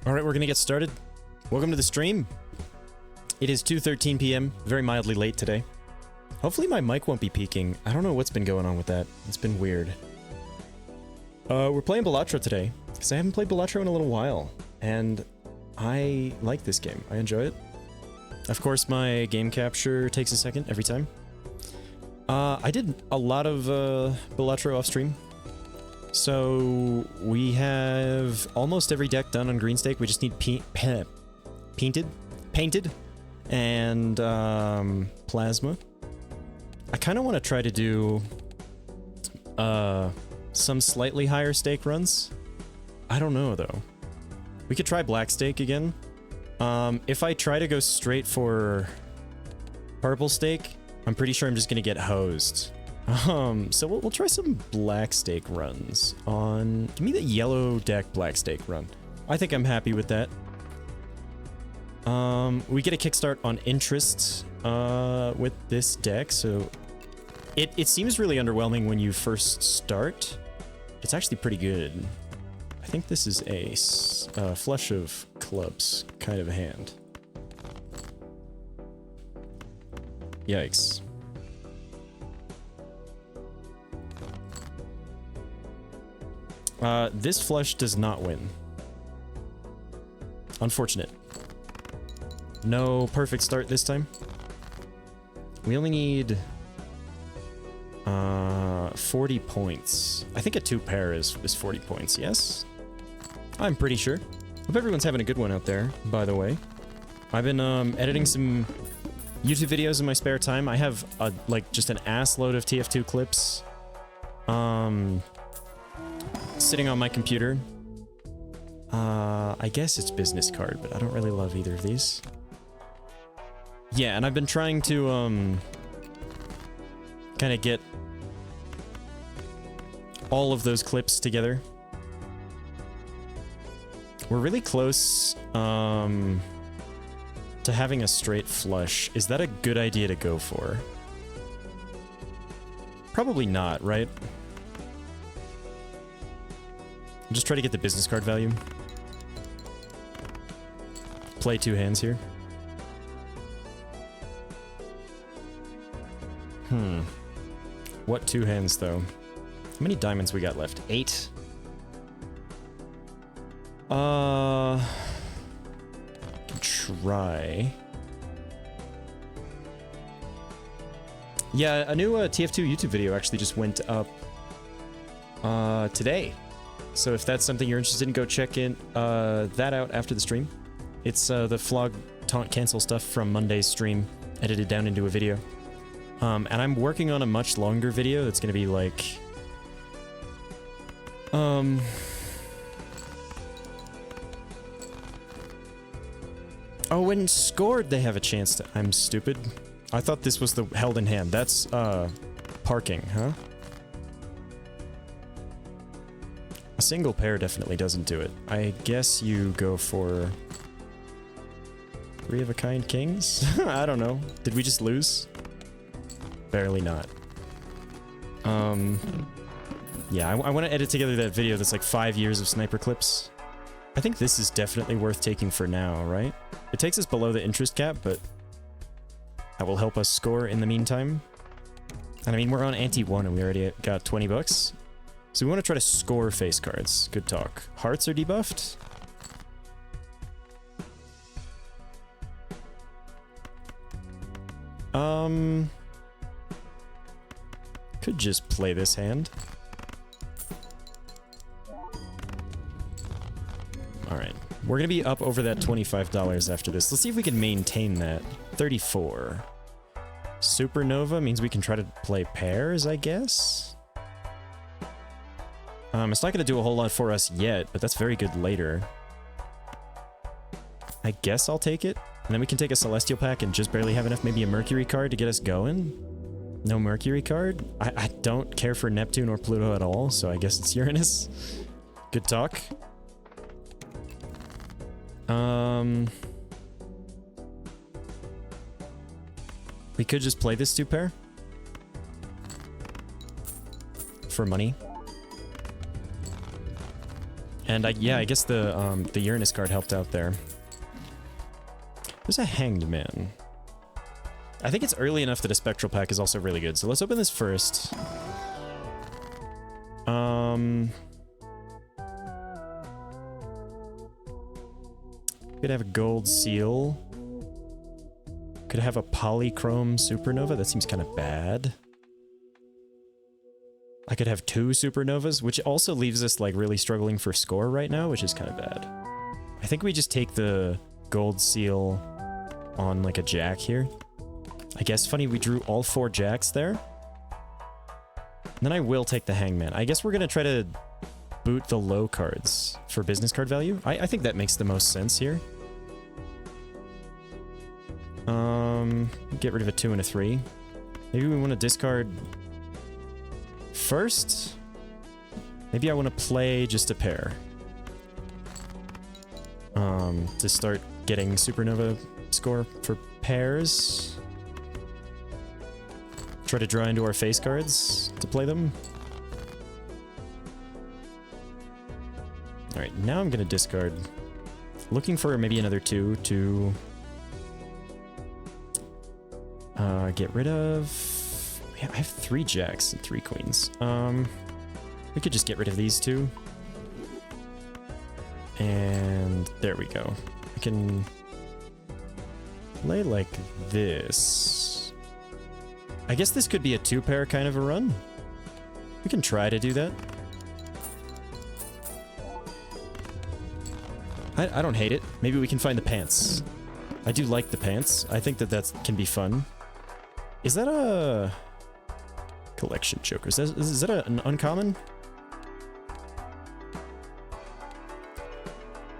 Alright, we're gonna get started. Welcome to the stream. It is 2:13 p.m., very mildly late today. Hopefully my mic won't be peaking. I don't know what's been going on with that. It's been weird. We're playing balatro today, because I haven't played balatro in a little while, and I like this game. I enjoy it. Of course, my game capture takes a second every time. I did a lot of balatro off stream. So we have almost every deck done on green stake. We just need painted, and plasma. I kind of want to try to do some slightly higher stake runs. I don't know though. We could try black stake again. If I try to go straight for purple stake, I'm pretty sure I'm just gonna get hosed. So we'll try some black stake runs on... Give me the yellow deck black stake run. I think I'm happy with that. We get a kickstart on interest with this deck, so it seems really underwhelming when you first start. It's actually pretty good. I think this is a flush of clubs kind of a hand. Yikes. This flush does not win. Unfortunate. No perfect start this time. We only need 40 points. I think a 2-pair is 40 points, yes? I'm pretty sure. Hope everyone's having a good one out there, by the way. I've been editing some YouTube videos in my spare time. I have like just an ass load of TF2 clips. Sitting on my computer. I guess it's business card, but I don't really love either of these. Yeah, and I've been trying to, kind of get all of those clips together. We're really close, to having a straight flush. Is that a good idea to go for? Probably not, right? Just try to get the business card value. Play 2 hands here. What 2 hands, though? How many diamonds we got left? 8? Can try. Yeah, a new TF2 YouTube video actually just went up today. So if that's something you're interested in, go check that out after the stream. It's the flog taunt cancel stuff from Monday's stream, edited down into a video. And I'm working on a much longer video that's gonna be like... Oh, when scored they have a chance to... I'm stupid. I thought this was the held in hand. That's, parking, huh? A single pair definitely doesn't do it. I guess you go for 3 of a kind kings? I don't know. Did we just lose? Barely not. Yeah, I want to edit together that video that's like 5 years of sniper clips. I think this is definitely worth taking for now, right? It takes us below the interest cap, but that will help us score in the meantime. And I mean, we're on ante 1 and we already got 20 bucks. So we want to try to score face cards. Good talk. Hearts are debuffed. Could just play this hand. Alright. We're gonna be up over that $25 after this. Let's see if we can maintain that. 34. Supernova means we can try to play pairs, I guess? It's not going to do a whole lot for us yet, but that's very good later. I guess I'll take it. And then we can take a Celestial pack and just barely have enough, maybe a Mercury card to get us going. No Mercury card? I don't care for Neptune or Pluto at all, so I guess it's Uranus. Good talk. We could just play this 2-pair. For money. And I guess the Uranus card helped out there. There's a Hanged Man. I think it's early enough that a Spectral pack is also really good. So let's open this first. Could have a Gold Seal. Could have a Polychrome Supernova. That seems kind of bad. I could have 2 Supernovas, which also leaves us like really struggling for score right now, which is kind of bad. I think we just take the Gold Seal on like a Jack here. I guess funny we drew all 4 Jacks there. And then I will take the Hangman. I guess we're gonna try to boot the low cards for business card value. I think that makes the most sense here. Get rid of a 2 and a 3. Maybe we want to discard first. Maybe I want to play just a pair. To start getting Supernova score for pairs. Try to draw into our face cards to play them. Alright, now I'm going to discard. Looking for maybe another 2 to get rid of... Yeah, I have 3 Jacks and 3 Queens. We could just get rid of these 2. And there we go. I can play like this. I guess this could be a 2-pair kind of a run. We can try to do that. I don't hate it. Maybe we can find the pants. I do like the pants. I think that can be fun. Is that a... Collection Jokers? Is that an uncommon?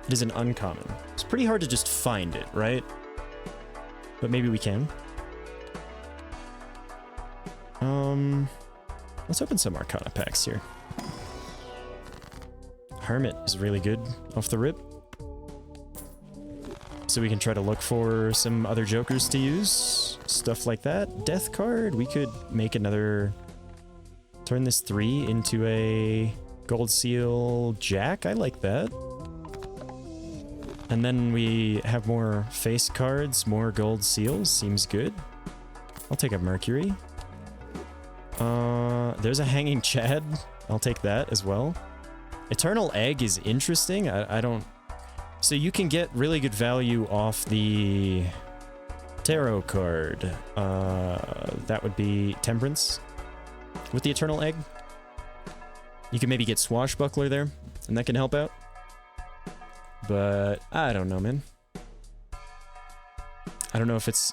It is an uncommon. It's pretty hard to just find it, right? But maybe we can. Let's open some Arcana packs here. Hermit is really good off the rip. So we can try to look for some other jokers to use. Stuff like that. Death card. We could make another... Turn this 3 into a Gold Seal Jack. I like that. And then we have more face cards, more Gold Seals. Seems good. I'll take a Mercury. There's a Hanging Chad. I'll take that as well. Eternal Egg is interesting. I don't... So you can get really good value off the tarot card. That would be Temperance. With the Eternal Egg. You can maybe get Swashbuckler there, and that can help out. But I don't know, man. I don't know if it's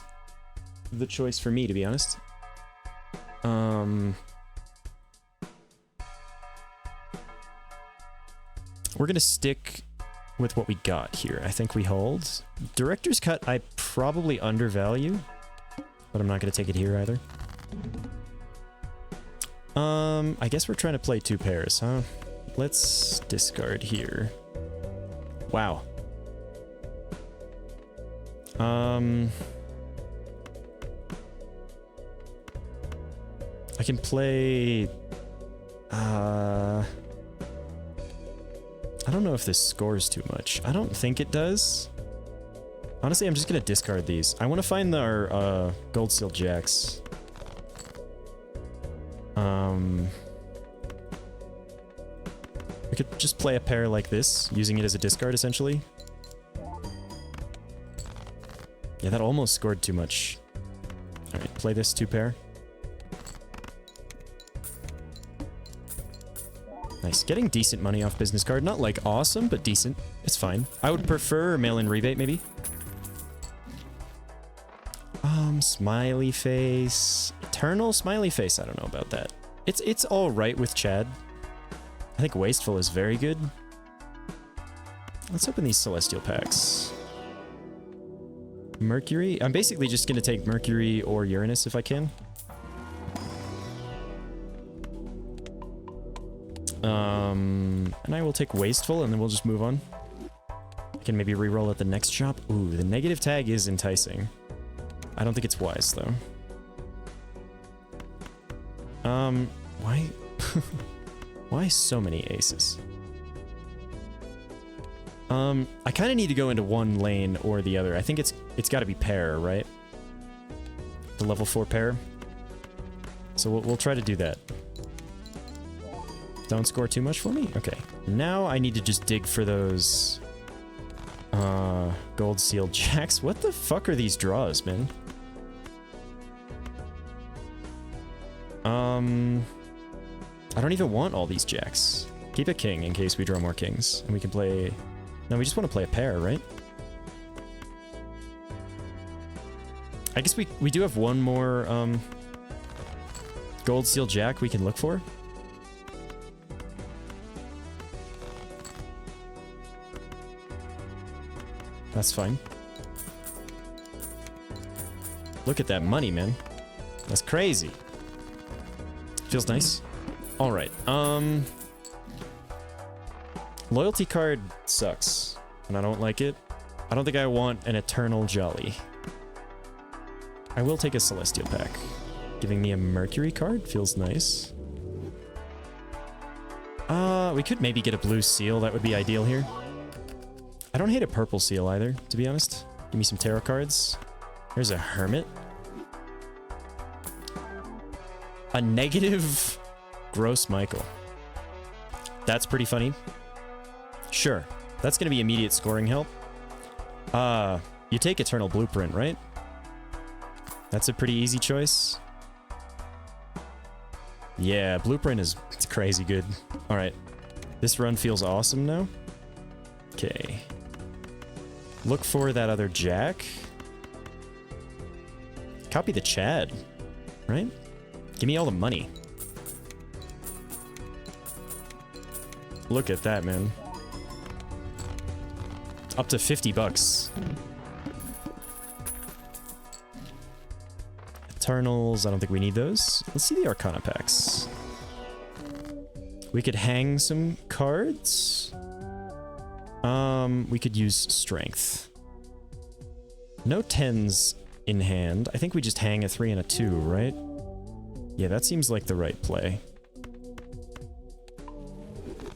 the choice for me, to be honest. We're gonna stick with what we got here. I think we hold. Director's Cut, I probably undervalue, but I'm not gonna take it here either. I guess we're trying to play 2 pairs, huh? Let's discard here. Wow. I can play... I don't know if this scores too much. I don't think it does. Honestly, I'm just gonna discard these. I want to find our Gold Seal Jacks. We could just play a pair like this, using it as a discard, essentially. Yeah, that almost scored too much. Alright, play this 2-pair. Nice. Getting decent money off business card. Not, like, awesome, but decent. It's fine. I would prefer mail-in rebate, maybe. Smiley Face. Eternal Smiley Face. I don't know about that. It's alright with Chad. I think Wasteful is very good. Let's open these Celestial packs. Mercury? I'm basically just gonna take Mercury or Uranus if I can. And I will take Wasteful and then we'll just move on. I can maybe reroll at the next shop. Ooh, the negative tag is enticing. I don't think it's wise though. Why? Why so many aces? I kind of need to go into one lane or the other. I think it's got to be pair, right? The level 4 pair. So we'll try to do that. Don't score too much for me? Okay. Now I need to just dig for those gold sealed jacks. What the fuck are these draws, man? I don't even want all these jacks. Keep a king in case we draw more kings. And we can play... No, we just want to play a pair, right? I guess we do have one more gold seal jack we can look for. That's fine. Look at that money, man. That's crazy. Feels nice. All right. Loyalty card sucks, and I don't like it. I don't think I want an Eternal Jolly. I will take a Celestial pack. Giving me a Mercury card feels nice. We could maybe get a blue seal. That would be ideal here. I don't hate a purple seal either, to be honest. Give me some tarot cards. There's a Hermit. A negative Gross Michael. That's pretty funny. Sure. That's going to be immediate scoring help. You take Eternal Blueprint, right? That's a pretty easy choice. Yeah, Blueprint is it's crazy good. All right. This run feels awesome now. Okay. Look for that other jack. Copy the Chad, right? Give me all the money. Look at that, man. Up to 50 bucks. Eternals, I don't think we need those. Let's see the Arcana packs. We could hang some cards. We could use Strength. No 10s in hand. I think we just hang a 3 and a 2, right? Yeah, that seems like the right play.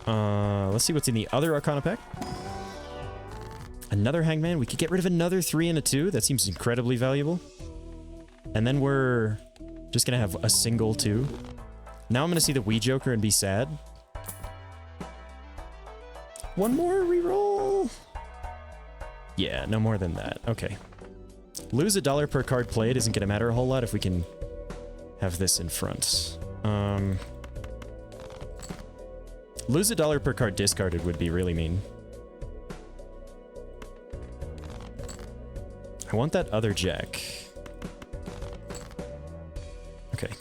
Let's see what's in the other Arcana pack. Another Hangman. We could get rid of another 3 and a 2. That seems incredibly valuable. And then we're just gonna have a single 2. Now I'm gonna see the Wii Joker and be sad. One more reroll. Yeah, no more than that. Okay. Lose $1 per card played isn't gonna matter a whole lot if we can have this in front. Lose $1 per card discarded would be really mean. I want that other jack. Okay.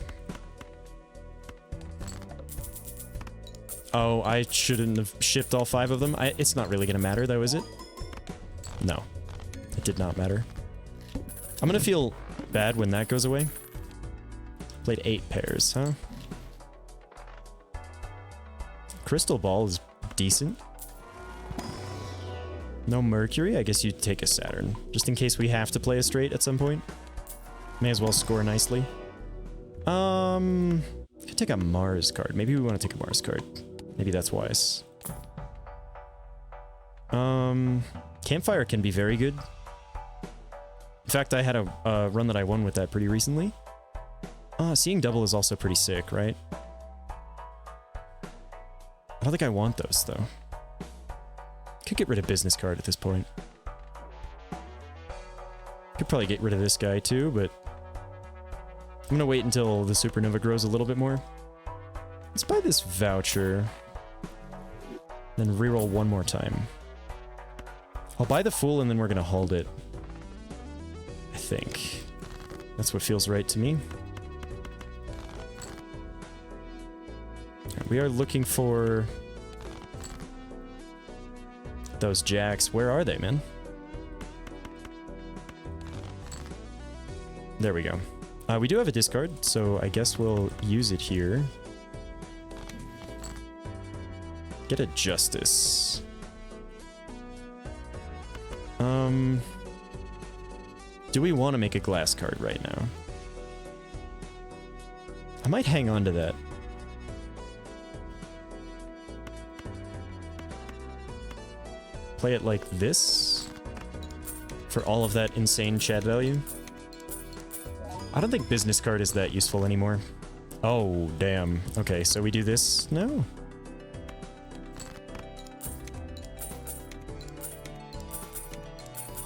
Oh, I shouldn't have shipped all 5 of them. It's not really gonna matter though, is it? No. It did not matter. I'm gonna feel bad when that goes away. Played 8 pairs, huh? Crystal Ball is decent. No Mercury? I guess you'd take a Saturn. Just in case we have to play a straight at some point. May as well score nicely. Could take a Mars card. Maybe we want to take a Mars card. Maybe that's wise. Campfire can be very good. In fact, I had a run that I won with that pretty recently. Seeing double is also pretty sick, right? I don't think I want those, though. Could get rid of business card at this point. Could probably get rid of this guy, too, but... I'm gonna wait until the Supernova grows a little bit more. Let's buy this voucher. Then reroll one more time. I'll buy the Fool and then we're gonna hold it. I think. That's what feels right to me. We are looking for... those jacks. Where are they, man? There we go. We do have a discard, so I guess we'll use it here. Get a Justice. Do we want to make a glass card right now? I might hang on to that. play it like this for all of that insane chat value. I don't think business card is that useful anymore. Oh, damn. Okay, so we do this? No.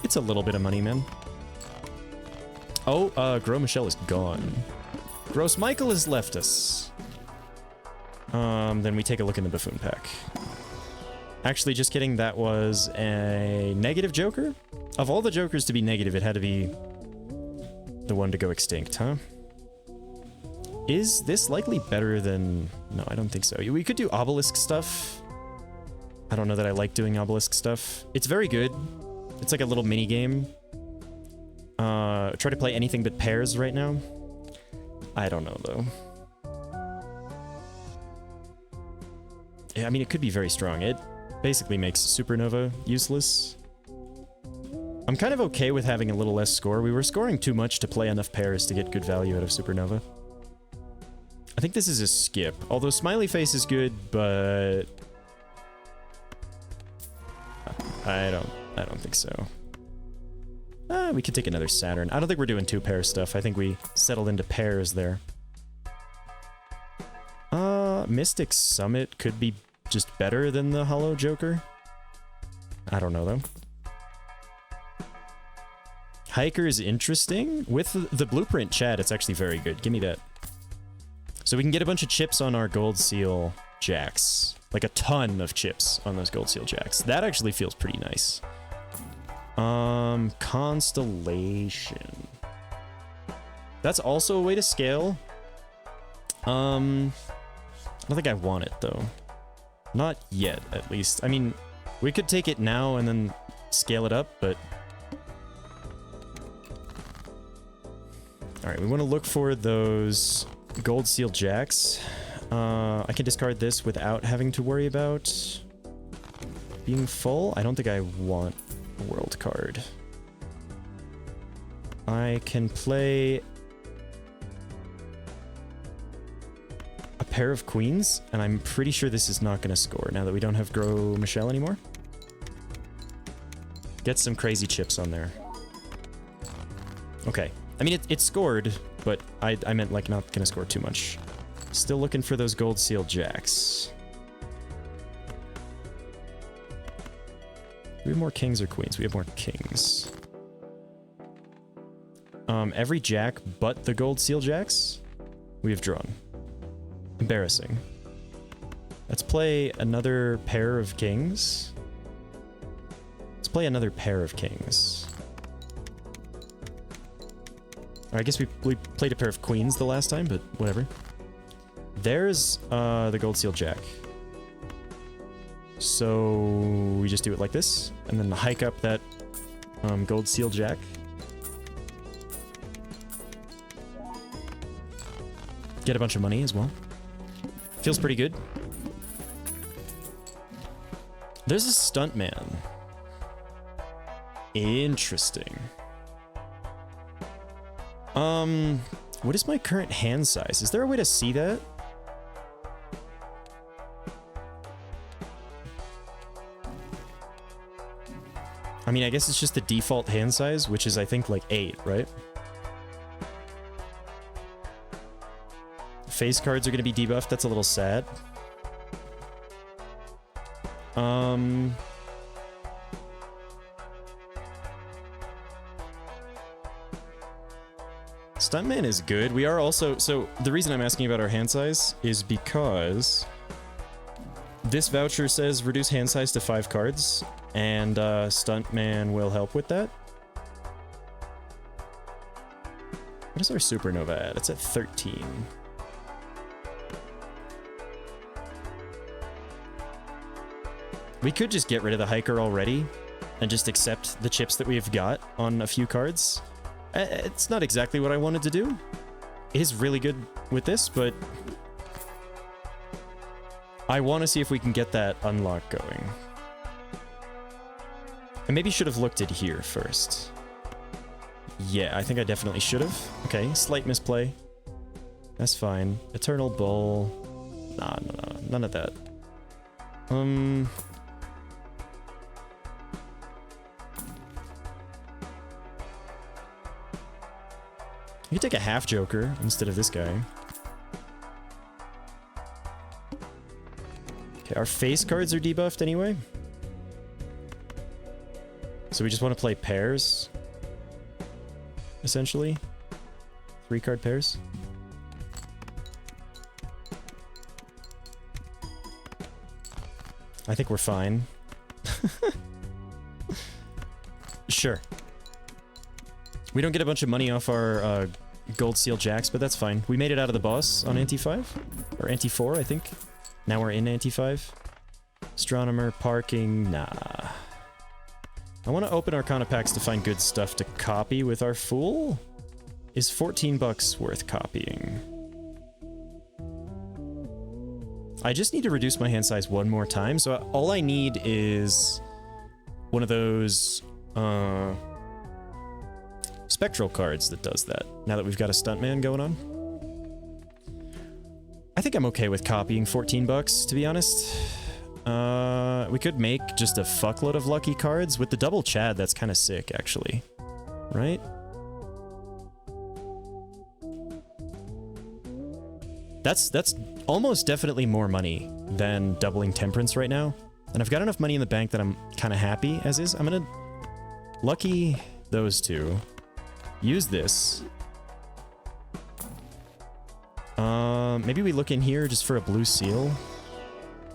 It's a little bit of money, man. Oh, Gros Michel is gone. Gross Michael has left us. Then we take a look in the Buffoon pack. Actually, just kidding, that was a negative Joker? Of all the Jokers to be negative, it had to be the one to go extinct, huh? Is this likely better than... No, I don't think so. We could do obelisk stuff. I don't know that I like doing obelisk stuff. It's very good. It's like a little mini game. Try to play anything but pairs right now. I don't know, though. Yeah, I mean, it could be very strong. It basically makes Supernova useless. I'm kind of okay with having a little less score. We were scoring too much to play enough pairs to get good value out of Supernova. I think this is a skip. Although Smiley Face is good, but... I don't think so. We could take another Saturn. I don't think we're doing two pair stuff. I think we settled into pairs there. Mystic Summit could be just better than the Hollow Joker. I don't know, though. Hiker is interesting. With the blueprint chat, it's actually very good. Give me that. So we can get a bunch of chips on our Gold Seal Jacks. Like a ton of chips on those Gold Seal Jacks. That actually feels pretty nice. Constellation. That's also a way to scale. I don't think I want it, though. Not yet, at least. I mean, we could take it now and then scale it up, but... Alright, we want to look for those Gold Seal Jacks. I can discard this without having to worry about being full. I don't think I want a world card. I can play a pair of queens, and I'm pretty sure this is not going to score now that we don't have Gros Michel anymore. Get some crazy chips on there. Okay. I mean, it scored, but I meant, like, not going to score too much. Still looking for those Gold Seal Jacks. Do we have more kings or queens? We have more kings. Every jack but the Gold Seal Jacks we have drawn. Embarrassing. Let's play another pair of kings. Let's play another pair of kings. I guess we played a pair of queens the last time, but whatever. There's the Gold Seal Jack. So we just do it like this, and then hike up that Gold Seal Jack. Get a bunch of money as well. Feels pretty good. There's a Stuntman. Interesting. What is my current hand size? Is there a way to see that? I mean, I guess it's just the default hand size, which is, I think, like 8, right? Face cards are going to be debuffed. That's a little sad. Stuntman is good. We are also... So, the reason I'm asking about our hand size is because this voucher says reduce hand size to 5 cards, and Stuntman will help with that. What is our Supernova at? It's at 13. We could just get rid of the Hiker already and just accept the chips that we've got on a few cards. It's not exactly what I wanted to do. It is really good with this, but I want to see if we can get that unlock going. I maybe should have looked at here first. Yeah, I think I definitely should have. Okay, slight misplay. That's fine. Eternal Bull. Nah, none of that. You can take a half joker instead of this guy. Okay, our face cards are debuffed anyway. So we just want to play pairs. Essentially. 3-card pairs. I think we're fine. Sure. We don't get a bunch of money off our gold seal jacks, but that's fine. We made it out of the boss on Ante 5. Or Ante 4, I think. Now we're in Ante 5. Astronomer, parking, nah. I want to open Arcana packs to find good stuff to copy with our Fool. Is 14 bucks worth copying? I just need to reduce my hand size one more time, so all I need is one of those spectral cards that does that, now that we've got a stuntman going on. I think I'm okay with copying 14 bucks, to be honest. We could make just a fuckload of lucky cards. With the double Chad, that's kind of sick, actually. Right? That's almost definitely more money than doubling Temperance right now. And I've got enough money in the bank that I'm kind of happy as is. I'm gonna lucky those two. Use this. Maybe we look in here just for a blue seal.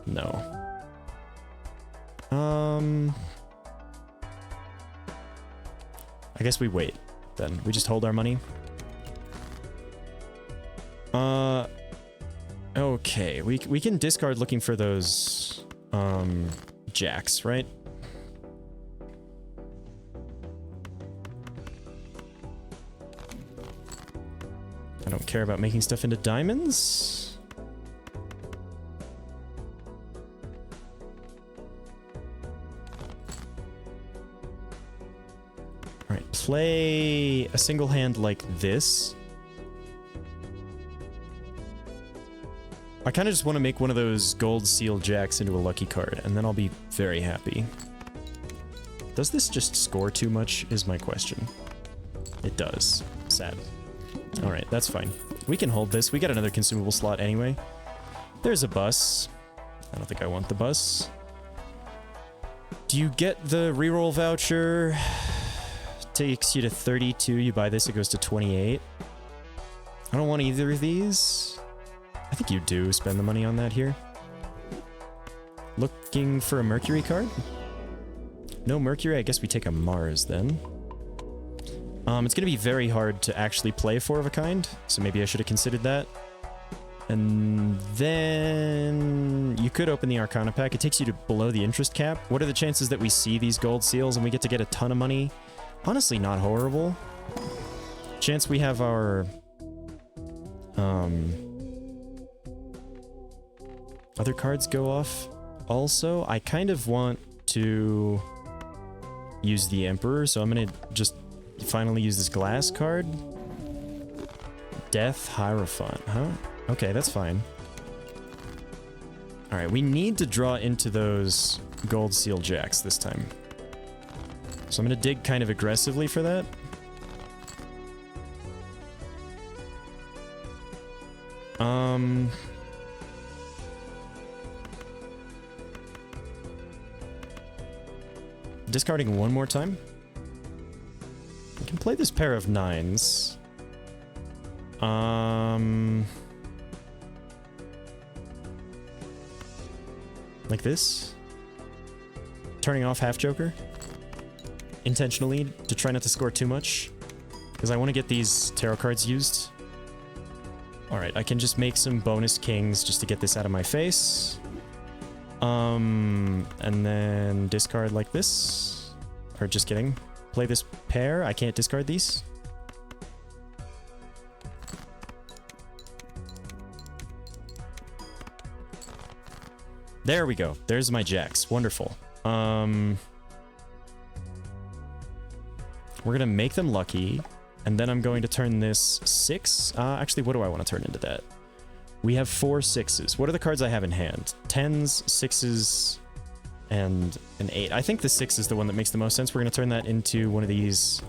No. I guess we wait then. We just hold our money. Okay, we can discard looking for those jacks, right? I don't care about making stuff into diamonds. Alright, play a single hand like this. I kind of just want to make one of those gold seal jacks into a lucky card, and then I'll be very happy. Does this just score too much, is my question. It does. Sad. Alright, that's fine. We can hold this. We got another consumable slot anyway. There's a bus. I don't think I want the bus. Do you get the reroll voucher? Takes you to 32. You buy this, it goes to 28. I don't want either of these. I think you do spend the money on that here. Looking for a Mercury card? No Mercury, I guess we take a Mars then. It's gonna be very hard to actually play 4 of a kind, so maybe I should have considered that. And then you could open the Arcana pack. It takes you to below the interest cap. What are the chances that we see these gold seals and we get to get a ton of money? Honestly, not horrible. Chance we have our other cards go off. Also, I kind of want to use the Emperor, so I'm gonna just finally use this glass card. Death Hierophant, huh? Okay, that's fine. Alright, we need to draw into those gold seal jacks this time. So I'm gonna dig kind of aggressively for that. Discarding one more time. We can play this pair of 9s. Like this. Turning off half Joker. Intentionally, to try not to score too much. Because I want to get these tarot cards used. Alright, I can just make some bonus kings just to get this out of my face. And then discard like this. Or just kidding. Play this pair. I can't discard these. There we go. There's my jacks. Wonderful. We're gonna make them lucky. And then I'm going to turn this 6. Actually, what do I want to turn into that? We have 4 6s. What are the cards I have in hand? 10s, 6s, and an 8. I think the 6 is the one that makes the most sense. We're going to turn that into one of these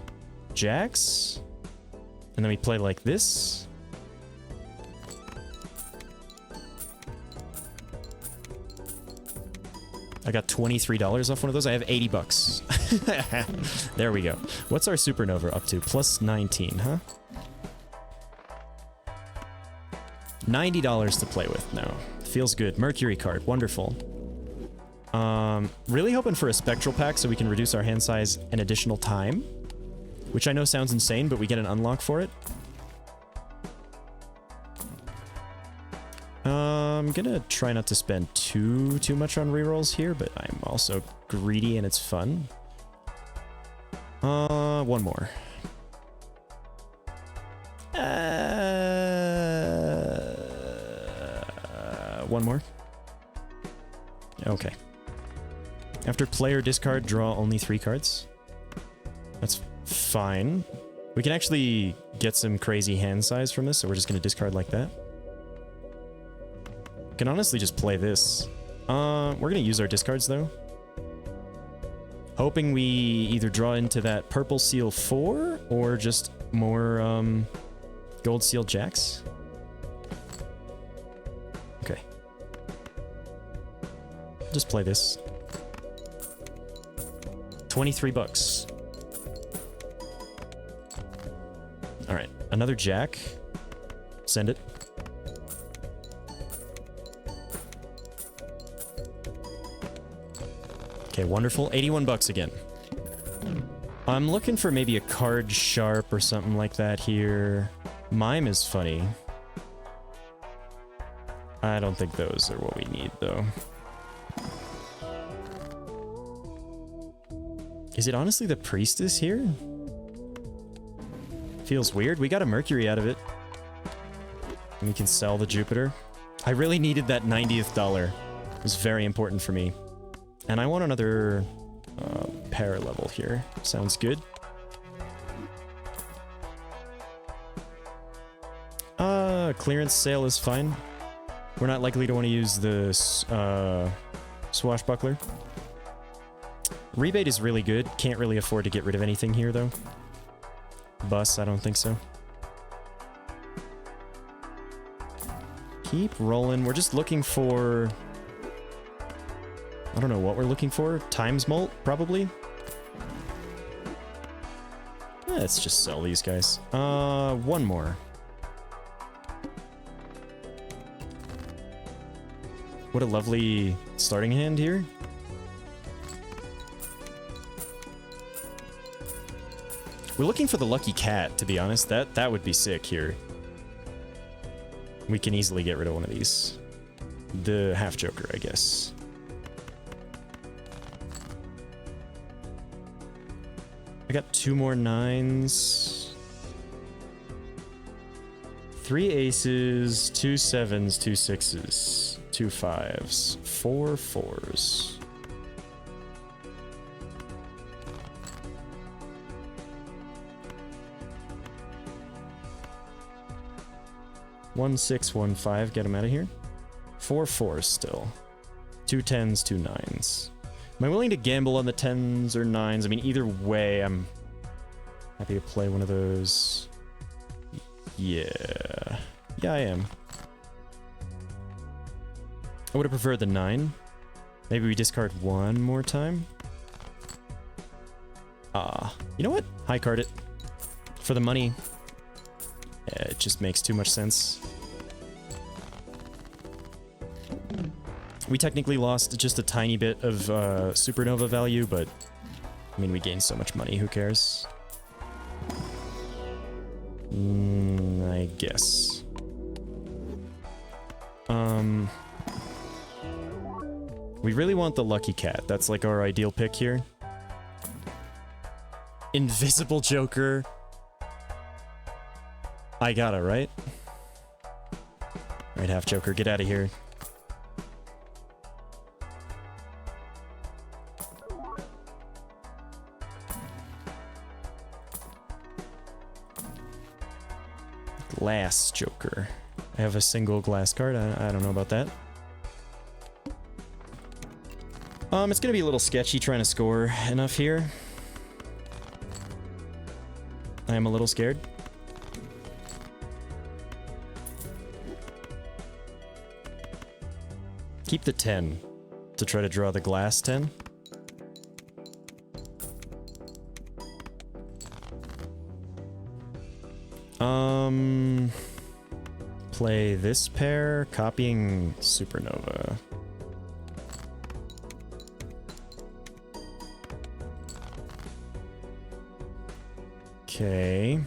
jacks. And then we play like this. I got $23 off one of those. I have 80 bucks. There we go. What's our supernova up to? Plus 19, huh? $90 to play with now. Feels good. Mercury card. Wonderful. Really hoping for a spectral pack so we can reduce our hand size an additional time. Which I know sounds insane, but we get an unlock for it. I'm gonna try not to spend too much on rerolls here, but I'm also greedy and it's fun. One more. One more. Okay. After player discard, draw only 3 cards. That's fine. We can actually get some crazy hand size from this, so we're just gonna discard like that. Can honestly just play this. We're gonna use our discards though. Hoping we either draw into that purple seal 4 or just more gold seal jacks. Okay. Just play this. 23 bucks. All right, another jack. Send it. Okay, wonderful. 81 bucks again. I'm looking for maybe a card sharp or something like that here. Mime is funny. I don't think those are what we need, though. Is it honestly the priestess here? Feels weird. We got a Mercury out of it. And we can sell the Jupiter. I really needed that 90th dollar. It was very important for me. And I want another pair level here. Sounds good. Clearance sale is fine. We're not likely to want to use the swashbuckler. Rebate is really good. Can't really afford to get rid of anything here, though. Bus, I don't think so. Keep rolling. We're just looking for... I don't know what we're looking for. Times Molt, probably? Let's just sell these guys. One more. What a lovely starting hand here. We're looking for the lucky cat, to be honest. That would be sick here. We can easily get rid of one of these. The half joker, I guess. I got 2 more 9s. 3 aces, 2 7s, 2 6s, 2 5s, 4 4s. One 6, 1 5, get him out of here. 4 4s still. 2 10s, 2 9s. Am I willing to gamble on the 10s or 9s? I mean, either way, I'm happy to play one of those. Yeah. Yeah, I am. I would have preferred the 9. Maybe we discard one more time. You know what? High card it. For the money. Yeah, it just makes too much sense. We technically lost just a tiny bit of supernova value, but I mean, we gained so much money, who cares? I guess. We really want the lucky cat. That's like our ideal pick here. Invisible Joker. I got it, right? Right, half Joker, get out of here. Glass Joker. I have a single glass card. I don't know about that. It's gonna be a little sketchy trying to score enough here. I am a little scared. Keep the 10 to try to draw the glass 10. Play this pair, copying Supernova. Okay.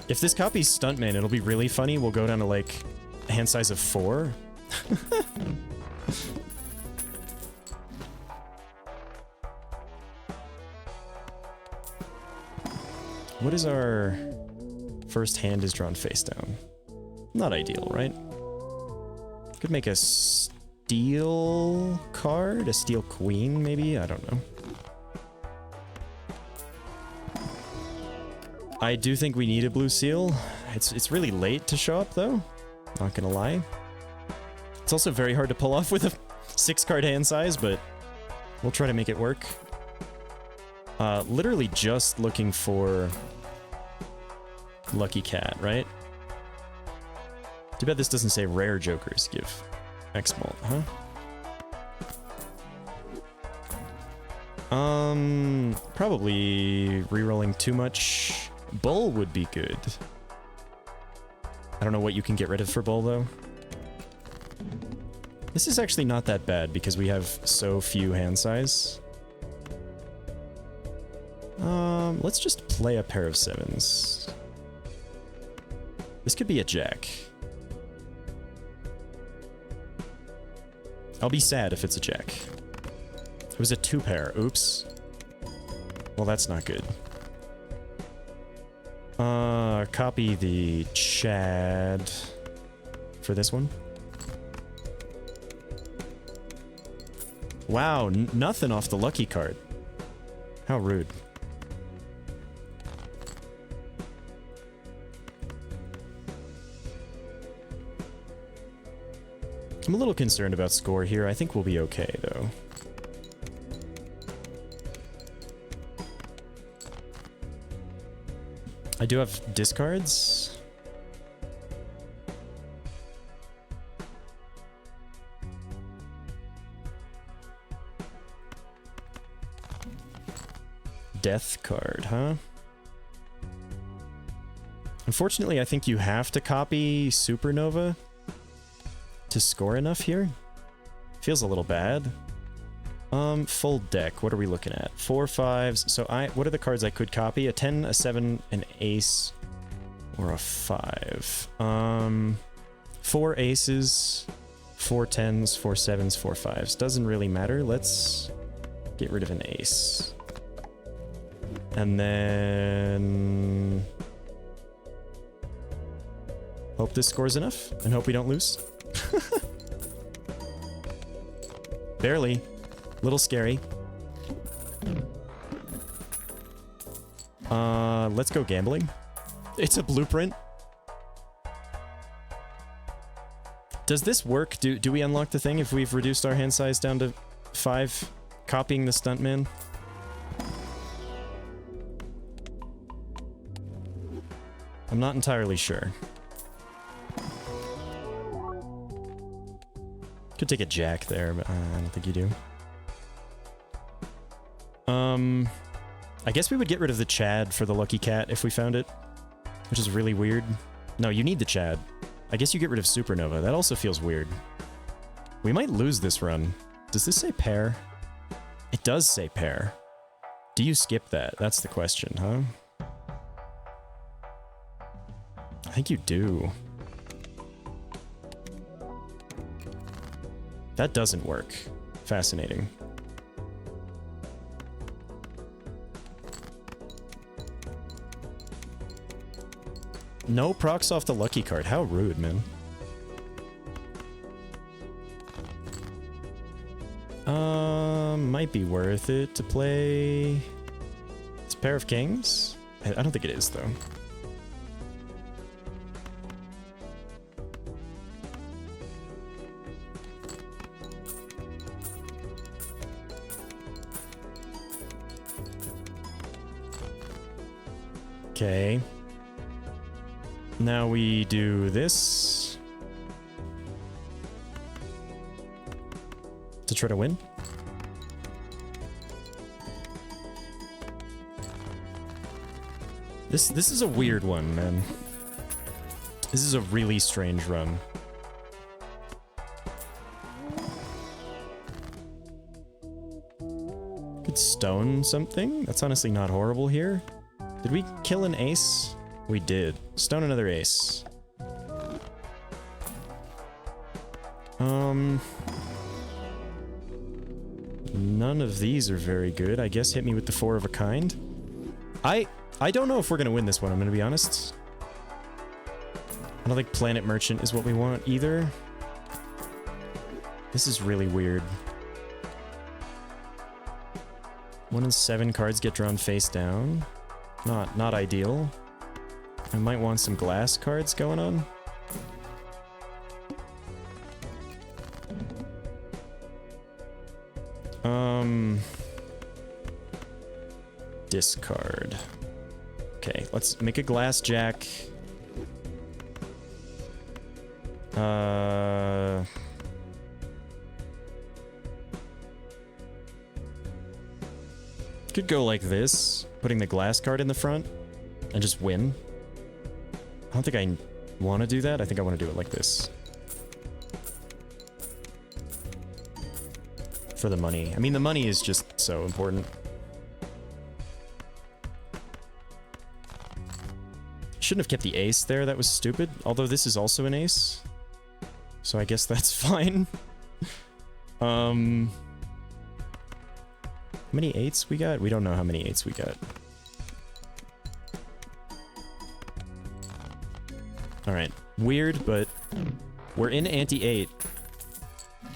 If this copies Stuntman, it'll be really funny. We'll go down to like a hand size of 4. What is our first hand is drawn face down? Not ideal, right? Could make a steel card, a steel queen, maybe? I don't know. I do think we need a blue seal. It's really late to show up, though. Not gonna lie. It's also very hard to pull off with a 6-card hand size, but we'll try to make it work. Literally just looking for Lucky Cat, right? Too bad this doesn't say rare jokers give X-Mult, huh? Probably rerolling too much. Bull would be good. I don't know what you can get rid of for Bull, though. This is actually not that bad because we have so few hand size. Let's just play a pair of 7s. This could be a jack. I'll be sad if it's a jack. It was a 2-pair. Oops. Well, that's not good. Copy the Chad for this one. Wow, nothing off the lucky card. How rude. I'm a little concerned about score here. I think we'll be okay, though. I do have discards. Death card, huh? Unfortunately, I think you have to copy Supernova to score enough here. Feels a little bad. Full deck. What are we looking at? 4 5s. So what are the cards I could copy? A 10, a 7, an ace, or a 5. 4 aces, 4 10s, 4 7s, 4 5s. Doesn't really matter. Let's get rid of an ace. And then hope this scores enough and hope we don't lose. Barely. Little scary. Let's go gambling. It's a blueprint. Does this work? Do we unlock the thing if we've reduced our hand size down to 5, copying the Stuntman? I'm not entirely sure. Could take a jack there, but I don't think you do. I guess we would get rid of the Chad for the Lucky Cat if we found it, which is really weird. No, you need the Chad. I guess you get rid of Supernova. That also feels weird. We might lose this run. Does this say pair? It does say pair. Do you skip that? That's the question, huh? I think you do. That doesn't work. Fascinating. No procs off the lucky card. How rude, man. Might be worth it to play... It's a pair of kings? I don't think it is, though. Okay. Now we do this to try to win. This is a weird one, man. This is a really strange run. Could stone something? That's honestly not horrible here. Did we kill an ace? We did. Stone another ace. None of these are very good. I guess hit me with the 4 of a kind. I don't know if we're gonna win this one, I'm gonna be honest. I don't think Planet Merchant is what we want either. This is really weird. 1 in 7 cards get drawn face down. Not ideal. I might want some glass cards going on. Discard. Okay, let's make a glass jack. Could go like this, putting the glass card in the front, and just win. I don't think I want to do that. I think I want to do it like this. For the money. I mean, the money is just so important. Shouldn't have kept the ace there, that was stupid. Although this is also an ace. So I guess that's fine. How many 8s we got? We don't know how many 8s we got. Alright. Weird, but we're in ante-8.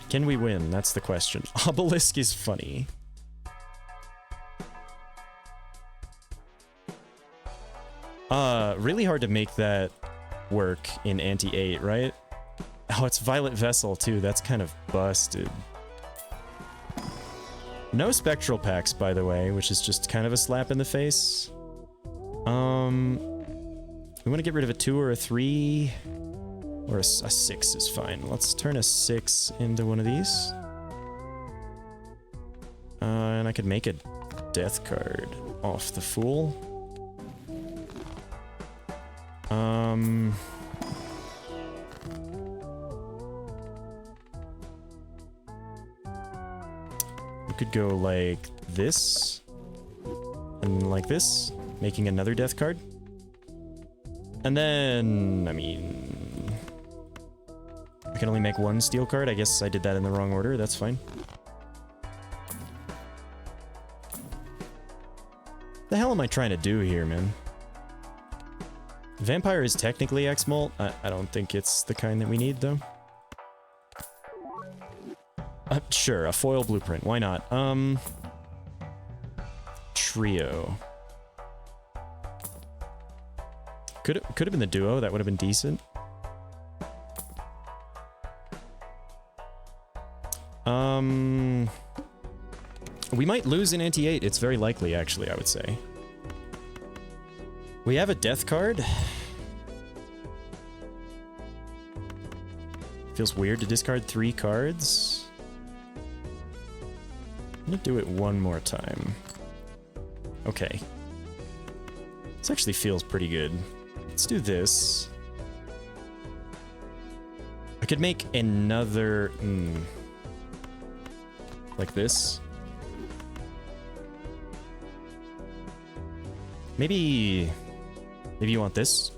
Can we win? That's the question. Obelisk is funny. Really hard to make that work in ante-8, right? Oh, it's Violet Vessel, too. That's kind of busted. No spectral packs, by the way, which is just kind of a slap in the face. We want to get rid of a 2 or a 3, or a 6 is fine. Let's turn a 6 into one of these. And I could make a death card off the Fool. We could go like this, and like this, making another death card. And then, I mean, I can only make 1 steel card. I guess I did that in the wrong order. That's fine. The hell am I trying to do here, man? Vampire is technically X-Molt. I don't think it's the kind that we need, though. Sure, a foil blueprint. Why not? Trio. Could have been the duo. That would have been decent. We might lose in ante-8. It's very likely, actually, I would say. We have a death card. Feels weird to discard 3 cards. I'm gonna do it one more time. Okay. This actually feels pretty good. Let's do this. I could make another... like this. Maybe you want this?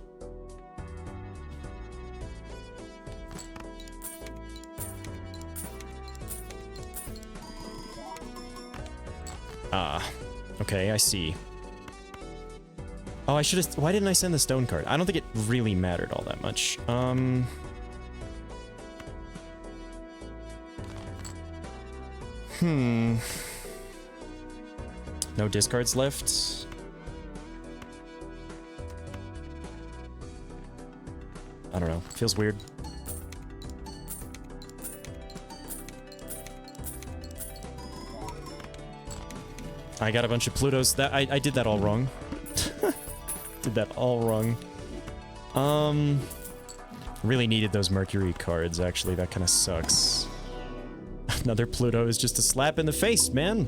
Ah, okay, I see. Oh, I should have... Why didn't I send the stone card? I don't think it really mattered all that much. No discards left. I don't know. Feels weird. I got a bunch of Plutos. That I did that all wrong. Did that all wrong. Really needed those Mercury cards, actually. That kind of sucks. Another Pluto is just a slap in the face, man.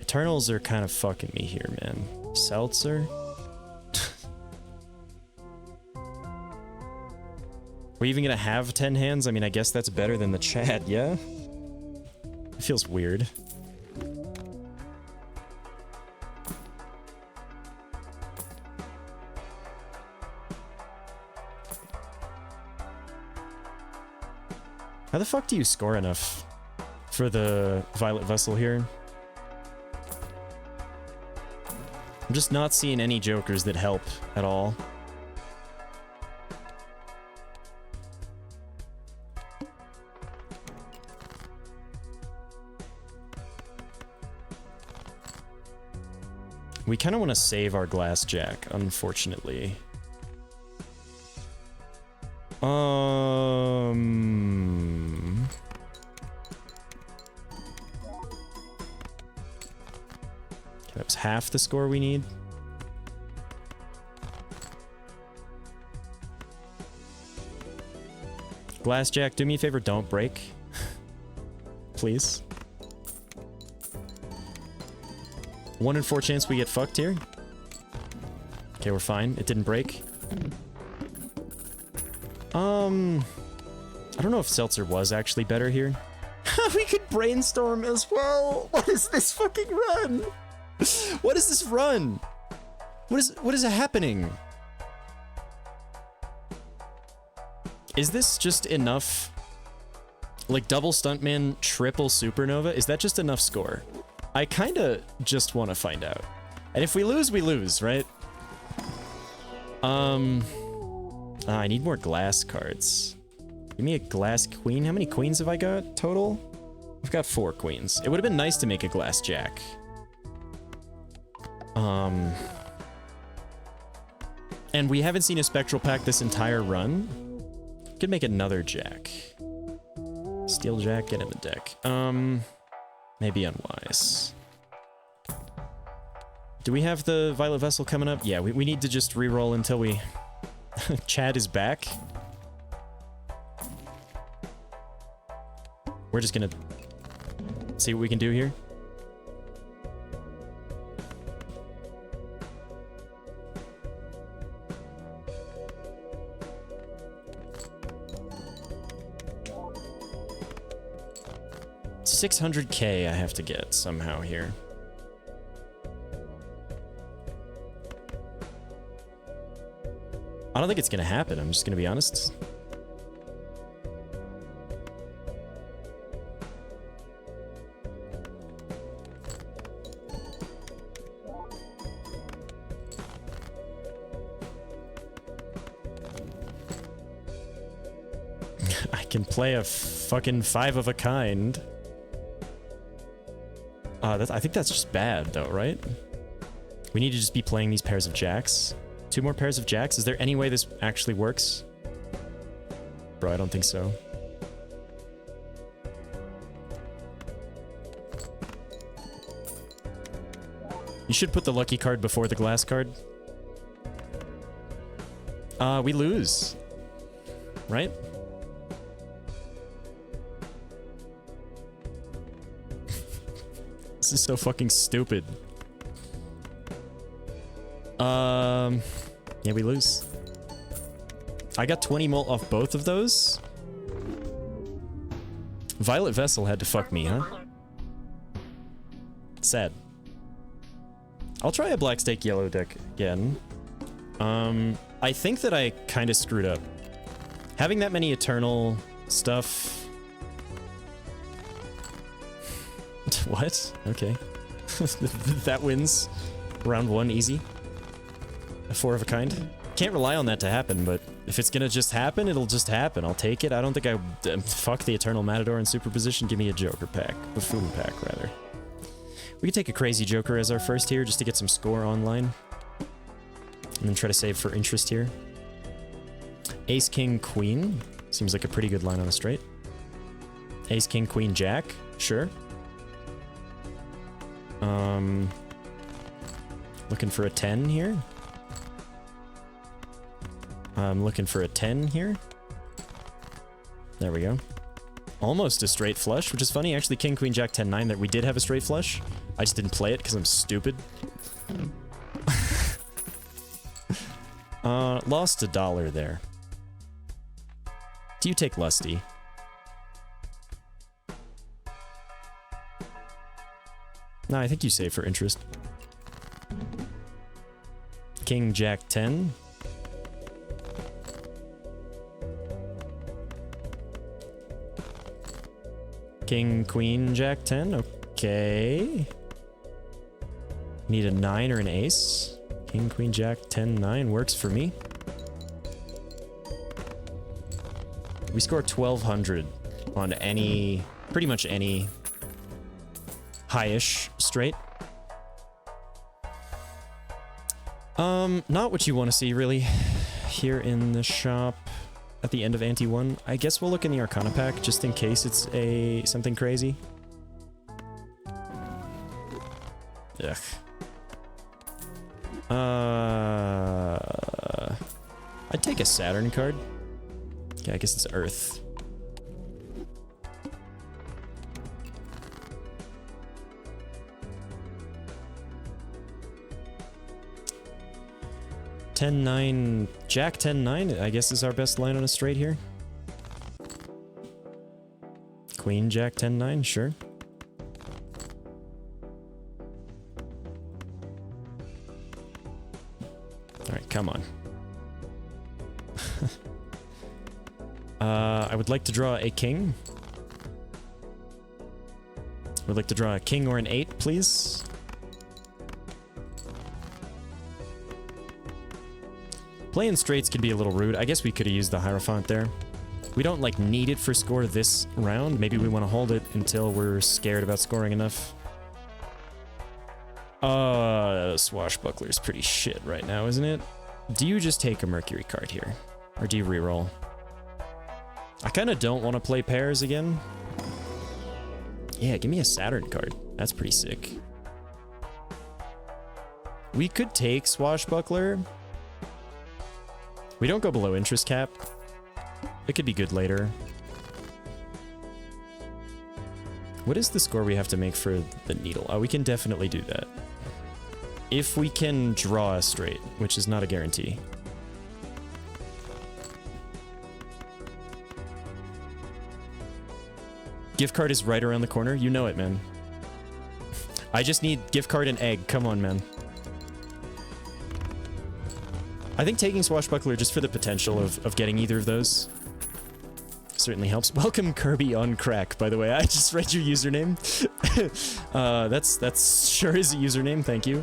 Eternals are kind of fucking me here, man. Seltzer? We're even gonna have 10 hands? I mean, I guess that's better than the Chad, yeah? It feels weird. How the fuck do you score enough for the Violet Vessel here? I'm just not seeing any jokers that help at all. We kind of want to save our Glass Jack, unfortunately. That was half the score we need. Glass Jack, do me a favor, don't break. Please. 1 in 4 chance we get fucked here. Okay, we're fine. It didn't break. I don't know if Seltzer was actually better here. We could brainstorm as well. What is this fucking run? What is this run? What is happening? Is this just enough? Like double Stuntman, triple Supernova? Is that just enough score? I kinda just want to find out. And if we lose, we lose, right? I need more glass cards. Give me a glass queen. How many queens have I got total? I've got 4 queens. It would have been nice to make a glass jack. And we haven't seen a spectral pack this entire run. Could make another jack. Steel jack, get in the deck. Maybe unwise. Do we have the Violet Vessel coming up? Yeah, we need to just reroll until we... Chad is back. We're just gonna see what we can do here. $600K I have to get somehow here. I don't think it's gonna happen, I'm just gonna be honest. I can play a fucking 5 of a kind. I think that's just bad, though, right? We need to just be playing these pairs of jacks. 2 more pairs of jacks? Is there any way this actually works? Bro, I don't think so. You should put the lucky card before the glass card. We lose. Right? This is so fucking stupid. Yeah, we lose. I got 20 mult off both of those. Violet Vessel had to fuck me, huh? Sad. I'll try a black stake yellow deck again. I think that I kind of screwed up. Having that many eternal stuff... What? Okay. That wins. Round 1, easy. A 4 of a kind. Can't rely on that to happen, but if it's gonna just happen, it'll just happen. I'll take it. I don't think I... fuck the Eternal Matador in superposition. Give me a Joker pack. Buffoon pack, rather. We could take a Crazy Joker as our first here, just to get some score online. And then try to save for interest here. Ace, King, Queen. Seems like a pretty good line on the straight. Ace, King, Queen, Jack. Sure. Looking for a 10 here. I'm looking for a 10 here. There we go. Almost a straight flush, which is funny. Actually, king, queen, jack, 10, 9, that we did have a straight flush. I just didn't play it because I'm stupid. Lost $1 there. Do you take Lusty? No, I think you save for interest. King, jack, 10. King, queen, jack, 10. Okay. Need a 9 or an ace. King, queen, jack, 10, 9 works for me. We score 1200 on any, pretty much any high-ish straight. Not what you want to see, really, here in the shop at the end of Ante 1. I guess we'll look in the Arcana pack, just in case it's something crazy. Ugh. I'd take a Saturn card. Okay, I guess it's Earth. $10-9, Jack 10-9, I guess is our best line on a straight here. Queen, Jack 10-9, sure. Alright, come on. I would like to draw a king. Would like to draw a king or an 8, please. Playing straights could be a little rude. I guess we could have used the Hierophant there. We don't, like, need it for score this round. Maybe we want to hold it until we're scared about scoring enough. Swashbuckler's pretty shit right now, isn't it? Do you just take a Mercury card here? Or do you reroll? I kind of don't want to play pairs again. Yeah, give me a Saturn card. That's pretty sick. We could take Swashbuckler. We don't go below interest cap. It could be good later. What is the score we have to make for the needle? Oh, we can definitely do that. If we can draw a straight, which is not a guarantee. Gift card is right around the corner. You know it, man. I just need gift card and egg. Come on, man. I think taking Swashbuckler just for the potential of getting either of those certainly helps. Welcome Kirby on crack, by the way. I just read your username. That's sure is a username, thank you.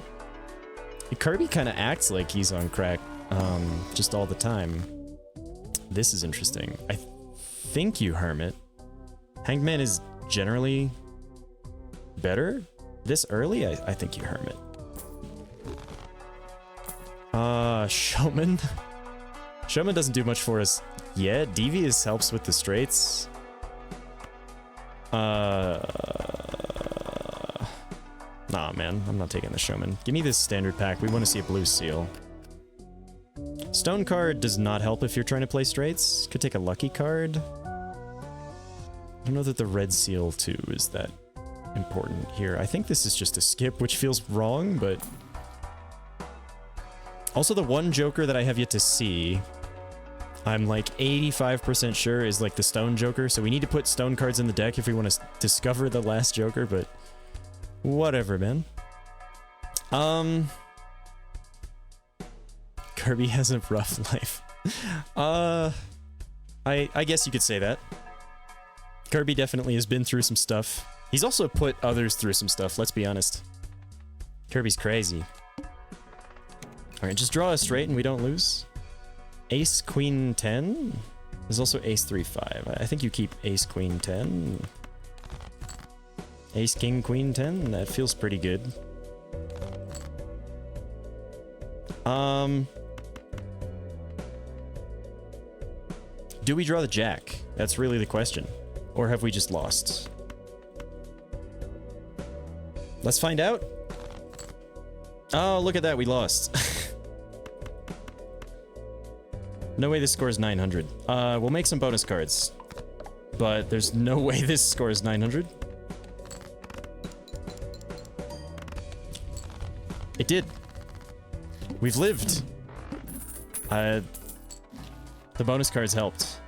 Kirby kind of acts like he's on crack just all the time. This is interesting. I think you Hermit. Hangman is generally better this early. I think you Hermit. Showman. Showman doesn't do much for us yet. Devious helps with the straights. Nah, man. I'm not taking the Showman. Give me this standard pack. We want to see a blue seal. Stone card does not help if you're trying to play straights. Could take a lucky card. I don't know that the red seal, too, is that important here. I think this is just a skip, which feels wrong, but... Also, the one Joker that I have yet to see, I'm like 85% sure is like the Stone Joker, so we need to put Stone cards in the deck if we want to discover the last Joker, but whatever, man. Kirby has a rough life. I guess you could say that. Kirby definitely has been through some stuff. He's also put others through some stuff, let's be honest. Kirby's crazy. Alright, just draw a straight and we don't lose. Ace, Queen, 10. There's also Ace, 3, 5. I think you keep Ace, Queen, 10. Ace, King, Queen, 10. That feels pretty good. Do we draw the Jack? That's really the question. Or have we just lost? Let's find out. Oh, look at that, we lost. No way this scores 900. We'll make some bonus cards. But there's no way this scores 900. It did. We've lived. The bonus cards helped.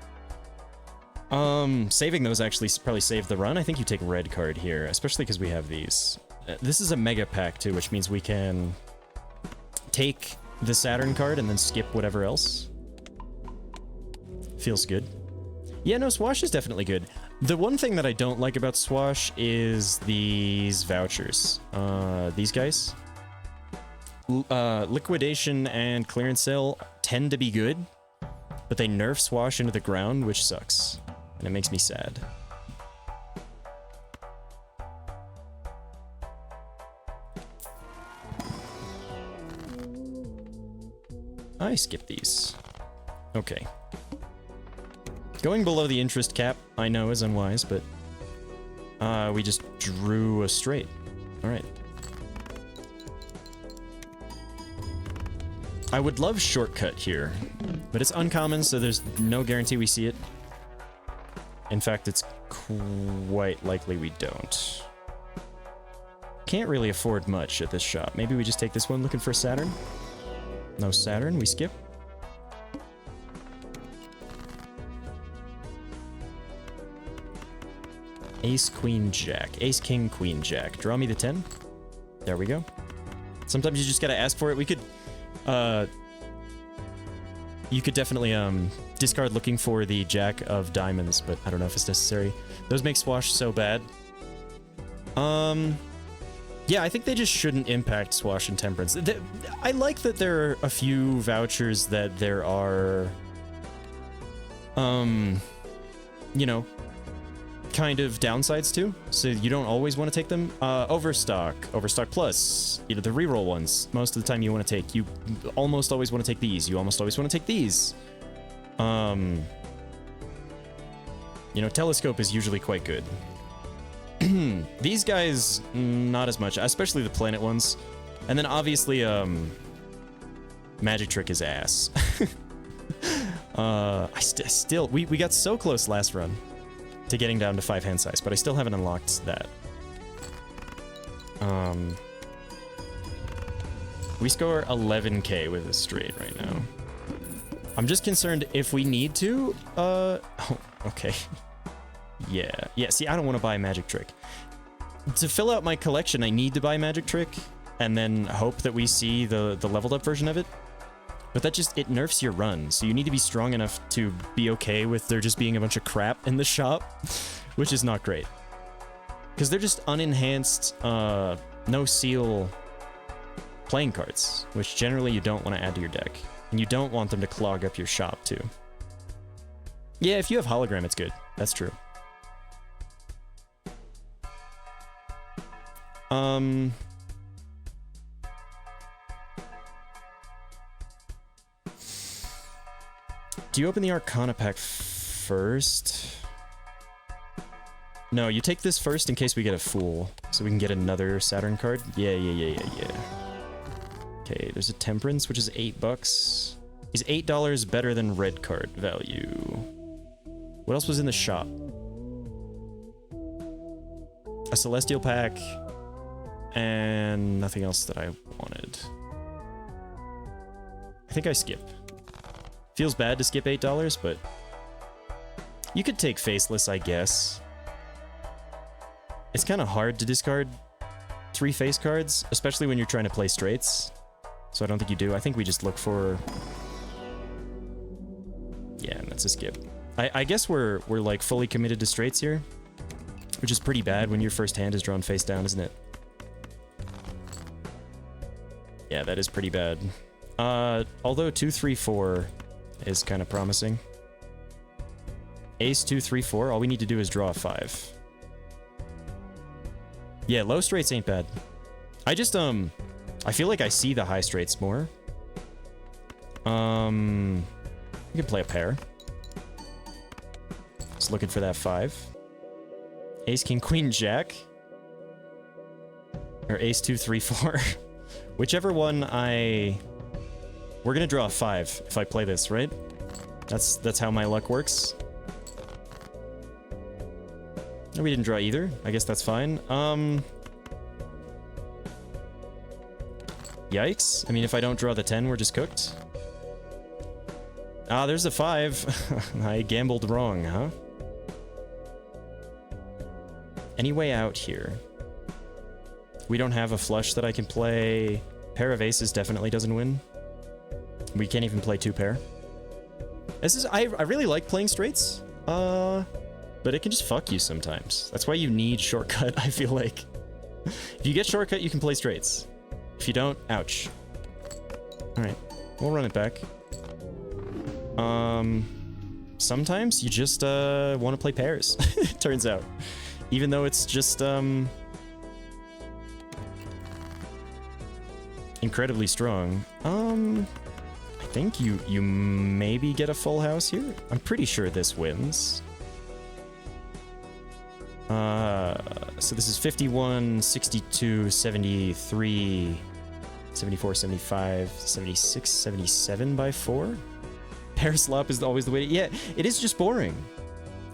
Saving those actually probably saved the run. I think you take red card here, especially because we have these. This is a mega pack too, which means we can take the Saturn card and then skip whatever else. Feels good. Yeah, no, Swash is definitely good. The one thing that I don't like about Swash is these vouchers. These guys. Liquidation and clearance sale tend to be good, but they nerf Swash into the ground, which sucks. And it makes me sad. I skip these. Okay. Going below the interest cap, I know, is unwise, but we just drew a straight. All right. I would love shortcut here, but it's uncommon, so there's no guarantee we see it. In fact, it's quite likely we don't. Can't really afford much at this shop. Maybe we just take this one looking for Saturn? No Saturn, we skip. Ace, Queen, Jack. Ace, King, Queen, Jack. Draw me the 10. There we go. Sometimes you just gotta ask for it. We could, you could definitely, discard looking for the Jack of Diamonds, but I don't know if it's necessary. Those make Swash so bad. Yeah, I think they just shouldn't impact Swash and Temperance. I like that there are a few vouchers that there are, you know, kind of downsides to, so you don't always want to take them. Overstock Plus, you know, the reroll ones, most of the time you want to take. You almost always want to take these. You almost always want to take these. You know, Telescope is usually quite good. These guys, not as much, especially the planet ones. And then obviously, Magic Trick is ass. We got so close last run to getting down to 5 hand size, but I still haven't unlocked that. We score 11k with a straight right now. I'm just concerned if we need to, oh, okay. Yeah, see, I don't want to buy Magic Trick. To fill out my collection, I need to buy Magic Trick, and then hope that we see the leveled up version of it. But that just, it nerfs your run, so you need to be strong enough to be okay with there just being a bunch of crap in the shop, which is not great. Because they're just unenhanced, no seal playing cards, which generally you don't want to add to your deck. And you don't want them to clog up your shop, too. Yeah, if you have hologram, it's good. That's true. Do you open the Arcana pack first? No, you take this first in case we get a Fool, so we can get another Saturn card. Yeah. Okay, there's a Temperance, which is $8. Is $8 better than red card value? What else was in the shop? A Celestial pack, and nothing else that I wanted. I think I skip. Feels bad to skip $8, but you could take Faceless, I guess. It's kind of hard to discard 3 face cards, especially when you're trying to play straights. So I don't think you do. I think we just look for... Yeah, and that's a skip. I guess we're like fully committed to straights here, which is pretty bad when your first hand is drawn face down, isn't it? Yeah, that is pretty bad. Although 2, 3, 4 is kind of promising. Ace 2, 3, 4. All we need to do is draw a 5. Yeah, low straights ain't bad. I just I feel like I see the high straights more. We can play a pair. Just looking for that 5. Ace, King, Queen, Jack. Or Ace 2, 3, 4. Whichever one we're gonna draw a 5 if I play this, right? That's how my luck works. No, we didn't draw either. I guess that's fine. Yikes. I mean, if I don't draw the 10, we're just cooked. Ah, there's a 5. I gambled wrong, huh? Any way out here? We don't have a flush that I can play. Pair of aces definitely doesn't win. We can't even play 2 pair. I really like playing straights. But it can just fuck you sometimes. That's why you need shortcut, I feel like. If you get shortcut, you can play straights. If you don't, ouch. Alright, we'll run it back. Sometimes you just want to play pairs, it turns out. Even though it's just incredibly strong. I think you maybe get a full house here. I'm pretty sure this wins. So this is 51, 62, 73, 74, 75, 76, 77 by 4? Pair slop is always the way to... Yeah, it is just boring.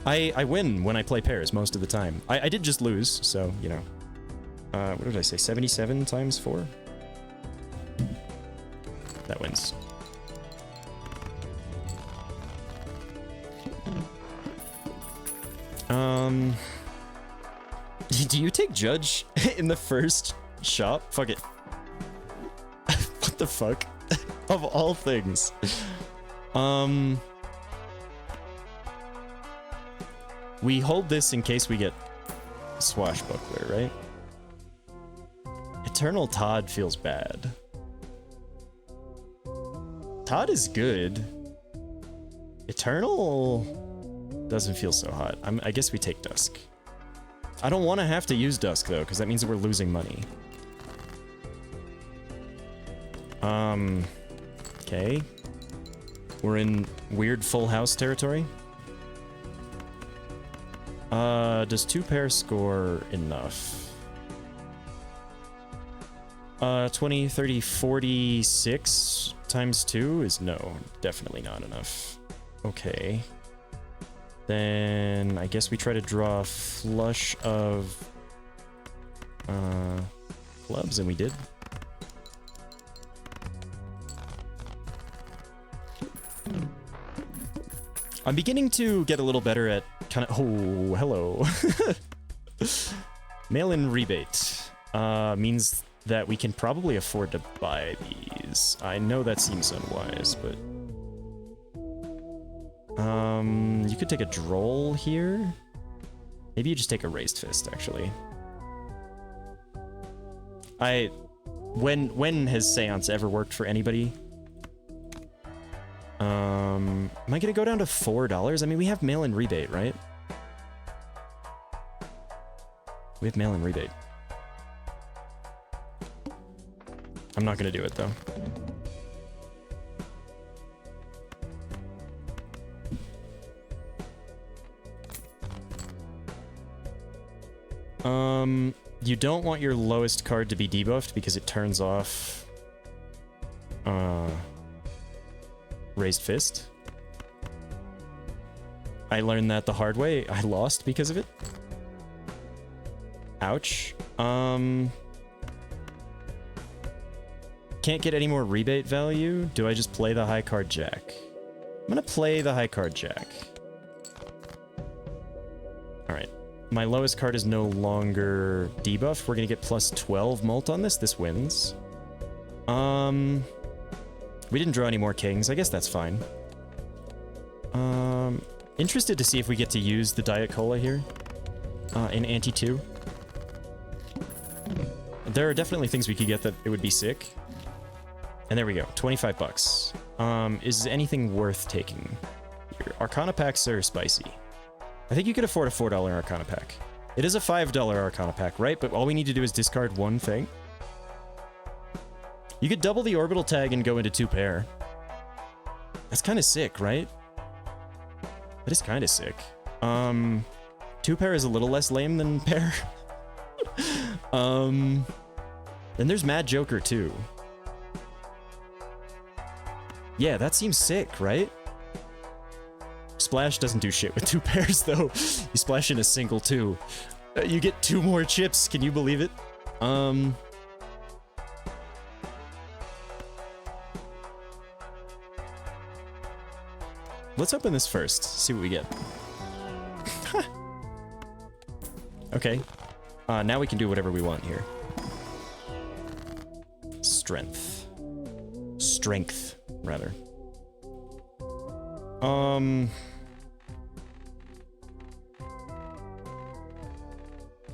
I win when I play pairs most of the time. I did just lose, so, you know. What did I say? 77 times 4? That wins. Do you take judge in the first shop? Fuck it. What the fuck? Of all things. We hold this in case we get swashbuckler, right? Eternal Todd feels bad. Todd is good. Eternal doesn't feel so hot. I guess we take Dusk. I don't want to have to use Dusk, though, because that means we're losing money. Okay. We're in weird full house territory. Does 2 pair score enough? 20, 30, 46 times 2 is no, definitely not enough. Okay. Then I guess we try to draw a flush of clubs, and we did. I'm beginning to get a little better at kind of... Oh, hello. Mail-in rebate means that we can probably afford to buy these. I know that seems unwise, but... you could take a droll here. Maybe you just take a raised fist, actually. When has Seance ever worked for anybody? Am I gonna go down to $4? I mean, we have mail-in rebate, right? We have mail-in rebate. I'm not gonna do it, though. You don't want your lowest card to be debuffed because it turns off Raised Fist. I learned that the hard way. I lost because of it. Ouch. Can't get any more rebate value. Do I just play the high card jack? I'm gonna play the high card jack. Alright. My lowest card is no longer debuffed. We're gonna get plus 12 mult on this. This wins. We didn't draw any more kings. I guess that's fine. Interested to see if we get to use the Diet Cola here. In Ante 2. There are definitely things we could get that it would be sick. And there we go. 25 bucks. Is anything worth taking here? Arcana packs are spicy. I think you could afford a $4 Arcana pack. It is a $5 Arcana pack, right? But all we need to do is discard one thing. You could double the orbital tag and go into 2 pair. That's kind of sick, right? That is kind of sick. 2 pair is a little less lame than pair. Then there's Mad Joker too. Yeah, that seems sick, right? Splash doesn't do shit with 2 pairs though. You splash in a single too. You get 2 more chips, can you believe it? Let's open this first, see what we get. Okay. Now we can do whatever we want here. Strength. Strength, rather.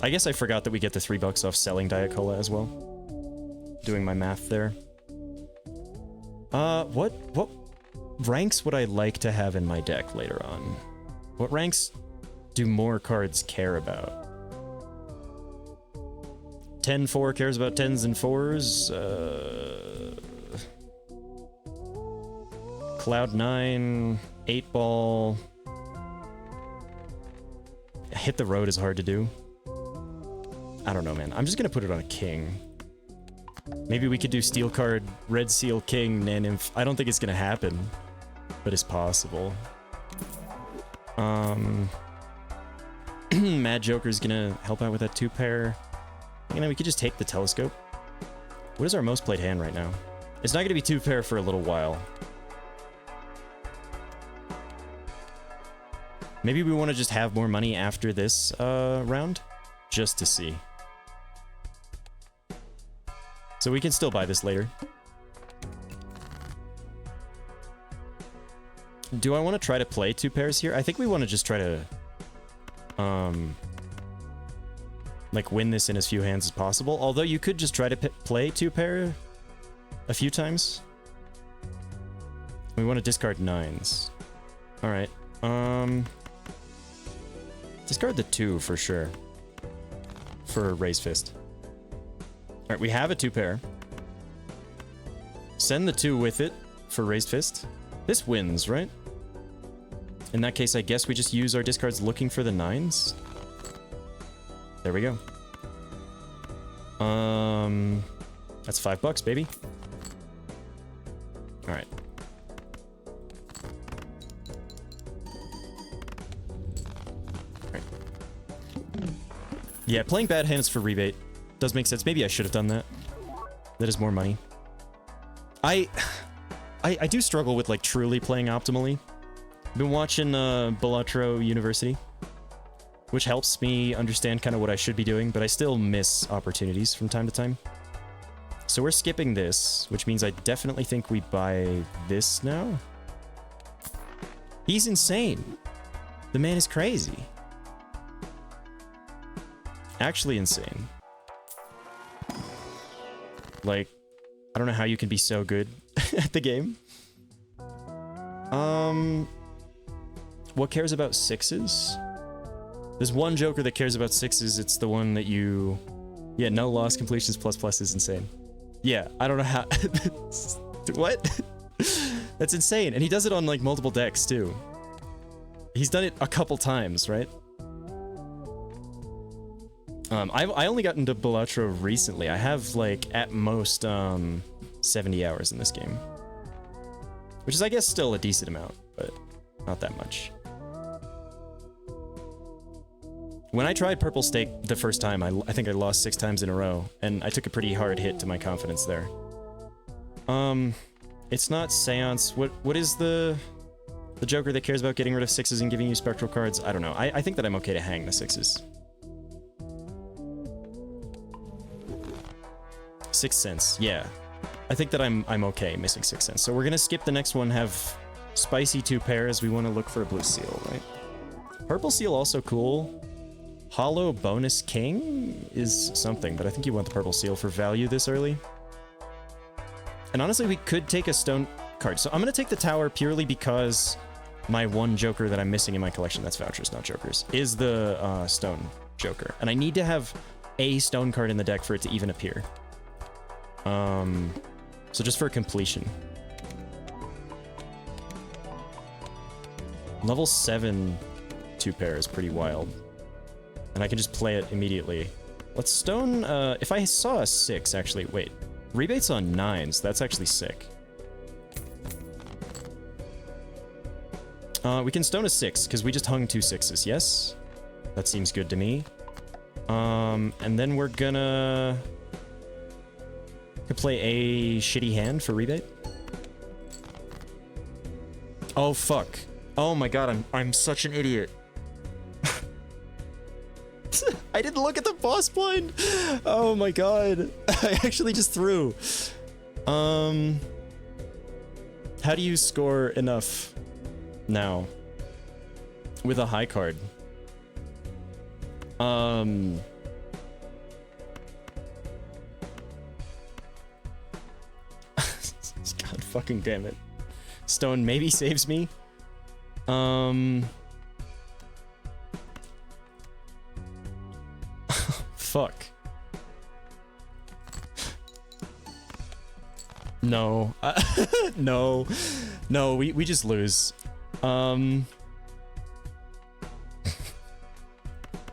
I guess I forgot that we get the $3 off selling Diet Cola as well. Doing my math there. What ranks would I like to have in my deck later on? What ranks do more cards care about? 10-4 cares about 10s and 4s. Cloud 9, 8 ball. Hit the road is hard to do. I don't know, man. I'm just gonna put it on a king. Maybe we could do steel card, red seal, king, Naninf. I don't think it's gonna happen, but it's possible. Mad Joker's gonna help out with that 2 pair. You know, we could just take the telescope. What is our most played hand right now? It's not gonna be 2 pair for a little while. Maybe we want to just have more money after this round, just to see. So we can still buy this later. Do I want to try to play 2 pairs here? I think we want to just try to, like, win this in as few hands as possible. Although you could just try to play 2 pair a few times. We want to discard 9s. All right. Discard the 2 for sure. For Raise Fist. Alright, we have a 2 pair. Send the 2 with it for Raised Fist. This wins, right? In that case, I guess we just use our discards looking for the 9s. There we go. That's $5, baby. Alright. Yeah, playing bad hands for rebate does make sense. Maybe I should have done that. That is more money. I do struggle with, like, truly playing optimally. I've been watching Balatro University, which helps me understand kind of what I should be doing, but I still miss opportunities from time to time. So we're skipping this, which means I definitely think we buy this now. He's insane. The man is crazy. Actually insane. Like, I don't know how you can be so good at the game. What cares about 6s? There's one Joker that cares about 6s. It's the one that you... Yeah, no loss completions ++ is insane. Yeah, I don't know how... What? That's insane. And he does it on, like, multiple decks, too. He's done it a couple times, right? I only got into Balatro recently. I have, like, at most, 70 hours in this game. Which is, I guess, still a decent amount, but not that much. When I tried Purple Stake the first time, I think I lost 6 times in a row, and I took a pretty hard hit to my confidence there. It's not Seance. What is the Joker that cares about getting rid of 6s and giving you spectral cards? I don't know. I think that I'm okay to hang the 6s. 6 cents, yeah. I think that I'm okay missing 6 cents. So we're gonna skip the next one, have spicy 2 pairs. We want to look for a blue seal, right? Purple seal also cool. Hollow bonus king is something, but I think you want the purple seal for value this early. And honestly, we could take a stone card. So I'm gonna take the tower purely because my one Joker that I'm missing in my collection, that's vouchers, not Jokers, is the stone Joker. And I need to have a stone card in the deck for it to even appear. So just for completion. Level 7 2 pair is pretty wild. And I can just play it immediately. Let's stone, if I saw a 6, actually, wait. Rebates on 9s, that's actually sick. We can stone a 6, because we just hung 2 6s, yes? That seems good to me. And then we're gonna... play a shitty hand for rebate. Oh, fuck. Oh my god, I'm such an idiot. I didn't look at the boss blind! Oh my god. I actually just threw. How do you score enough now? With a high card? God fucking damn it. Stone maybe saves me. Fuck. No. No. No, we just lose.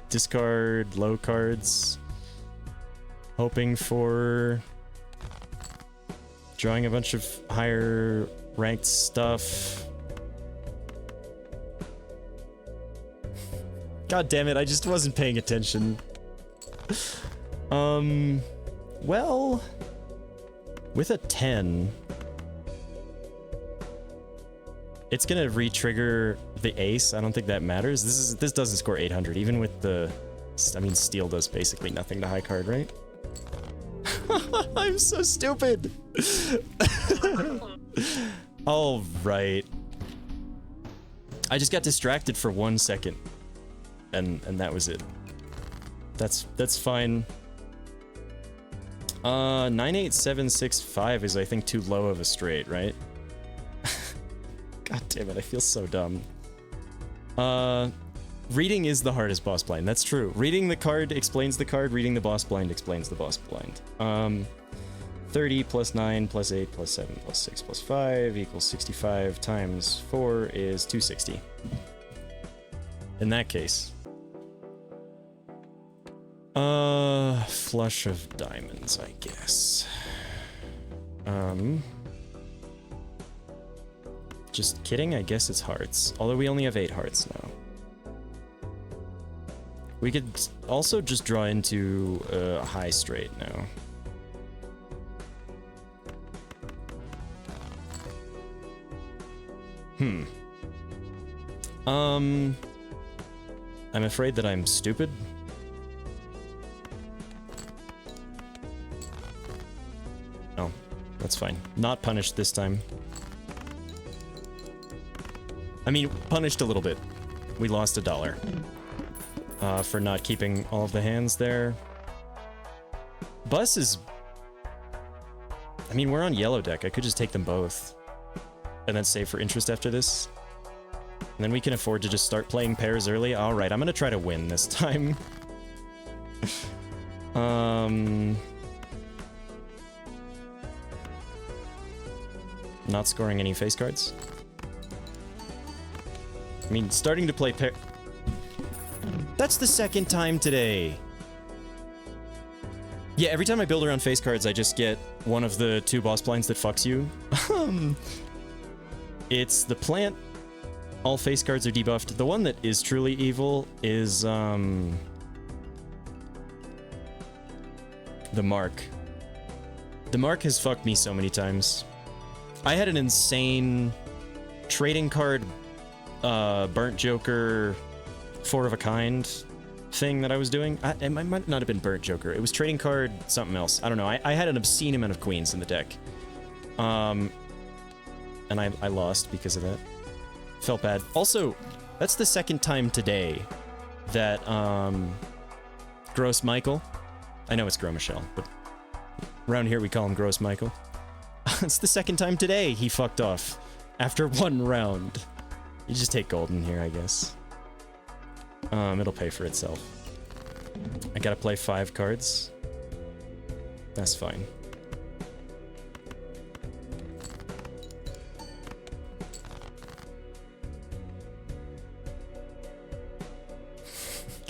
Discard low cards. Hoping for drawing a bunch of higher ranked stuff. God damn it, I just wasn't paying attention. Well, with a 10, it's gonna re-trigger the ace. I don't think that matters. This doesn't score 800, even with the... I mean, steel does basically nothing to high card, right? I'm so stupid! All right. I just got distracted for 1 second, and that was it. That's fine. 98765 is, I think, too low of a straight, right? God damn it, I feel so dumb. Reading is the hardest boss blind, that's true. Reading the card explains the card, reading the boss blind explains the boss blind. 30 plus 9 plus 8 plus 7 plus 6 plus 5 equals 65 times 4 is 260. In that case. Flush of diamonds, I guess. Just kidding, I guess it's hearts. Although we only have 8 hearts now. We could also just draw into a high straight now. I'm afraid that I'm stupid. Oh, that's fine. Not punished this time. I mean, punished a little bit. We lost $1. For not keeping all of the hands there. Bus is... I mean, we're on yellow deck. I could just take them both. And then save for interest after this. And then we can afford to just start playing pairs early. Alright, I'm gonna try to win this time. Not scoring any face cards. I mean, starting to play pair... That's the second time today! Yeah, every time I build around face cards, I just get one of the 2 boss blinds that fucks you. It's the plant. All face cards are debuffed. The one that is truly evil is, the mark. The mark has fucked me so many times. I had an insane trading card, burnt joker, 4 of a kind thing that I was doing. It might not have been burnt joker. It was trading card something else. I don't know. I had an obscene amount of queens in the deck. And I lost because of that. Felt bad. Also, that's the second time today that, Gross Michael. I know it's Gros Michel, but around here we call him Gross Michael. It's the second time today he fucked off after 1 round. You just take golden here, I guess. It'll pay for itself. I gotta play 5 cards. That's fine.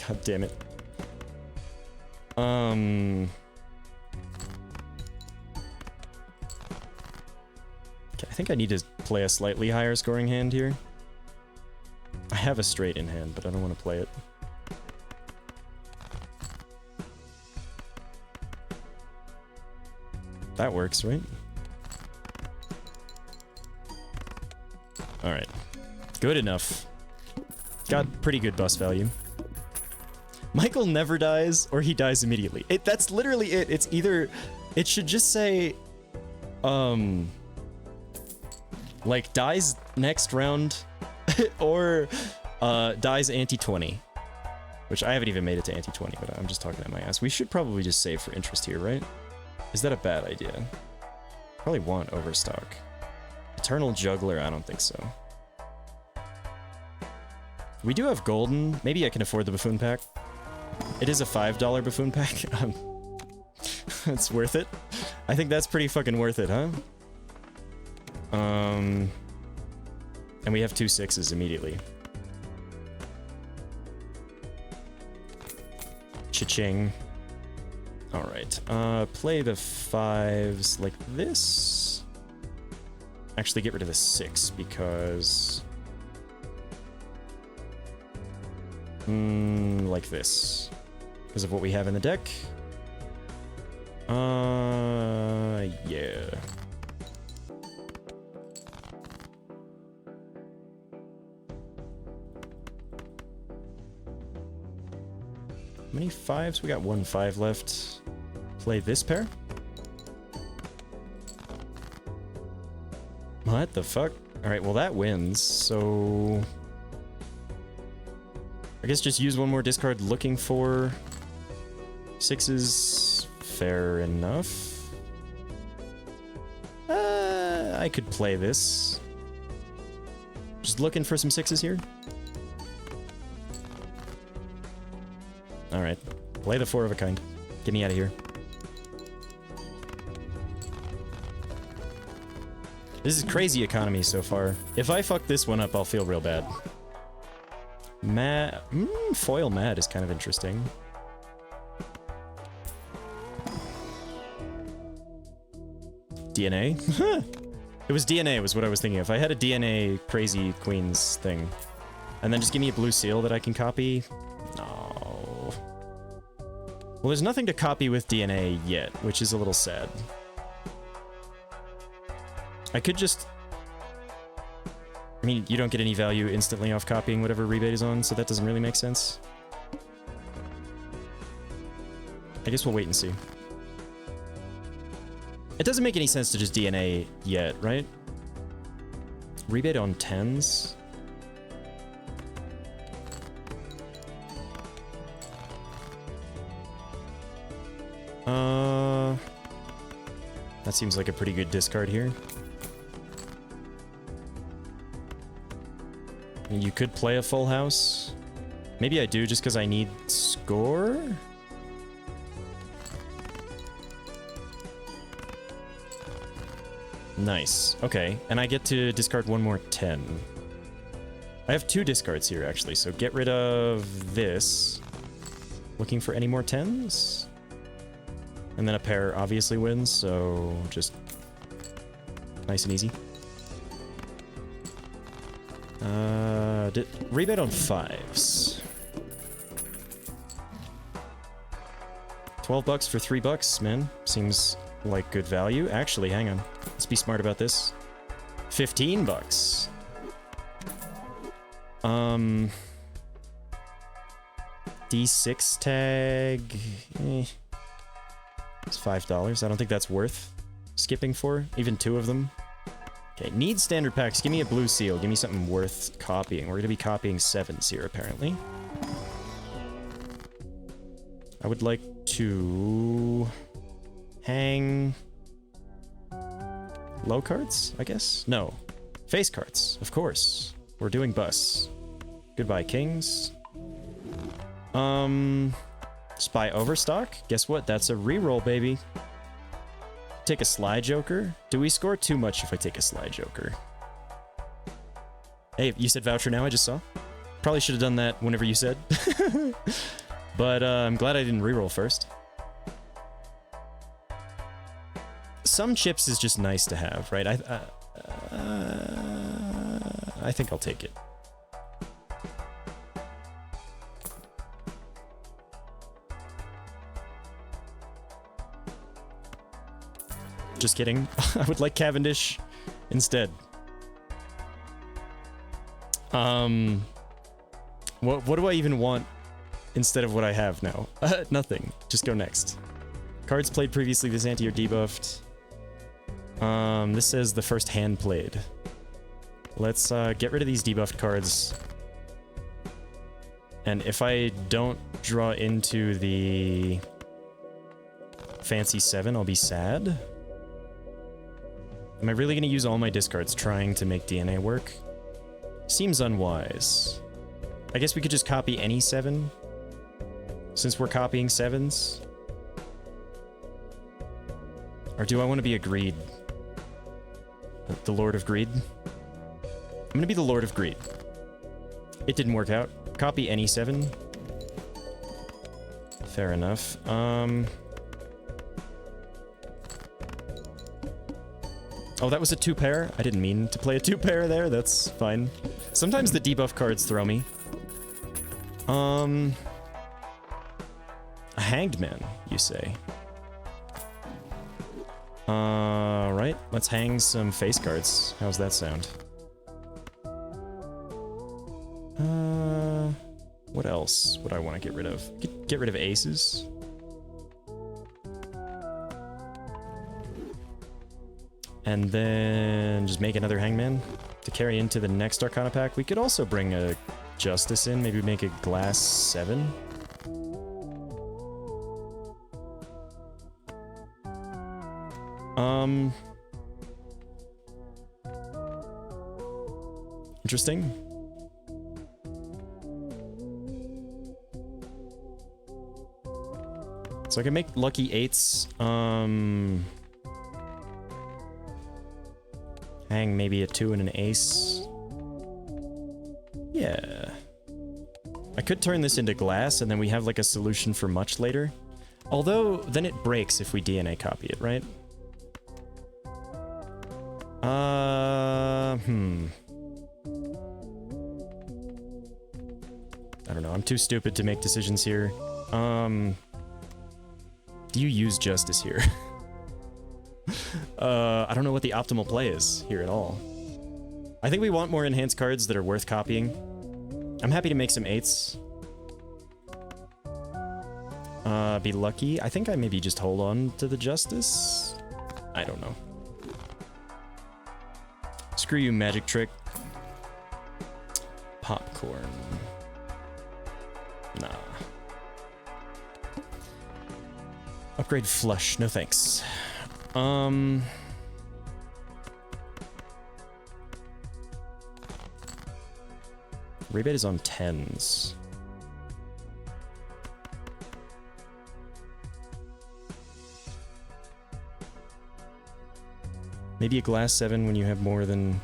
God damn it. Okay, I think I need to play a slightly higher scoring hand here. I have a straight in hand, but I don't want to play it. That works, right? Alright. Good enough. Got pretty good bus value. Michael never dies, or he dies immediately. That's literally it. It's either... It should just say... like, dies next round, or dies ante-20. Which I haven't even made it to ante-20, but I'm just talking at my ass. We should probably just save for interest here, right? Is that a bad idea? Probably want overstock. Eternal Juggler, I don't think so. We do have golden. Maybe I can afford the buffoon pack. It is a $5 buffoon pack. It's worth it. I think that's pretty fucking worth it, huh? And we have 2 6s immediately. Cha-ching. Alright, play the 5s like this. Actually, get rid of the 6 because... like this. Because of what we have in the deck. Yeah. How many 5s? We got 1 5 left. Play this pair? What the fuck? Alright, well that wins, so... I guess just use 1 more discard looking for 6s. Fair enough. I could play this. Just looking for some 6s here. Alright. Play the 4 of a kind. Get me out of here. This is crazy economy so far. If I fuck this one up, I'll feel real bad. Foil Mad is kind of interesting. DNA? It was DNA was what I was thinking of. I had a DNA crazy queens thing. And then just give me a blue seal that I can copy. No. Well, there's nothing to copy with DNA yet, which is a little sad. I could just... I mean, you don't get any value instantly off copying whatever rebate is on, so that doesn't really make sense. I guess we'll wait and see. It doesn't make any sense to just DNA yet, right? Rebate on 10s? That seems like a pretty good discard here. You could play a full house. Maybe I do just because I need score? Nice. Okay, and I get to discard 1 more 10. I have 2 discards here, actually, so get rid of this. Looking for any more 10s? And then a pair obviously wins, so just nice and easy. Rebate on 5s. $12 for $3, man. Seems like good value. Actually, hang on. Let's be smart about this. $15. D6 tag. It's $5. I don't think that's worth skipping for. Even 2 of them. Okay, need standard packs. Give me a blue seal. Give me something worth copying. We're going to be copying 7s here, apparently. I would like to hang low cards, I guess? No. Face cards, of course. We're doing bus. Goodbye, kings. Spy Overstock? Guess what? That's a reroll, baby. Take a Sly Joker? Do we score too much if I take a Sly Joker? Hey, you said voucher now, I just saw. Probably should have done that whenever you said. But I'm glad I didn't reroll first. some chips is just nice to have, right? I think I'll take it. Just kidding. I would like Cavendish instead. What do I even want instead of what I have now? Nothing. Just go next. Cards played previously this ante are debuffed. This says the first hand played. Let's get rid of these debuffed cards. And if I don't draw into the fancy 7, I'll be sad. Am I really going to use all my discards trying to make DNA work? Seems unwise. I guess we could just copy any 7, since we're copying 7s. Or do I want to be a greed? The Lord of Greed? I'm going to be the Lord of Greed. It didn't work out. Copy any 7. Fair enough. Oh, that was a 2-pair? I didn't mean to play a 2-pair there. That's fine. Sometimes the debuff cards throw me. A Hanged Man, you say? Right. Let's hang some face cards. How's that sound? What else would I want to get rid of? Get rid of aces. And then just make another Hangman to carry into the next Arcana pack. We could also bring a Justice in. Maybe make a Glass 7. Interesting. So I can make lucky 8s. Hang maybe a 2 and an ace. Yeah. I could turn this into glass, and then we have like a solution for much later. Although, then it breaks if we DNA copy it, right? I don't know, I'm too stupid to make decisions here. Do you use Justice here? I don't know what the optimal play is here at all. I think we want more enhanced cards that are worth copying. I'm happy to make some 8s. Be lucky. I think I maybe just hold on to the Justice. I don't know. Screw you, Magic Trick. Popcorn. Nah. Upgrade Flush. No thanks. Rebate is on 10s. Maybe a glass 7 when you have more than...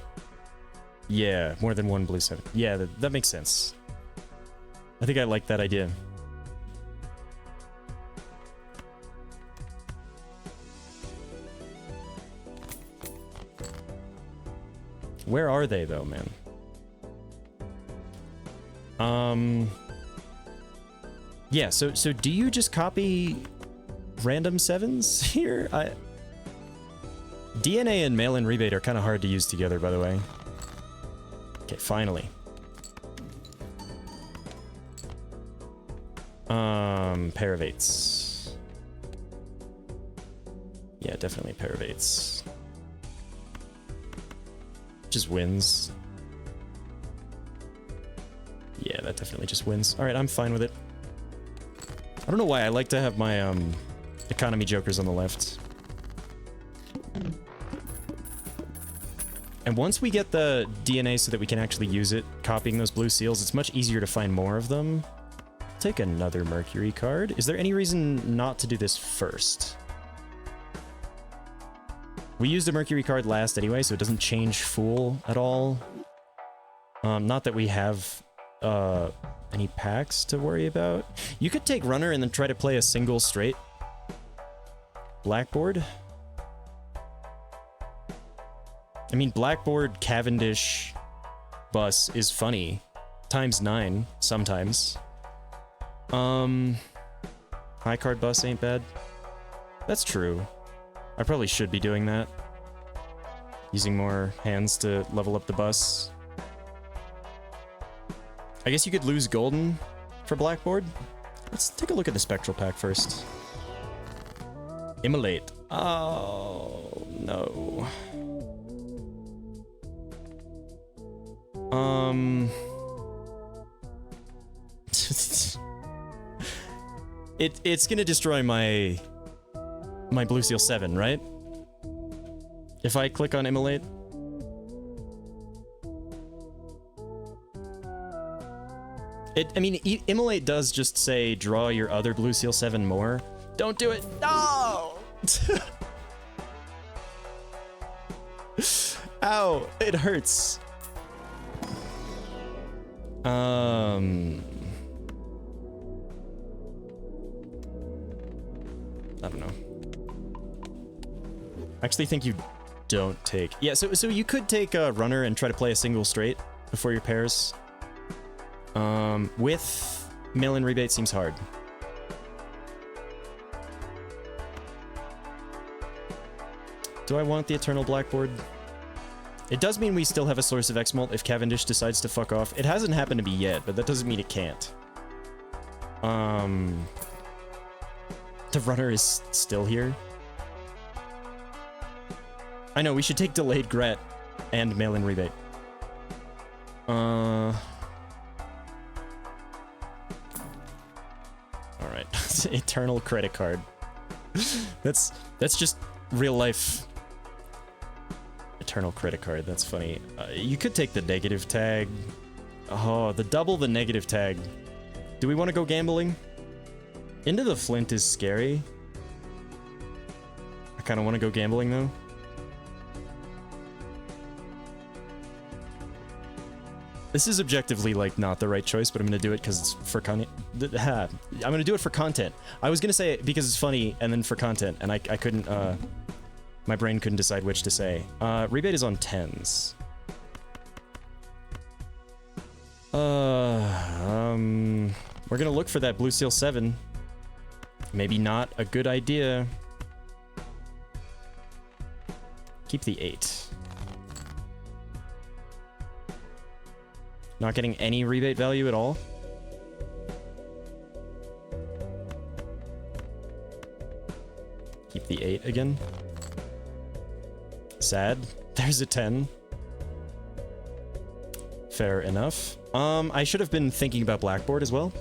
Yeah, more than one blue 7. Yeah, that makes sense. I think I like that idea. Where are they, though, man? Yeah, so do you just copy random 7s here? DNA and mail-in rebate are kind of hard to use together, by the way. Okay, finally. Pair of 8s. Yeah, definitely a pair of 8s. Just wins. Yeah, that definitely just wins. Alright, I'm fine with it. I don't know why I like to have my economy jokers on the left. And once we get the DNA so that we can actually use it, copying those blue seals, it's much easier to find more of them. Take another Mercury card. Is there any reason not to do this first? We used a Mercury card last anyway, so it doesn't change Fool at all. Not that we have any packs to worry about. You could take Runner and then try to play a single straight Blackboard. I mean, Blackboard, Cavendish, Bus is funny. ×9, sometimes. High card Bus ain't bad. That's true. I probably should be doing that. Using more hands to level up the Bus. I guess you could lose Golden for Blackboard. Let's take a look at the Spectral Pack first. Immolate. Oh, no. It's gonna destroy my Blue Seal 7, right? If I click on Immolate. I mean, Immolate does just say draw your other Blue Seal 7 more. Don't do it. No! Ow, it hurts. I don't know. I actually think you don't take... Yeah, so you could take a runner and try to play a single straight before your pairs. With mail-in rebate seems hard. Do I want the Eternal Blackboard? It does mean we still have a source of X-Molt if Cavendish decides to fuck off. It hasn't happened to me yet, but that doesn't mean it can't. The runner is still here. I know, we should take Delayed Gret and mail-in rebate. Alright. Eternal credit card. That's just real life. Eternal credit card, that's funny. You could take the negative tag. Oh, the negative tag. Do we want to go gambling? Into the Flint is scary. I kind of want to go gambling, though. This is objectively, like, not the right choice, but I'm going to do it because it's for content. I'm going to do it for content. I was going to say it because it's funny, and then for content, and I couldn't, my brain couldn't decide which to say. Rebate is on 10s. We're going to look for that Blue Seal 7. Maybe not a good idea. Keep the 8. Not getting any rebate value at all. Keep the 8 again. Sad. There's a 10. Fair enough. I should have been thinking about Blackboard as well.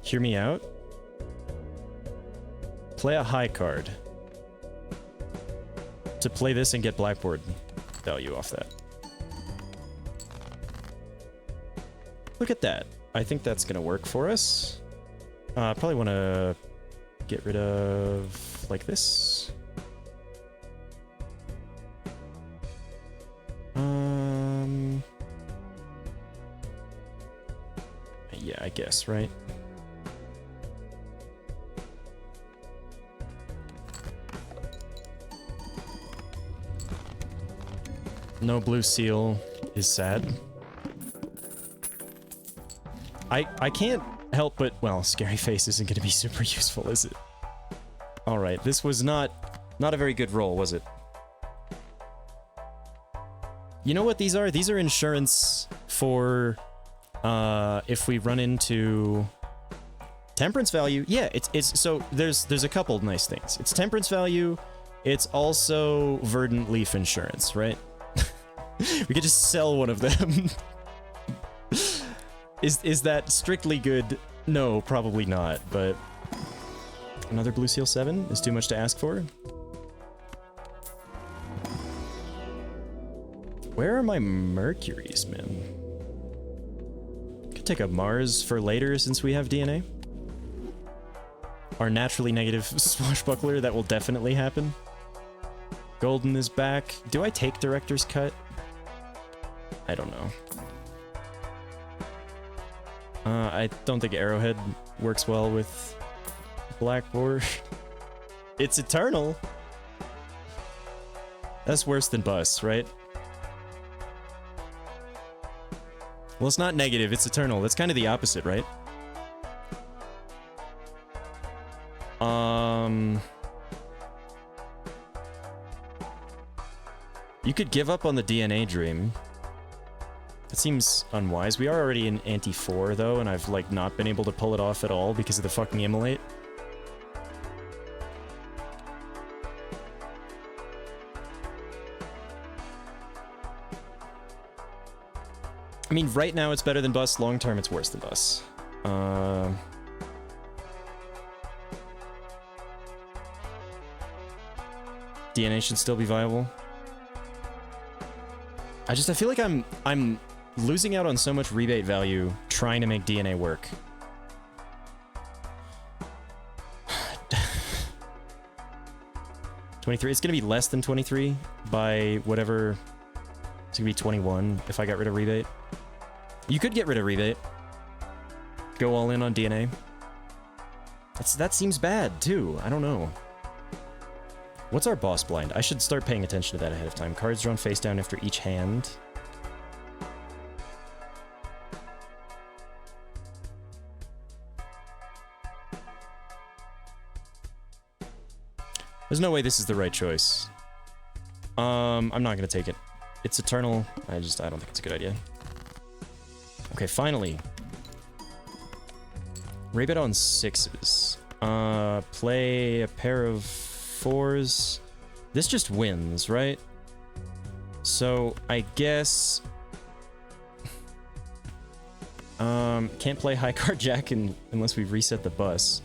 Hear me out. Play a high card to play this and get Blackboard value off that. Look at that. I think that's gonna work for us. Probably want to get rid of like this. Yeah, I guess, right? No Blue Seal is sad. I can't help but... Well, Scary Face isn't going to be super useful, is it? Alright, this was not a very good roll, was it? You know what these are? These are insurance for... if we run into... Temperance value. Yeah, it's so there's a couple of nice things. It's temperance value. It's also verdant leaf insurance, right? We could just sell one of them. Is that strictly good? No, probably not, but... Another Blue Seal 7 is too much to ask for. Where are my Mercuries, man? Could take a Mars for later since we have DNA. Our naturally negative swashbuckler, that will definitely happen. Golden is back. Do I take Director's Cut? I don't know. I don't think Arrowhead works well with Blackboard. It's Eternal. That's worse than Bus, right? Well, it's not negative, it's Eternal. That's kind of the opposite, right? You could give up on the DNA dream. That seems unwise. We are already in anti-4, though, and I've, like, not been able to pull it off at all because of the fucking immolate. I mean, right now it's better than Bus. Long term, it's worse than Bus. DNA should still be viable. I feel like I'm losing out on so much rebate value trying to make DNA work. $23. It's gonna be less than 23 by whatever. It's gonna be 21 if I got rid of rebate. You could get rid of rebate. Go all in on DNA. That seems bad too. I don't know. What's our boss blind? I should start paying attention to that ahead of time. Cards drawn face down after each hand. There's no way this is the right choice. I'm not gonna take it. It's Eternal. I don't think it's a good idea. Okay, finally. Rebate on 6s. Play a pair of 4s. This just wins, right? So, I guess... can't play high card jack unless we reset the bus.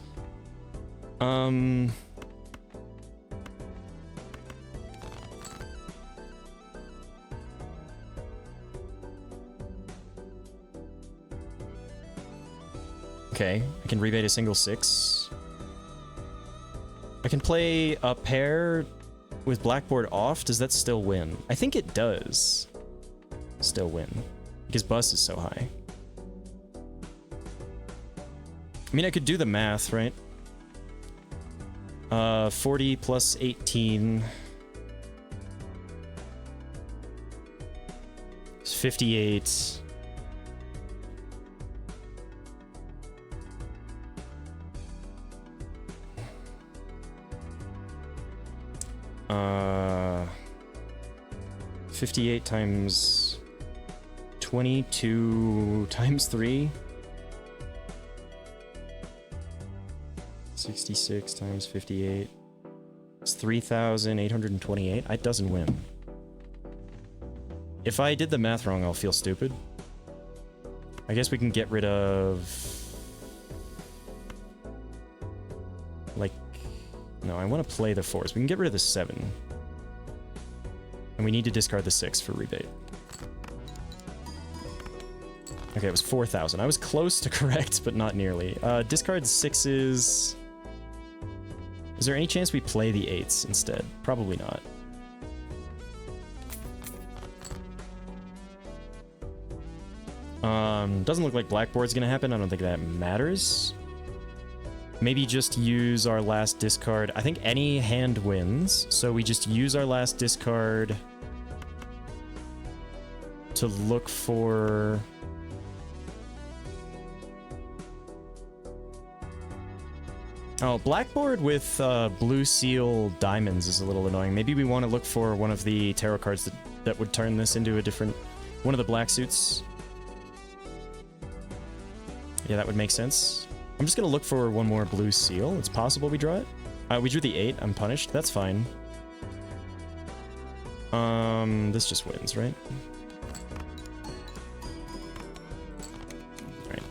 Okay, I can rebate a single 6. I can play a pair with Blackboard off. Does that still win? I think it does still win, because Bus is so high. I mean, I could do the math, right? 40 plus 18 is 58. Uh, 58 times 22 times 3. 66 times 58. It's 3,828. It doesn't win. If I did the math wrong, I'll feel stupid. I guess we can get rid of... like... No, I want to play the 4s. We can get rid of the 7. And we need to discard the 6 for rebate. Okay, it was 4,000. I was close to correct, but not nearly. Discard 6s... Is there any chance we play the 8s instead? Probably not. Doesn't look like Blackboard's gonna happen. I don't think that matters. Maybe just use our last discard. I think any hand wins, so we just use our last discard to look for... Oh, Blackboard with blue seal diamonds is a little annoying. Maybe we want to look for one of the tarot cards that would turn this into a different... one of the black suits. Yeah, that would make sense. I'm just gonna look for one more blue seal. It's possible we draw it. We drew the 8. I'm punished. That's fine. This just wins, right? Alright.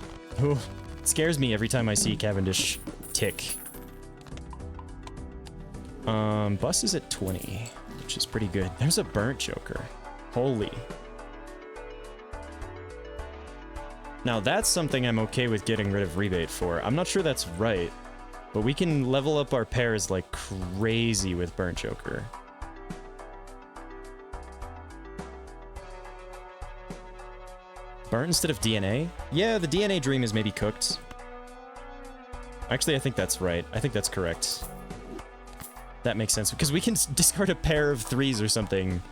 Ooh, it scares me every time I see Cavendish tick. Bus is at 20, which is pretty good. There's a burnt joker. Holy. Now that's something I'm okay with getting rid of rebate for. I'm not sure that's right, but we can level up our pairs like crazy with burnt joker. Burnt instead of DNA? Yeah, the DNA dream is maybe cooked. Actually, I think that's right. I think that's correct. That makes sense, because we can discard a pair of 3s or something,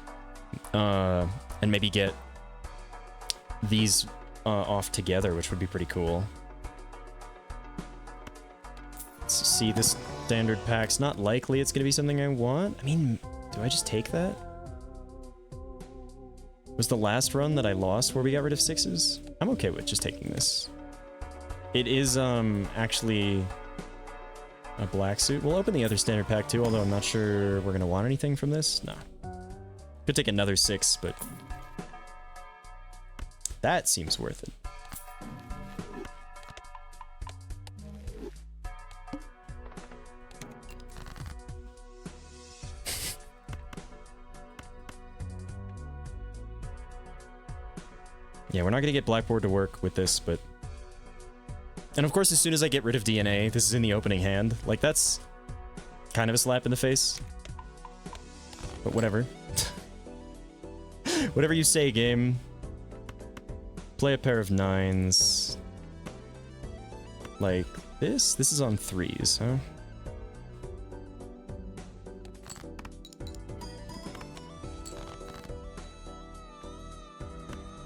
and maybe get these off together, which would be pretty cool. Let's see, this standard pack's not likely it's gonna be something I want. I mean, do I just take that? Was the last run that I lost where we got rid of 6s? I'm okay with just taking this. It is, actually a black suit. We'll open the other standard pack too, although I'm not sure we're gonna want anything from this. No. Could take another 6, but that seems worth it. Yeah, we're not gonna get Blackboard to work with this, but... And of course, as soon as I get rid of DNA, this is in the opening hand. Like, that's kind of a slap in the face. But whatever. Whatever you say, game. Play a pair of 9s. Like this? This is on 3s, huh?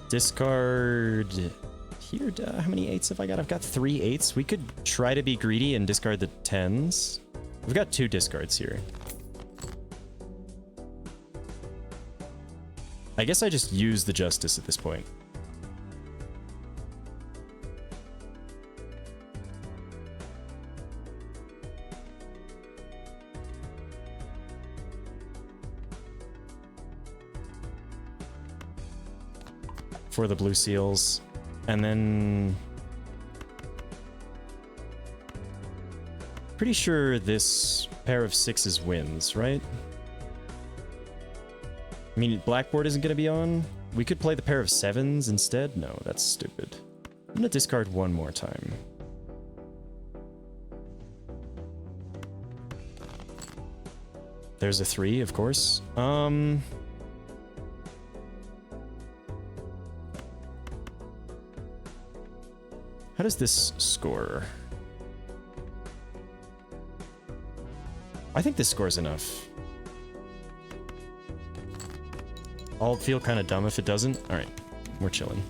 Discard... Here, how many 8s have I got? I've got 3 8s. We could try to be greedy and discard the 10s. We've got 2 discards here. I guess I just use the Justice at this point. For the blue seals. And then... Pretty sure this pair of 6s wins, right? I mean, Blackboard isn't going to be on. We could play the pair of 7s instead? No, that's stupid. I'm going to discard one more time. There's a 3, of course. How does this score? I think this scores enough. I'll feel kind of dumb if it doesn't. Alright, we're chilling.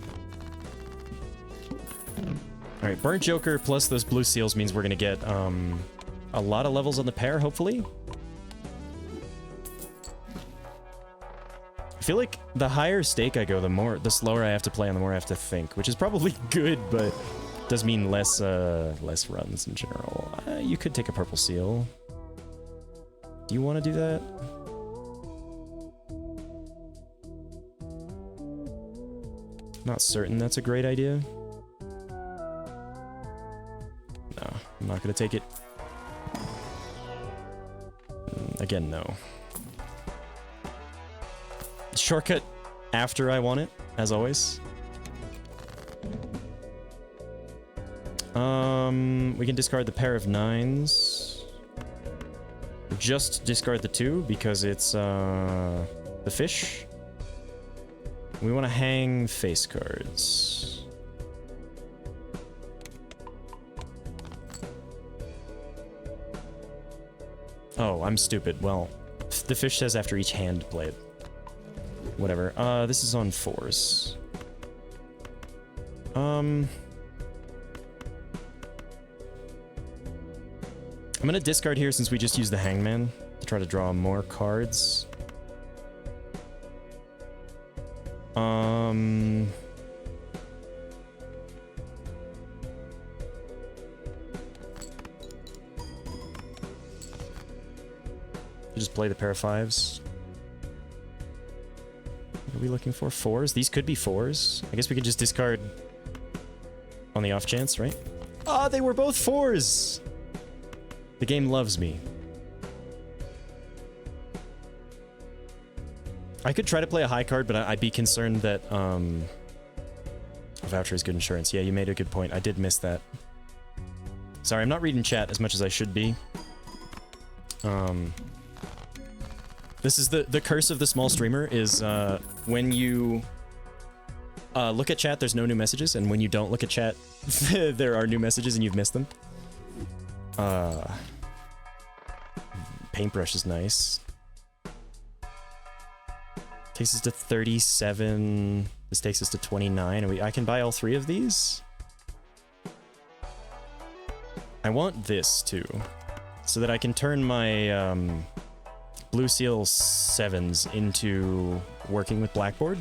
Alright, Burnt Joker plus those blue seals means we're gonna get a lot of levels on the pair, hopefully. I feel like the higher stake I go, the slower I have to play and the more I have to think, which is probably good, but does mean less runs in general. You could take a purple seal. Do you want to do that? Not certain that's a great idea. No, I'm not gonna take it. Again, no. Shortcut after I want it, as always. We can discard the pair of 9s. Just discard the 2 because it's the fish. We want to hang face cards. Oh, I'm stupid. Well, the fish says after each hand play it. Whatever. This is on 4s. I'm gonna discard here since we just used the Hangman to try to draw more cards. Just play the pair of 5s. What are we looking for? 4s? These could be 4s. I guess we can just discard on the off chance, right? Ah, they were both 4s! The game loves me. I could try to play a high card, but I'd be concerned that, a voucher is good insurance. Yeah, you made a good point. I did miss that. Sorry, I'm not reading chat as much as I should be. This is the curse of the small streamer, is, when you Look at chat, there's no new messages, and when you don't look at chat, there are new messages and you've missed them. Paintbrush is nice. Takes us to 37. This takes us to 29. And I can buy all 3 of these? I want this, too. So that I can turn my Blue Seal 7s into working with Blackboard.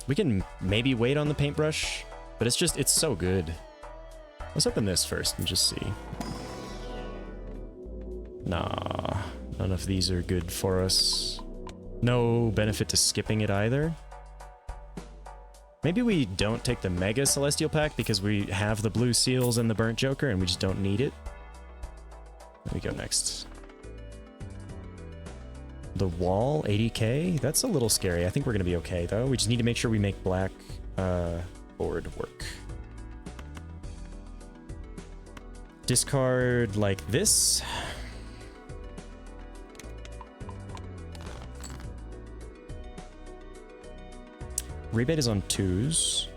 We can maybe wait on the paintbrush, but it's so good. Let's open this first and just see. Nah, none of these are good for us. No benefit to skipping it either. Maybe we don't take the Mega Celestial Pack because we have the Blue Seals and the Burnt Joker and we just don't need it. Let me go next. The Wall, 80k? That's a little scary. I think we're going to be okay, though. We just need to make sure we make black board work. Discard like this. Rebate is on 2s.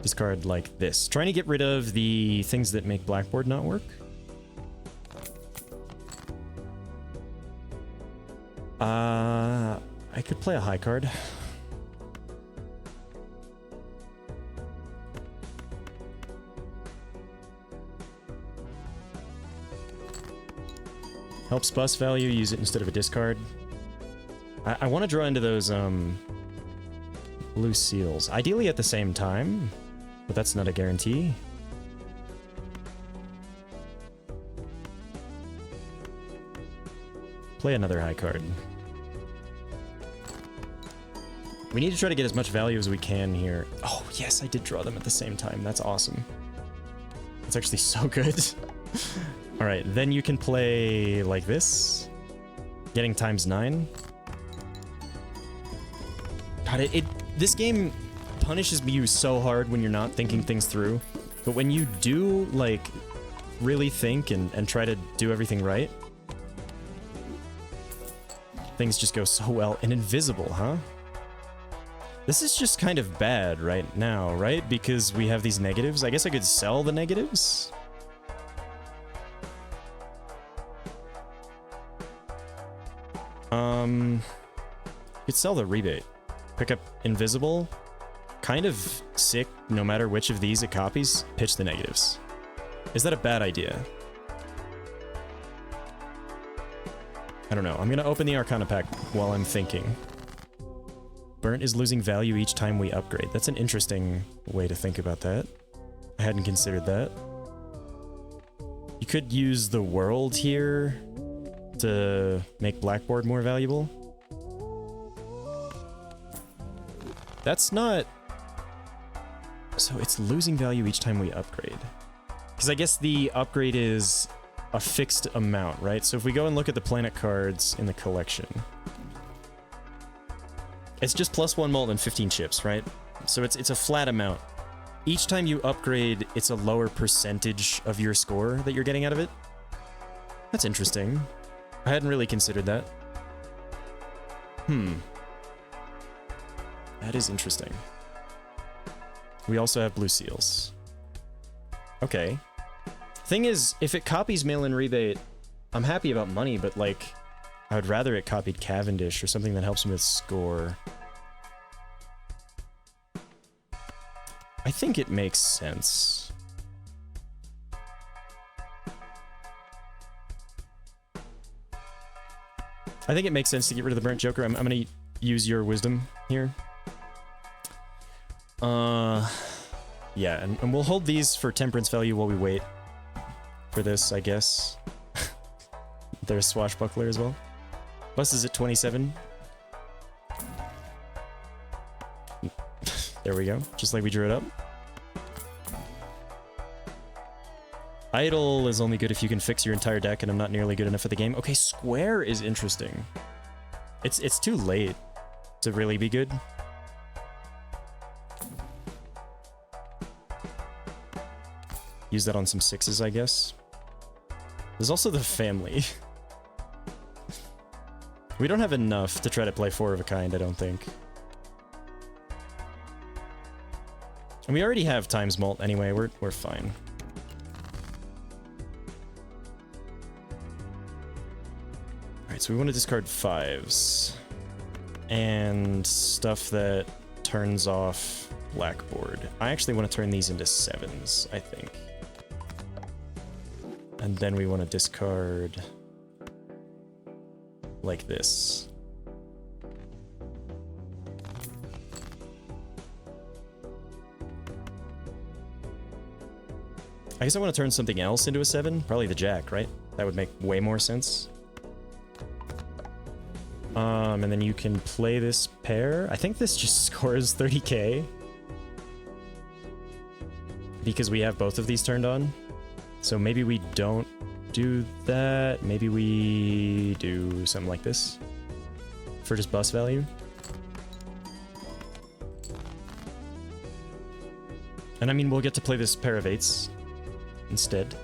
Discard like this. Trying to get rid of the things that make Blackboard not work. I could play a high card. Helps bus value, use it instead of a discard. I want to draw into those Blue Seals. Ideally at the same time, but that's not a guarantee. Play another high card. We need to try to get as much value as we can here. Oh, yes, I did draw them at the same time. That's awesome. That's actually so good. All right, then you can play like this. Getting ×9. God, this game punishes you so hard when you're not thinking things through. But when you do, like, really think and try to do everything right, things just go so well. And invisible, huh? This is just kind of bad right now, right? Because we have these negatives. I guess I could sell the negatives. Could sell the rebate. Pick up invisible. Kind of sick, no matter which of these it copies. Pitch the negatives. Is that a bad idea? I don't know. I'm gonna open the Arcana pack while I'm thinking. Burnt is losing value each time we upgrade. That's an interesting way to think about that. I hadn't considered that. You could use the world here to make Blackboard more valuable. That's not... So it's losing value each time we upgrade. Because I guess the upgrade is a fixed amount, right? So if we go and look at the planet cards in the collection, it's just +1 mult and 15 chips, right? So it's a flat amount. Each time you upgrade, it's a lower percentage of your score that you're getting out of it. That's interesting. I hadn't really considered that. That is interesting. We also have Blue Seals. Okay. Thing is, if it copies mail-in rebate, I'm happy about money, but like, I would rather it copied Cavendish or something that helps me with score. I think it makes sense. I think it makes sense to get rid of the Burnt Joker. I'm gonna use your wisdom here. Yeah, and we'll hold these for temperance value while we wait for this, I guess. There's Swashbuckler as well. Bus is at 27. There we go, just like we drew it up. Idle is only good if you can fix your entire deck, and I'm not nearly good enough for the game. Okay, Square is interesting. It's too late to really be good. Use that on some 6s, I guess. There's also the family. We don't have enough to try to play 4 of a kind, I don't think. And we already have times mult anyway, we're fine. Alright, so we want to discard 5s. And stuff that turns off blackboard. I actually want to turn these into 7s, I think. And then we want to discard like this. I guess I want to turn something else into a 7. Probably the jack, right? That would make way more sense. And then you can play this pair. I think this just scores 30k. Because we have both of these turned on. So maybe we don't do that. Maybe we do something like this. For just bus value. And I mean, we'll get to play this pair of 8s instead.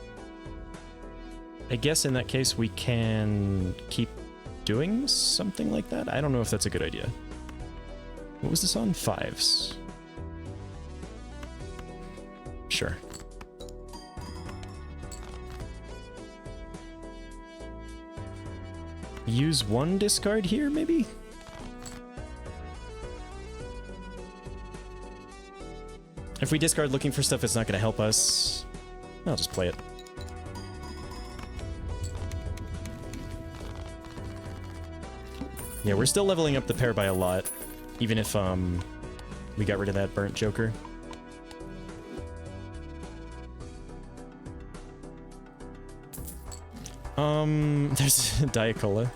I guess in that case we can keep doing something like that? I don't know if that's a good idea. What was this on? 5s. Sure. Use 1 discard here, maybe? If we discard looking for stuff, it's not going to help us. I'll just play it. Yeah, we're still leveling up the pair by a lot, even if we got rid of that burnt joker. There's Diet Cola.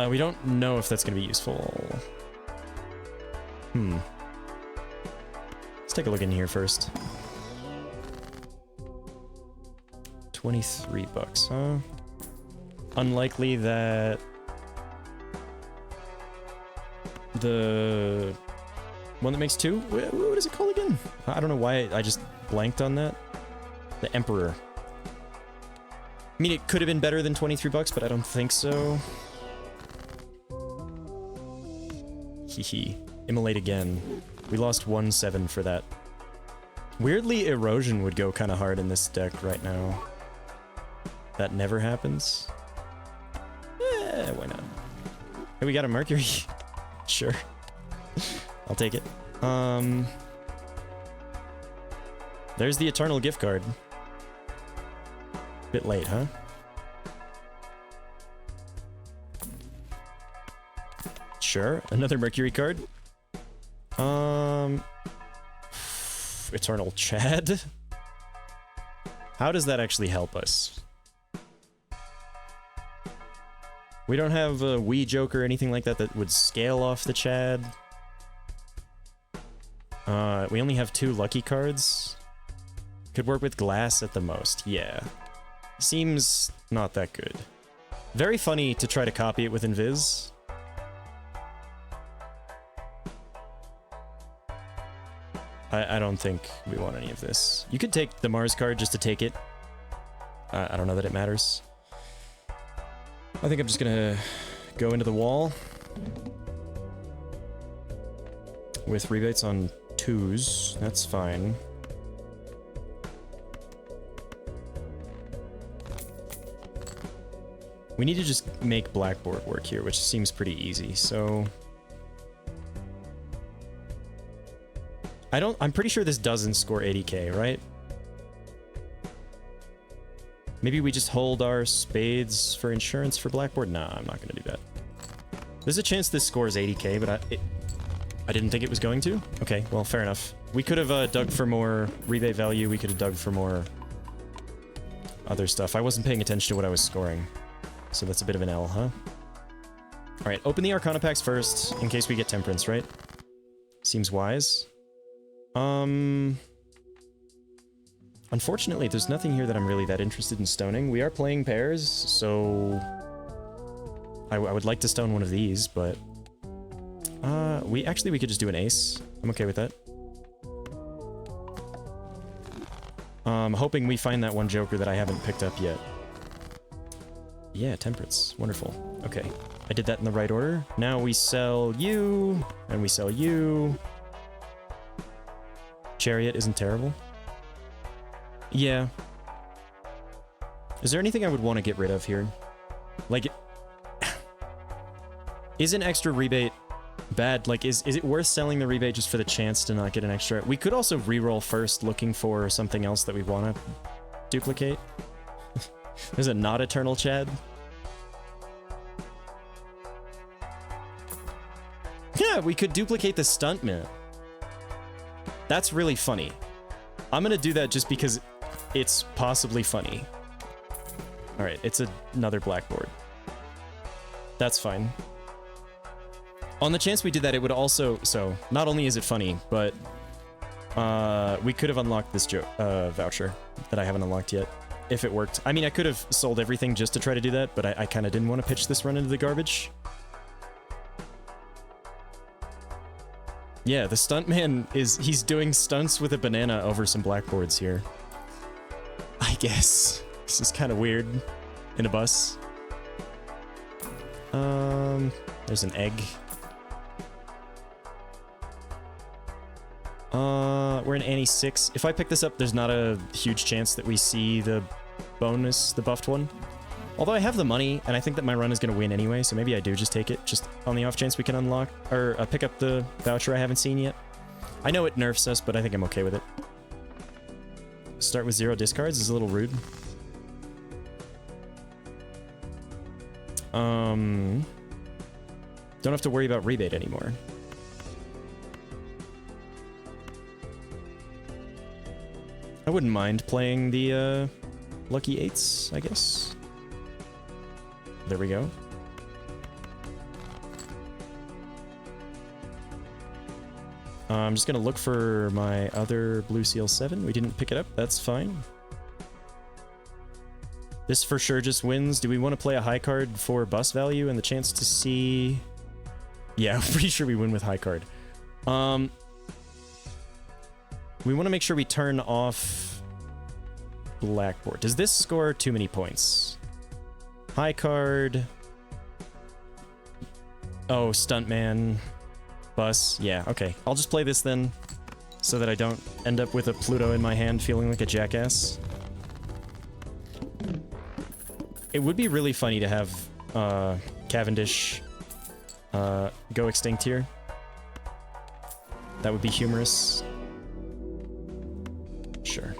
We don't know if that's gonna be useful. Let's take a look in here first. 23 bucks, huh? Unlikely that the one that makes 2? What is it called again? I don't know why I just blanked on that. The Emperor. I mean, it could have been better than 23 bucks, but I don't think so. Hehe. Immolate again. We lost 1-7 for that. Weirdly, Erosion would go kind of hard in this deck right now. That never happens. Eh, why not? Hey, we got a Mercury. Sure. I'll take it. There's the Eternal gift card. Bit late, huh? Sure. Another Mercury card. Eternal Chad. How does that actually help us? We don't have a Wii Joker or anything like that that would scale off the Chad. We only have 2 lucky cards. Could work with glass at the most, yeah. Seems not that good. Very funny to try to copy it with Invis. I don't think we want any of this. You could take the Mars card just to take it. I don't know that it matters. I think I'm just gonna go into the wall with rebates on 2s. That's fine. We need to just make blackboard work here, which seems pretty easy, so... I'm pretty sure this doesn't score 80k, right? Maybe we just hold our spades for insurance for blackboard? Nah, I'm not gonna do that. There's a chance this scores 80k, but I didn't think it was going to? Okay, well, fair enough. We could have dug for more rebate value, we could have dug for more other stuff. I wasn't paying attention to what I was scoring. So that's a bit of an L, huh? Alright, open the Arcana packs first, in case we get Temperance, right? Seems wise. Unfortunately, there's nothing here that I'm really that interested in stoning. We are playing pairs, so... I would like to stone one of these, but... we could just do an ace. I'm okay with that. Hoping we find that one Joker that I haven't picked up yet. Yeah, Temperance. Wonderful. Okay. I did that in the right order. Now we sell you, and we sell you. Chariot isn't terrible. Yeah. Is there anything I would want to get rid of here? Like, is an extra rebate bad? Like, is it worth selling the rebate just for the chance to not get an extra? We could also reroll first, looking for something else that we want to duplicate. There's a not eternal Chad. Yeah, we could duplicate the stuntman. That's really funny. I'm gonna do that just because it's possibly funny. Alright, it's another blackboard. That's fine. On the chance we did that, it would also... So, not only is it funny, but... we could have unlocked this voucher that I haven't unlocked yet, if it worked. I mean, I could have sold everything just to try to do that, but I kind of didn't want to pitch this run into the garbage. Yeah, the stuntman he's doing stunts with a banana over some blackboards here. I guess. This is kind of weird. In a bus. There's an egg. We're in Annie 6. If I pick this up, there's not a huge chance that we see the bonus, the buffed one. Although I have the money, and I think that my run is going to win anyway, so maybe I do just take it, just on the off chance we can unlock, or pick up the voucher I haven't seen yet. I know it nerfs us, but I think I'm okay with it. Start with 0 discards is a little rude. Don't have to worry about rebate anymore. I wouldn't mind playing the, Lucky 8s, I guess. There we go. I'm just gonna look for my other Blue Seal 7. We didn't pick it up, that's fine. This for sure just wins. Do we want to play a high card for bus value and the chance to see... Yeah, I'm pretty sure we win with high card. We want to make sure we turn off blackboard. Does this score too many points? High card. Oh, stuntman. Bus. Yeah, okay. I'll just play this then, so that I don't end up with a Pluto in my hand feeling like a jackass. It would be really funny to have Cavendish go extinct here. That would be humorous. Sure.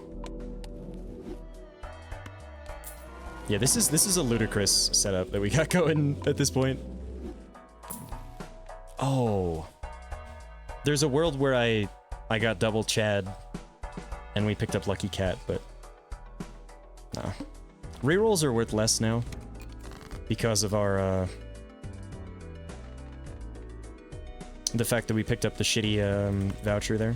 Yeah, this is a ludicrous setup that we got going at this point. Oh. There's a world where I got double Chad and we picked up Lucky Cat, but no. Rerolls are worth less now because of our the fact that we picked up the shitty voucher there.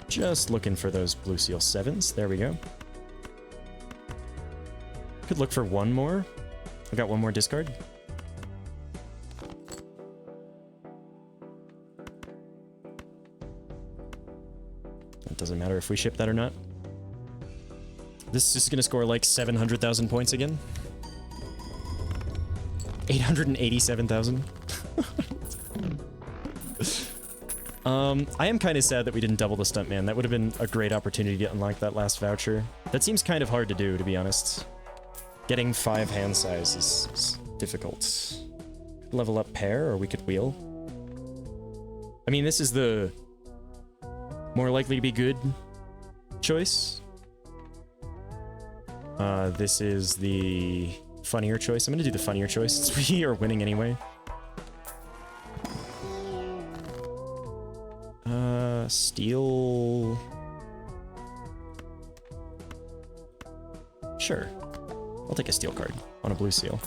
Just looking for those Blue Seal 7s. There we go. Could look for one more. I got one more discard. It doesn't matter if we ship that or not. This is gonna score like 700,000 points again. 887,000. I am kind of sad that we didn't double the stuntman. That would have been a great opportunity to unlock that last voucher. That seems kind of hard to do, to be honest. Getting 5 hand size is difficult. Level up pair, or we could wheel. I mean, this is the more likely to be good choice. This is the funnier choice. I'm gonna do the funnier choice since we are winning anyway. Steel... Sure. I'll take a steel card on a Blue Seal.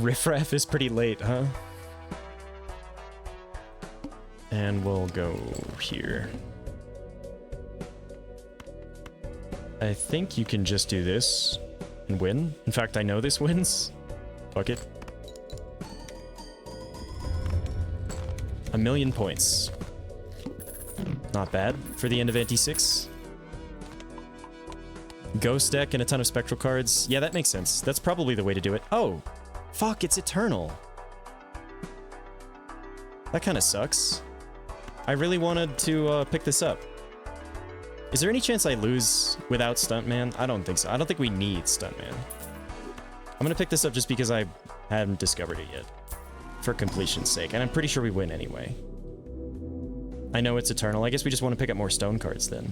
Riffraff is pretty late, huh? And we'll go here. I think you can just do this and win. In fact, I know this wins. Fuck it. 1,000,000 points. Not bad for the end of Anti-6. Ghost deck and a ton of spectral cards. Yeah, that makes sense. That's probably the way to do it. Oh, fuck, it's Eternal. That kind of sucks. I really wanted to pick this up. Is there any chance I lose without Stuntman? I don't think so. I don't think we need Stuntman. I'm gonna pick this up just because I haven't discovered it yet. For completion's sake. And I'm pretty sure we win anyway. I know it's Eternal. I guess we just want to pick up more stone cards then.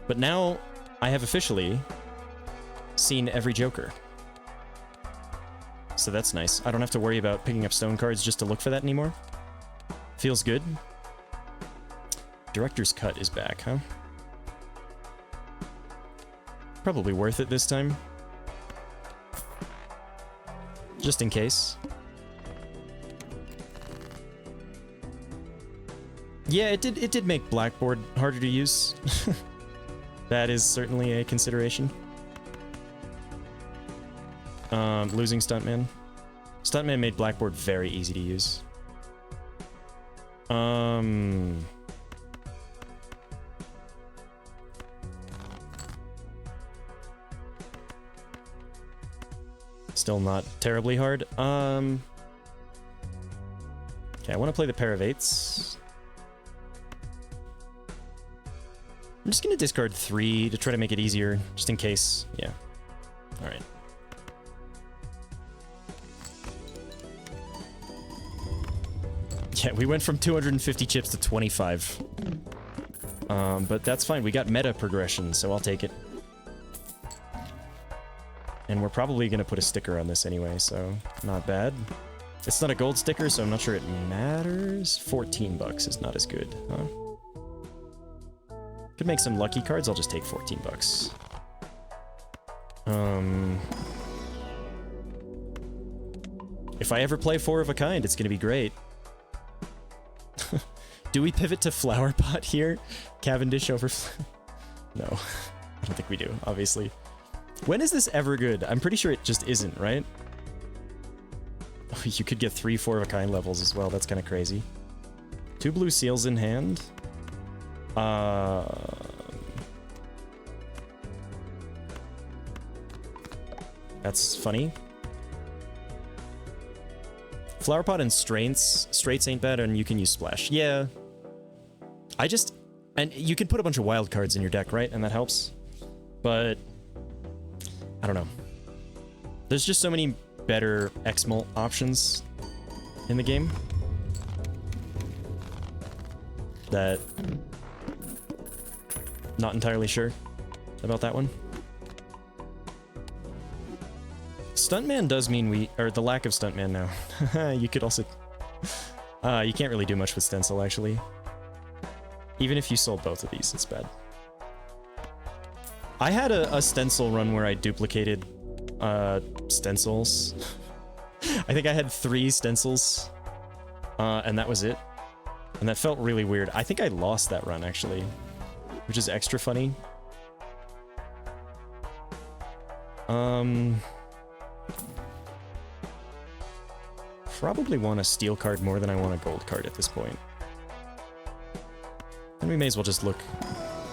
But now I have officially seen every Joker. So that's nice. I don't have to worry about picking up stone cards just to look for that anymore. Feels good. Director's Cut is back, huh? Probably worth it this time. Just in case. Yeah, it did make Blackboard harder to use. That is certainly a consideration. Losing Stuntman. Stuntman made Blackboard very easy to use. Still not terribly hard. Okay, I want to play the pair of 8s. I'm just gonna discard 3 to try to make it easier, just in case. Yeah. Alright. Yeah, we went from 250 chips to 25. But that's fine. We got meta progression, so I'll take it. And we're probably gonna put a sticker on this anyway, so not bad. It's not a gold sticker, so I'm not sure it matters. 14 bucks is not as good, huh? Could make some lucky cards. I'll just take 14 bucks. If I ever play 4 of a kind, it's gonna be great. Do we pivot to Flower Pot here? Cavendish over... No, I don't think we do, obviously. When is this ever good? I'm pretty sure it just isn't, right? Oh, you could get 3 4 of a kind levels as well. That's kind of crazy. 2 blue seals in hand. That's funny. Flower Pot and Straits ain't bad, and you can use Splash. Yeah. And you can put a bunch of wild cards in your deck, right? And that helps. But I don't know. There's just so many better X-Molt options in the game that not entirely sure about that one. Stuntman does mean or the lack of Stuntman now. You could also, you can't really do much with Stencil, actually. Even if you sold both of these, it's bad. I had a Stencil run where I duplicated, stencils. I think I had 3 stencils, and that was it. And that felt really weird. I think I lost that run, actually, which is extra funny. Probably want a steel card more than I want a gold card at this point. And we may as well just look.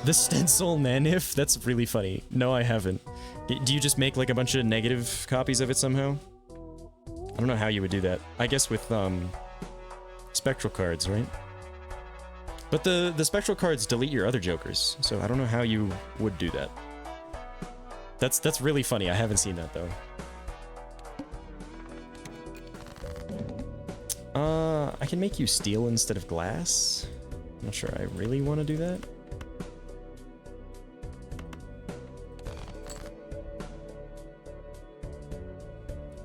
The Stencil Nanif? That's really funny. No, I haven't. Do you just make like a bunch of negative copies of it somehow? I don't know how you would do that. I guess with spectral cards, right? But the spectral cards delete your other jokers, so I don't know how you would do that. That's really funny. I haven't seen that though. I can make you steel instead of glass. I'm not sure I really want to do that.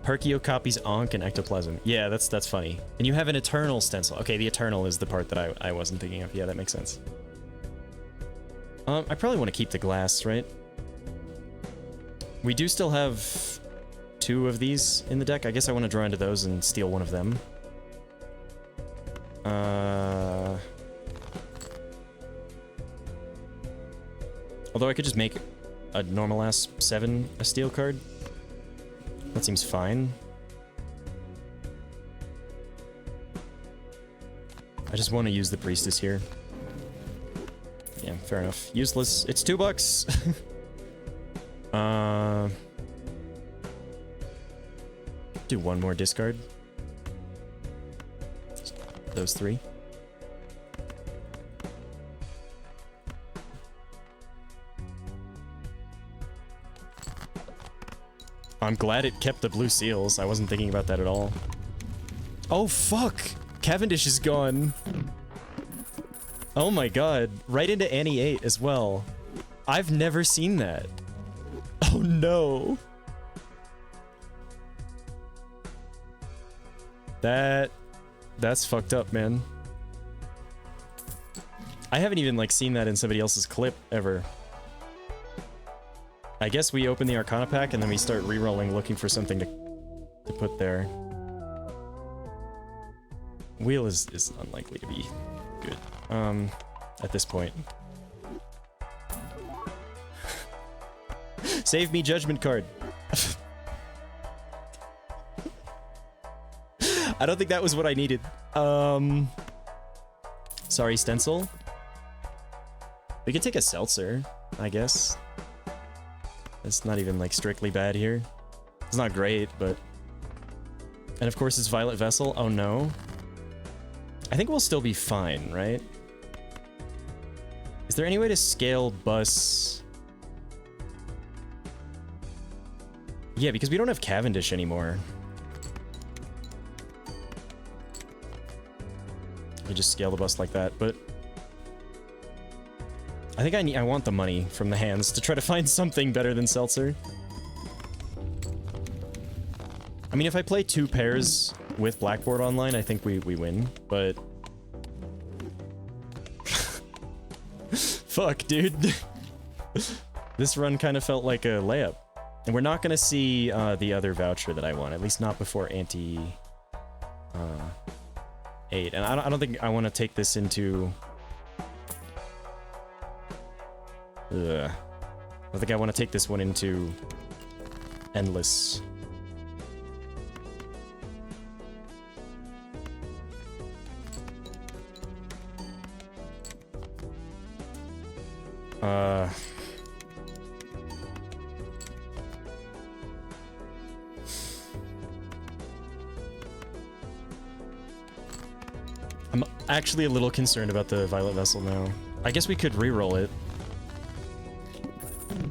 Perkio copies Ankh and Ectoplasm. Yeah, that's funny. And you have an Eternal Stencil. Okay, the Eternal is the part that I wasn't thinking of. Yeah, that makes sense. I probably want to keep the glass, right? We do still have 2 of these in the deck. I guess I want to draw into those and steal one of them. Although I could just make a normal ass 7 a steel card. That seems fine. I just want to use the priestess here. Yeah, fair enough. Useless. It's $2. Do one more discard. Those 3. I'm glad it kept the blue seals. I wasn't thinking about that at all. Oh, fuck! Cavendish is gone. Oh my god. Right into Annie 8 as well. I've never seen that. Oh no. That's fucked up, man. I haven't even, like, seen that in somebody else's clip, ever. I guess we open the Arcana pack and then we start re-rolling looking for something to put there. Wheel is unlikely to be good, at this point. Save me, Judgment card. I don't think that was what I needed. Sorry, Stencil. We could take a Seltzer, I guess. It's not even, like, strictly bad here. It's not great, but... And of course it's Violet Vessel. Oh no. I think we'll still be fine, right? Is there any way to scale bus? Yeah, because we don't have Cavendish anymore. We just scale the bus like that, but... I think I want the money from the hands to try to find something better than Seltzer. I mean, if I play 2 pairs with Blackboard online, I think we win, but... Fuck, dude. This run kind of felt like a layup. And we're not gonna see the other voucher that I want, at least not before Ante 8. And I don't think I want to take this into... Ugh. I think I want to take this one into Endless. I'm actually a little concerned about the Violet Vessel now. I guess we could re-roll it.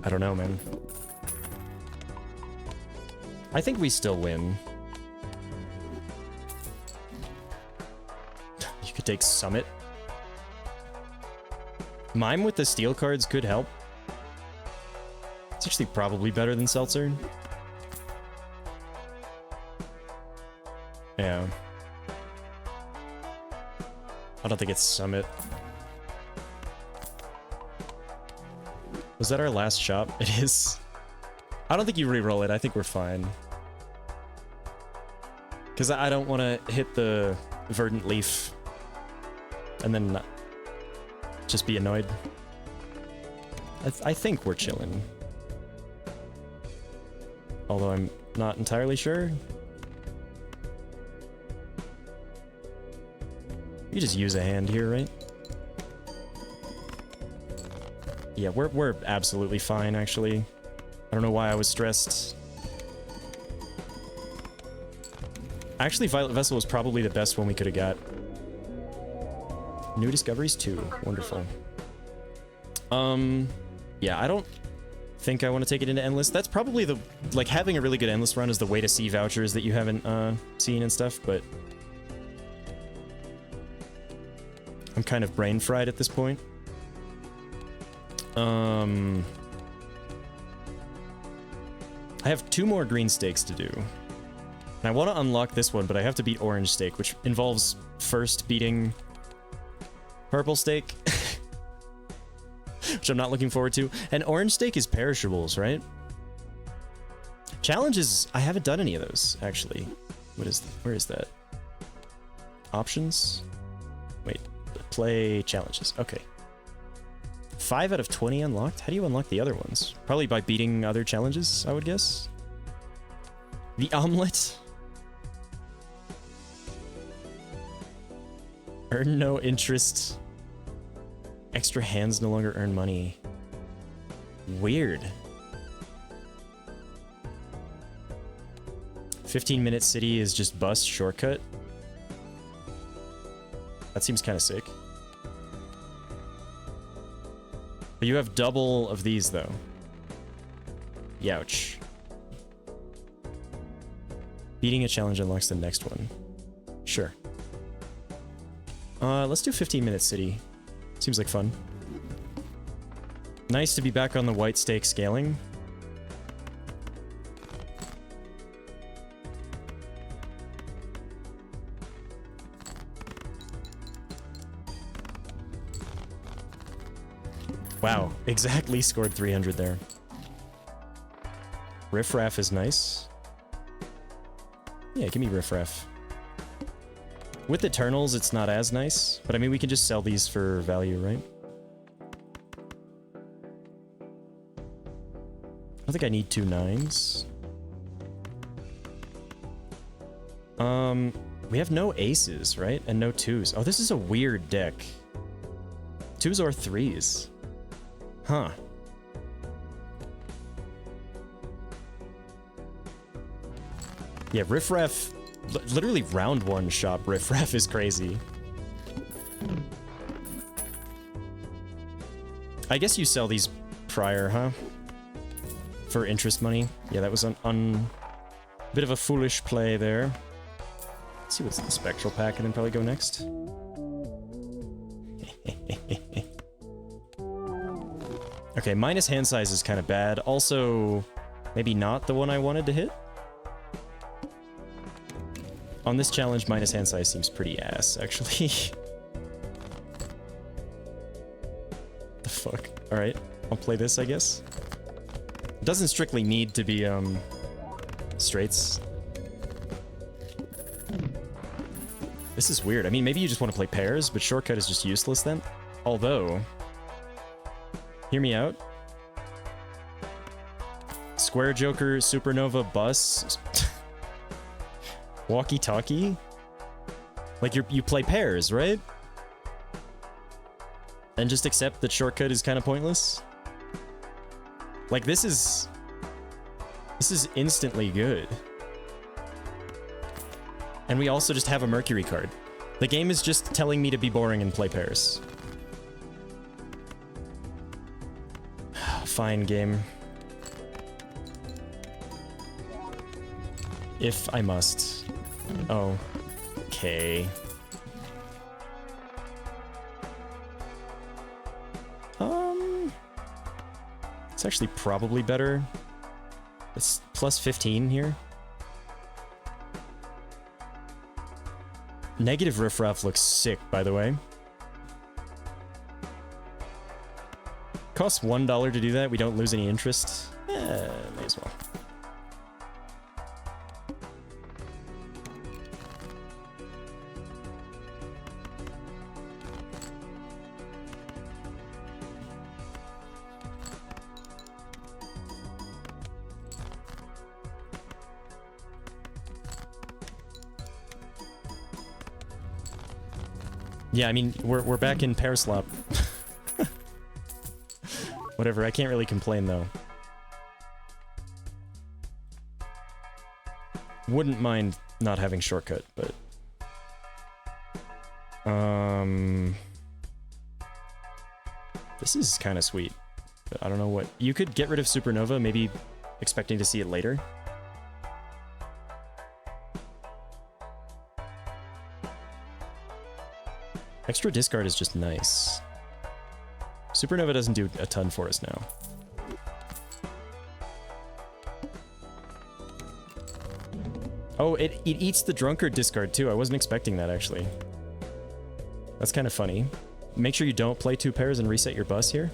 I don't know, man. I think we still win. You could take Summit. Mime with the steel cards could help. It's actually probably better than Seltzer. Yeah. I don't think it's Summit. Was that our last shop? It is. I don't think you re-roll it. I think we're fine. Because I don't want to hit the Verdant Leaf and then not just be annoyed. I think we're chilling. Although I'm not entirely sure. You just use a hand here, right? Yeah, we're absolutely fine, actually. I don't know why I was stressed. Actually, Violet Vessel was probably the best one we could have got. New discoveries too. Wonderful. Yeah, I don't think I want to take it into Endless. That's probably the... Like, having a really good Endless run is the way to see vouchers that you haven't seen and stuff, but... I'm kind of brain fried at this point. I have 2 more green stakes to do. And I want to unlock this one, but I have to beat orange stake, which involves first beating purple stake. Which I'm not looking forward to. And orange stake is perishables, right? Challenges, I haven't done any of those, actually. Where is that? Options? Wait, play challenges. Okay. 5 out of 20 unlocked? How do you unlock the other ones? Probably by beating other challenges, I would guess. The omelet? Earn no interest. Extra hands no longer earn money. Weird. 15-minute city is just bus shortcut. That seems kind of sick. But you have double of these, though. Youch. Beating a challenge unlocks the next one. Sure. Let's do 15-minute city. Seems like fun. Nice to be back on the white stake scaling. Wow, exactly scored 300 there. Riffraff is nice. Yeah, give me Riffraff. With Eternals, it's not as nice, but I mean, we can just sell these for value, right? I don't think I need 2 9s. We have no aces, right? And no 2s. Oh, this is a weird deck. 2s or 3s. Huh. Yeah, Riffraff... Literally round 1 shop Riffraff is crazy. I guess you sell these prior, huh? For interest money. Yeah, that was an bit of a foolish play there. Let's see what's in the Spectral pack and then probably go next. Okay, minus hand size is kind of bad. Also, maybe not the one I wanted to hit. On this challenge, minus hand size seems pretty ass, actually. The fuck? Alright, I'll play this, I guess. It doesn't strictly need to be, straights. This is weird. I mean, maybe you just want to play pairs, but shortcut is just useless then. Although... Hear me out. Square Joker, Supernova, Bus... Walkie-talkie? Like, you play pairs, right? And just accept that shortcut is kind of pointless? Like, this is instantly good. And we also just have a Mercury card. The game is just telling me to be boring and play pairs. Fine game. If I must. Oh. Okay. It's actually probably better. It's plus 15 here. Negative Riffraff looks sick, by the way. Costs $1 to do that. We don't lose any interest. May as well. Yeah, I mean, we're back in pair slop. Whatever, I can't really complain, though. Wouldn't mind not having shortcut, but... This is kind of sweet. But I don't know what... You could get rid of Supernova, maybe expecting to see it later. Extra discard is just nice. Supernova doesn't do a ton for us now. Oh, it eats the drunkard discard too. I wasn't expecting that, actually. That's kind of funny. Make sure you don't play 2 pairs and reset your bus here.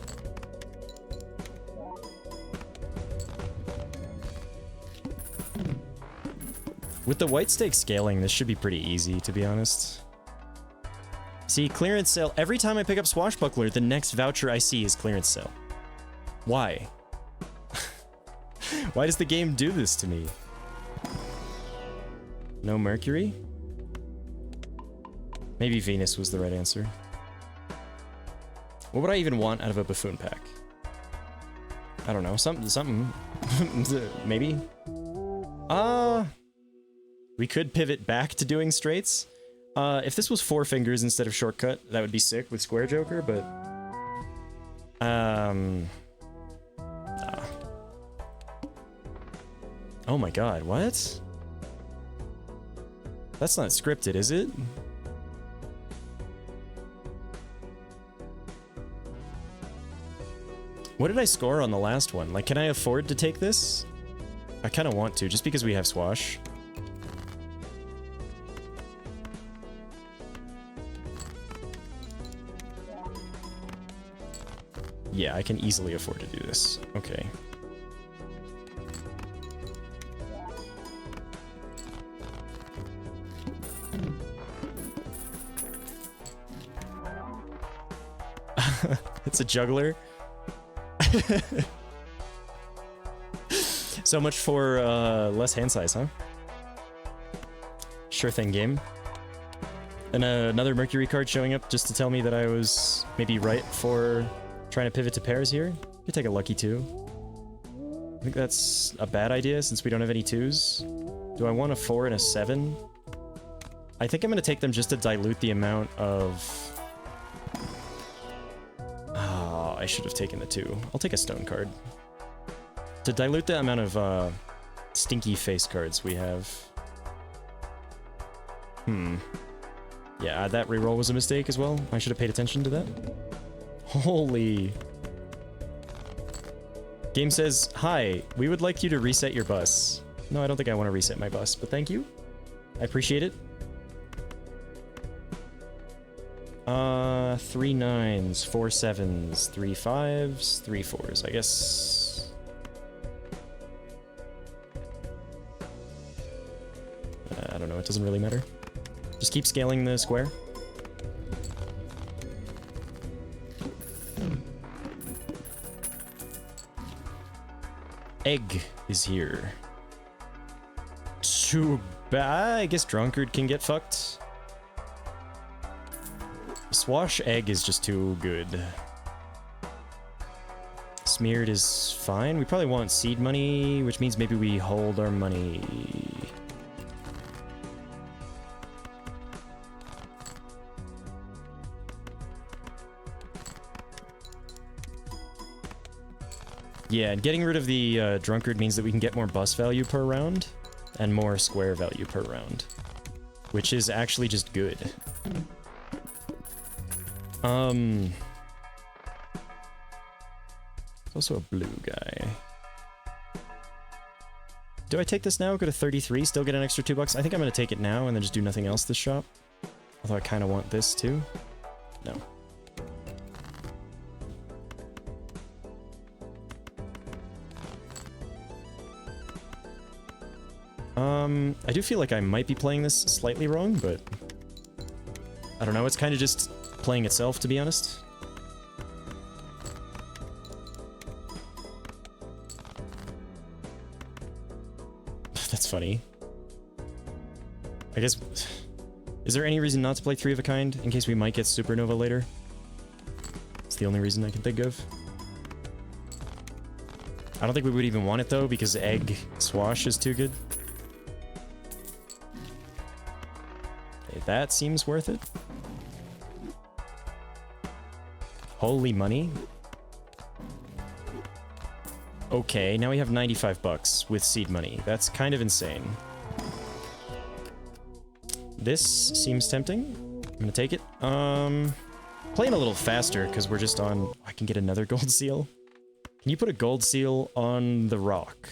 With the white stake scaling, this should be pretty easy, to be honest. See, clearance sale. Every time I pick up Swashbuckler, the next voucher I see is clearance sale. Why? Why does the game do this to me? No Mercury? Maybe Venus was the right answer. What would I even want out of a Buffoon pack? I don't know. Something. Maybe? We could pivot back to doing straights. If this was 4 fingers instead of shortcut, that would be sick with Square Joker, but... Oh my god, what? That's not scripted, is it? What did I score on the last one? Like, can I afford to take this? I kind of want to, just because we have Swash. Yeah, I can easily afford to do this. Okay. It's a juggler. So much for less hand size, huh? Sure thing, game. And another Mercury card showing up just to tell me that I was maybe right for trying to pivot to pairs here. Could take a lucky 2. I think that's a bad idea since we don't have any 2s. Do I want a 4 and a 7? I think I'm going to take them just to dilute the amount of... Oh, I should have taken the 2. I'll take a stone card. To dilute the amount of stinky face cards we have. Yeah, that reroll was a mistake as well. I should have paid attention to that. Holy... Game says, hi, we would like you to reset your bus. No, I don't think I want to reset my bus, but thank you. I appreciate it. 3 9s, 4 7s, 3 5s, 3 4s. I guess... I don't know, it doesn't really matter. Just keep scaling the square. Egg is here. Too bad. I guess Drunkard can get fucked. Swash Egg is just too good. Smeared is fine. We probably want seed money, which means maybe we hold our money. Yeah, and getting rid of the Drunkard means that we can get more bus value per round and more square value per round, which is actually just good. There's also a blue guy. Do I take this now? Go to 33, still get an extra $2? I think I'm going to take it now and then just do nothing else this shop. Although I kind of want this too. No. I do feel like I might be playing this slightly wrong, but... I don't know, it's kind of just playing itself, to be honest. That's funny. I guess... Is there any reason not to play 3 of a kind, in case we might get Supernova later? It's the only reason I can think of. I don't think we would even want it, though, because Egg Swash is too good. That seems worth it. Holy money. Okay, now we have $95 with seed money. That's kind of insane. This seems tempting. I'm gonna take it. Playing a little faster because we're just on... I can get another gold seal. Can you put a gold seal on the rock?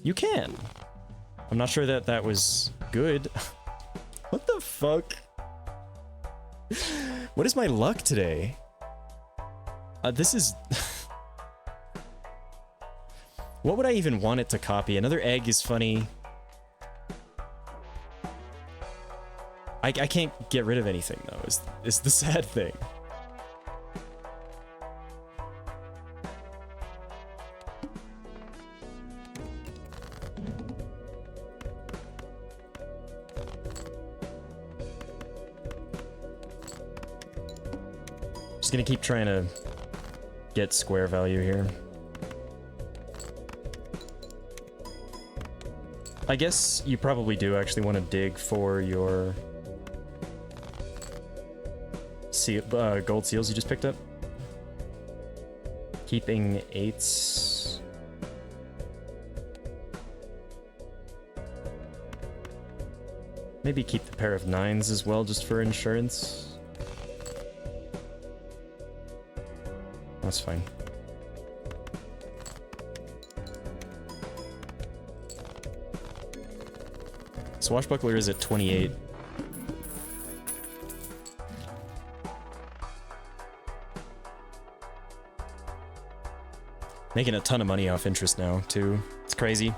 You can. I'm not sure that that was good. What the fuck? What is my luck today? This is... What would I even want it to copy? Another egg is funny. I can't get rid of anything, though, is the sad thing. Just gonna keep trying to get square value here. I guess you probably do actually want to dig for your gold seals you just picked up. Keeping 8s. Maybe keep the pair of 9s as well, just for insurance. That's fine. Swashbuckler is at 28. Making a ton of money off interest now, too. It's crazy.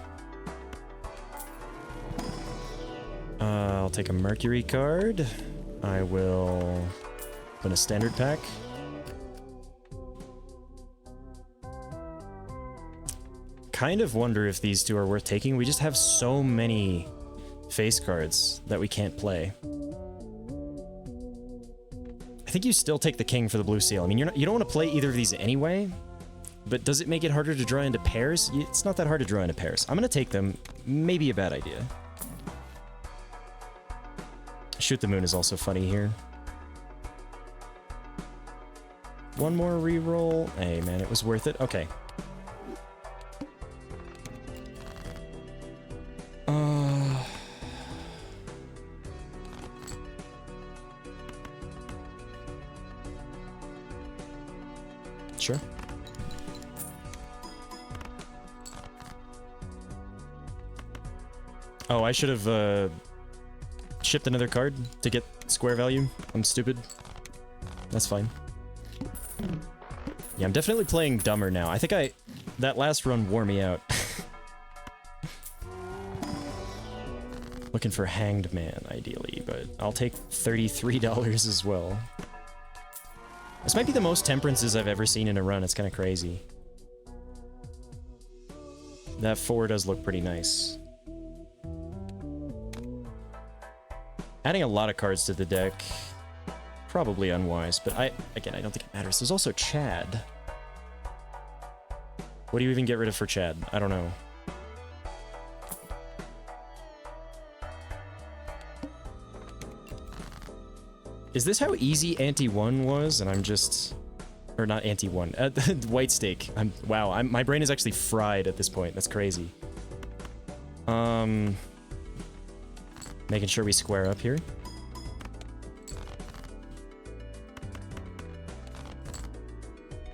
I'll take a Mercury card. I will open a standard pack. Kind of wonder if these two are worth taking. We just have so many face cards that we can't play. I think you still take the king for the blue seal. I mean, you don't want to play either of these anyway, but does it make it harder to draw into pairs? It's not that hard to draw into pairs. I'm gonna take them. Maybe a bad idea. Shoot the moon is also funny here. One more reroll. Hey man, it was worth it. Okay. Sure. Oh, I should have shipped another card to get square value. I'm stupid. That's fine. Yeah, I'm definitely playing dumber now. I think that last run wore me out. Looking for Hanged Man, ideally, but I'll take $33 as well. This might be the most temperances I've ever seen in a run. It's kind of crazy. That 4 does look pretty nice. Adding a lot of cards to the deck, probably unwise, but again, I don't think it matters. There's also Chad. What do you even get rid of for Chad? I don't know. Is this how easy Ante-1 was? And I'm just... Or not Ante-1. White Stake. Wow, my brain is actually fried at this point. That's crazy. Making sure we square up here.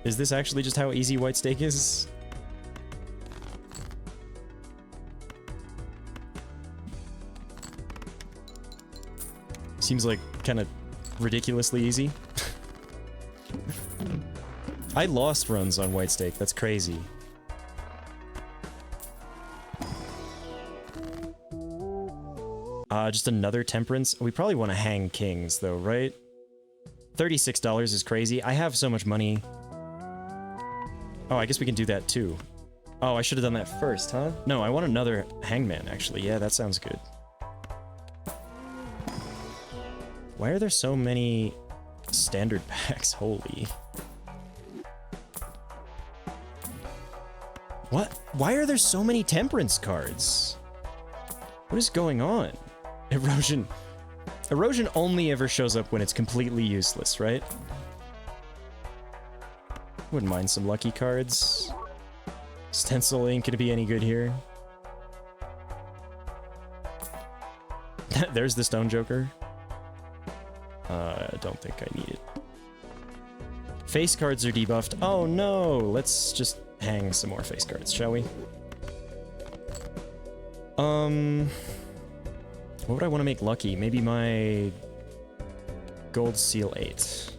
Is this actually just how easy White Stake is? Seems like kind of ridiculously easy. I lost runs on White Stake. That's crazy. Just another temperance. We probably want to hang kings, though, right? $36 is crazy. I have so much money. Oh, I guess we can do that, too. Oh, I should have done that first, huh? No, I want another hangman, actually. Yeah, that sounds good. Why are there so many standard packs? Holy. What? Why are there so many temperance cards? What is going on? Erosion. Erosion only ever shows up when it's completely useless, right? Wouldn't mind some lucky cards. Stencil ain't gonna be any good here. There's the Stone Joker. I don't think I need it. Face cards are debuffed. Oh no! Let's just hang some more face cards, shall we? What would I want to make lucky? Maybe my Gold Seal 8.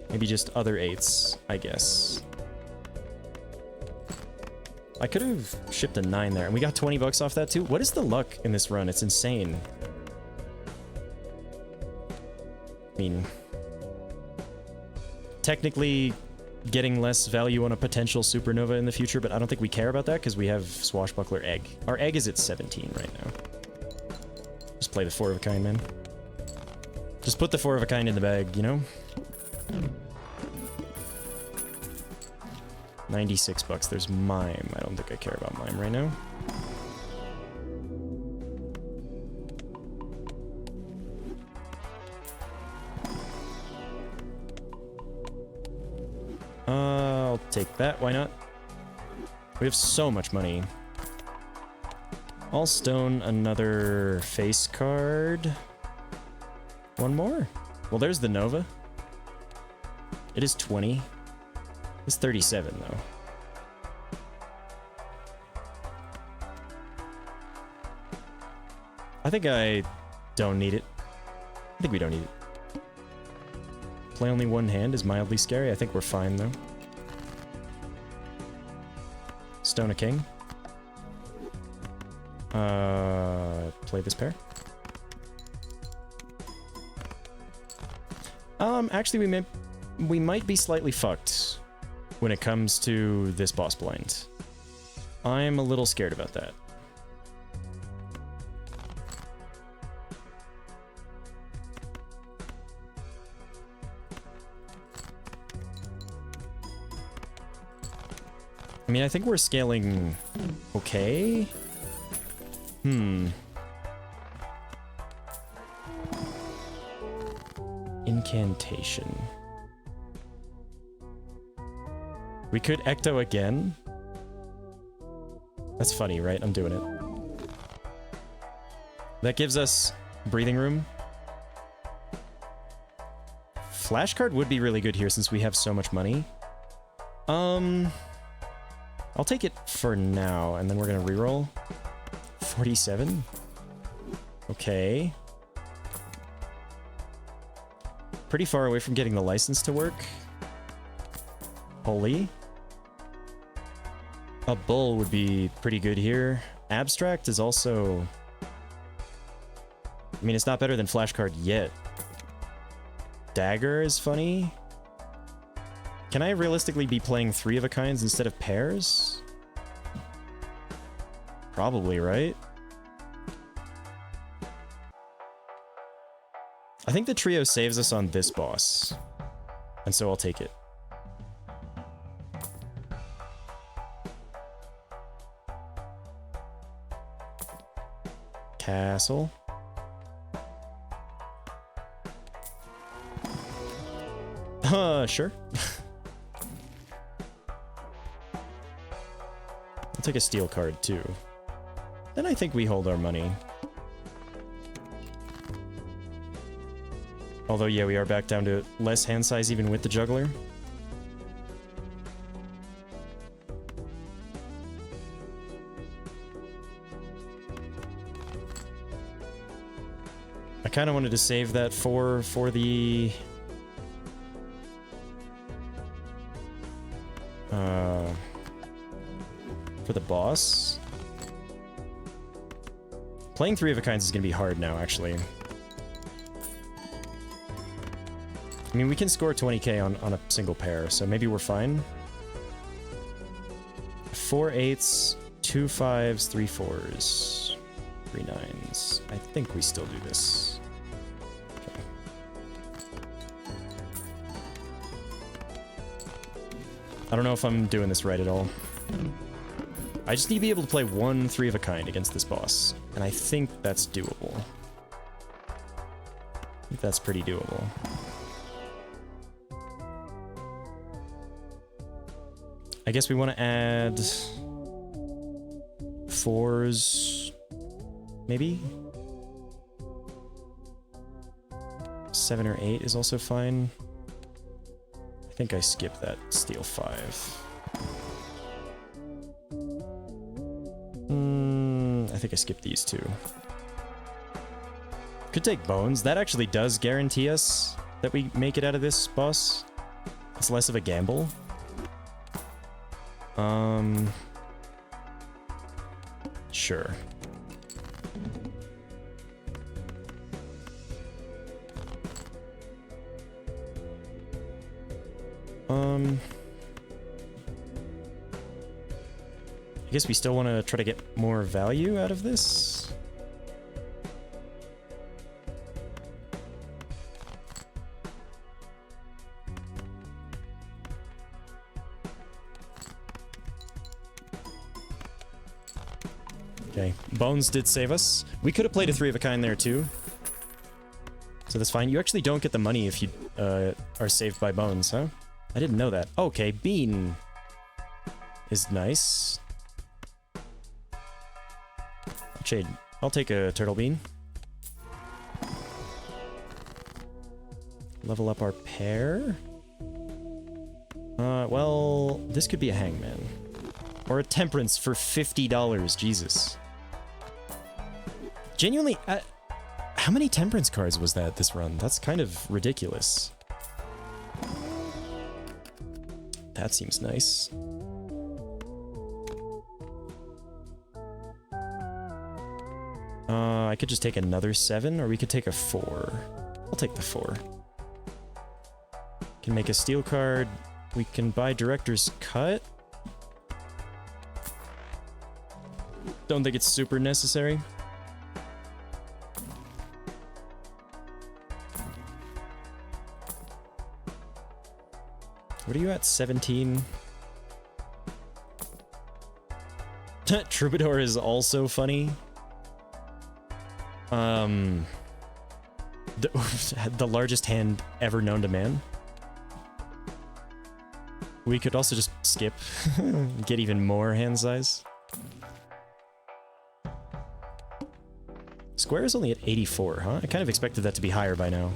Maybe just other 8s, I guess. I could have shipped a 9 there, and we got 20 bucks off that too. What is the luck in this run? It's insane. I mean, technically getting less value on a potential supernova in the future, but I don't think we care about that because we have Swashbuckler Egg. Our egg is at 17 right now. Just play the 4 of a kind, man. Just put the 4 of a kind in the bag, you know? 96 bucks. There's Mime. I don't think I care about Mime right now. I'll take that. Why not? We have so much money. I'll stone another face card. One more? Well, there's the Nova. It is 20. It's 37, though. I think I don't need it. I think we don't need it. Play only one hand is mildly scary. I think we're fine, though. Stone a king. Play this pair. Actually, we might be slightly fucked when it comes to this boss blind. I'm a little scared about that. I mean, I think we're scaling okay. Incantation. We could Ecto again. That's funny, right? I'm doing it. That gives us breathing room. Flashcard would be really good here since we have so much money. I'll take it for now, and then we're gonna reroll. 47? Okay. Pretty far away from getting the license to work. Holy. A bull would be pretty good here. Abstract is also... I mean, it's not better than flashcard yet. Dagger is funny. Can I realistically be playing 3 of a kinds instead of pairs? Probably, right? I think the trio saves us on this boss. And so I'll take it. Castle. Sure. I'll take a steel card too. Then I think we hold our money. Although, yeah, we are back down to less hand size even with the juggler. I kind of wanted to save that for the... for the boss. Playing 3 of a kinds is going to be hard now, actually. I mean, we can score 20k on a single pair, so maybe we're fine. 4 8s, 2 5s, 3 4s, 3 9s. I think we still do this. Okay. I don't know if I'm doing this right at all. I just need to be able to play 1 3 of a kind against this boss, and I think that's doable. I think that's pretty doable. I guess we want to add 4s, maybe? 7 or 8 is also fine. I think I skipped that steel 5. I think I skipped these two. Could take bones. That actually does guarantee us that we make it out of this boss. It's less of a gamble. Sure. I guess we still want to try to get more value out of this. Okay, Bones did save us. We could have played a 3 of a kind there too. So that's fine. You actually don't get the money if you are saved by Bones, huh? I didn't know that. Okay, Bean is nice. I'll take a Turtle Bean. Level up our pair. Well, this could be a Hangman. Or a Temperance for $50, Jesus. Genuinely, how many Temperance cards was that this run? That's kind of ridiculous. That seems nice. I could just take another 7, or we could take a 4. I'll take the 4. Can make a steel card. We can buy Director's Cut. Don't think it's super necessary. What are you at, 17? Troubadour is also funny. The largest hand ever known to man. We could also just skip, get even more hand size. Square is only at 84, huh? I kind of expected that to be higher by now.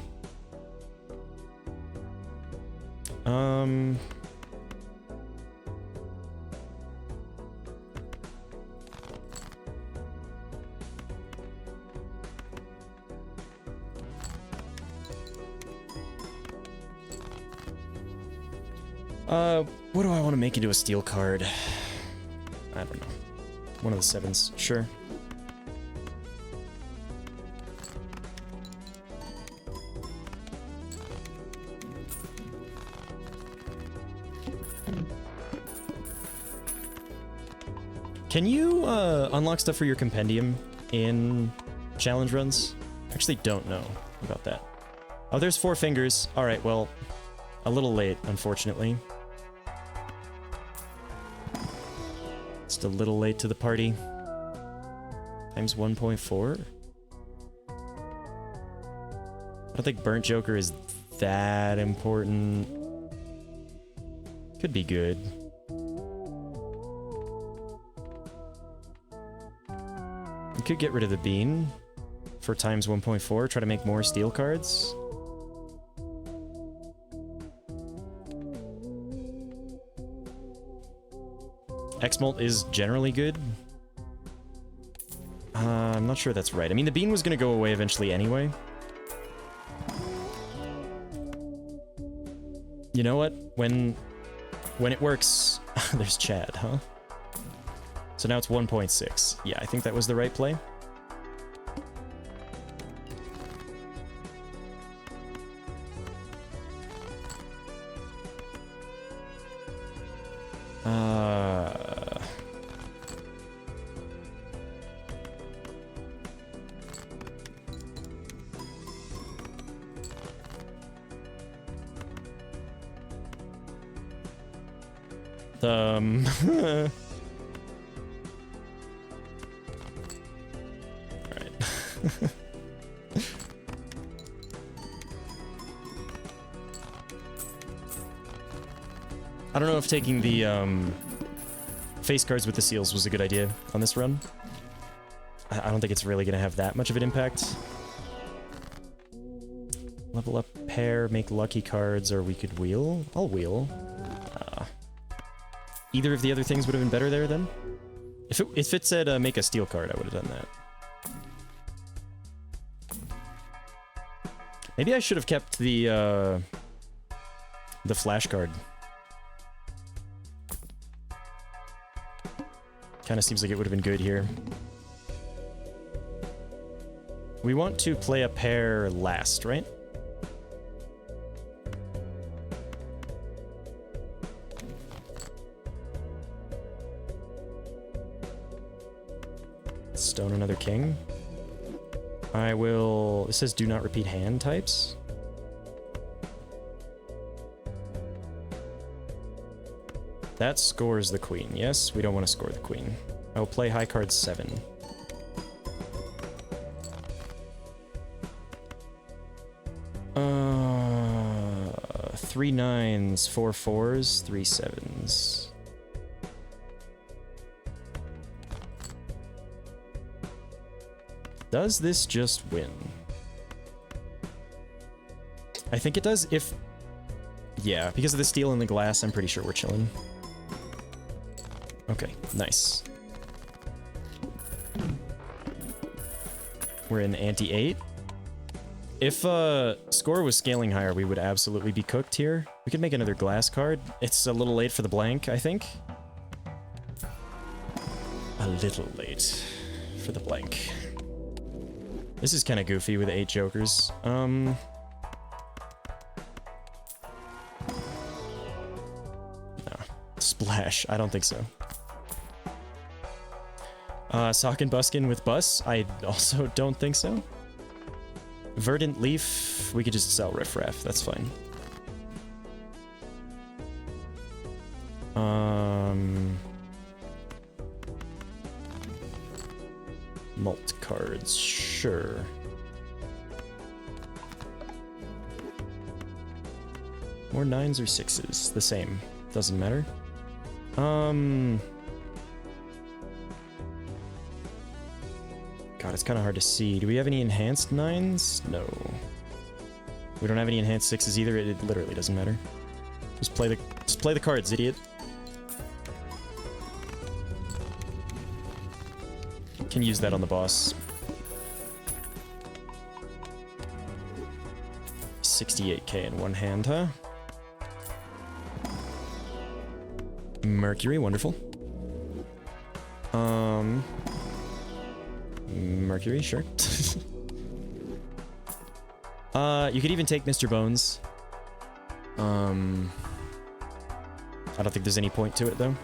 What do I want to make into a steel card? I don't know. One of the 7s, sure. Can you unlock stuff for your compendium in challenge runs? I actually don't know about that. Oh, there's 4 fingers. Alright, well, a little late, unfortunately. Just a little late to the party. Times 1.4? I don't think Burnt Joker is that important. Could be good. We could get rid of the bean for times 1.4, try to make more steel cards. X-Molt is generally good. I'm not sure that's right. I mean, the bean was going to go away eventually anyway. You know what? When it works... There's Chad, huh? So now it's 1.6. Yeah, I think that was the right play. Alright. I don't know if taking the face cards with the seals was a good idea on this run. I don't think it's really going to have that much of an impact. Level up pair, make lucky cards, or we could wheel. I'll wheel. Either of the other things would have been better there, then? If it said make a steel card, I would have done that. Maybe I should have kept the flash card. Kind of seems like it would have been good here. We want to play a pair last, right? Stone another king. I will... It says do not repeat hand types. That scores the queen. Yes, we don't want to score the queen. I will play high card 7. Three 9s, 4 4s, 3 7s. Does this just win? I think it does if... Yeah, because of the steel and the glass, I'm pretty sure we're chilling. Okay, nice. We're in ante-8. If score was scaling higher, we would absolutely be cooked here. We could make another glass card. It's a little late for the blank, I think. A little late for the blank. This is kind of goofy with 8 jokers. No. Splash. I don't think so. Sock and Buskin with Bus. I also don't think so. Verdant Leaf. We could just sell Riff Raff. That's fine. Mult cards. Sure. More 9s or 6s. The same. Doesn't matter. God, it's kind of hard to see. Do we have any enhanced 9s? No. We don't have any enhanced 6s either. It literally doesn't matter. Just play the cards, idiot. Can use that on the boss. 68k in one hand, huh? Mercury, wonderful. Mercury, sure. You could even take Mr. Bones. I don't think there's any point to it, though.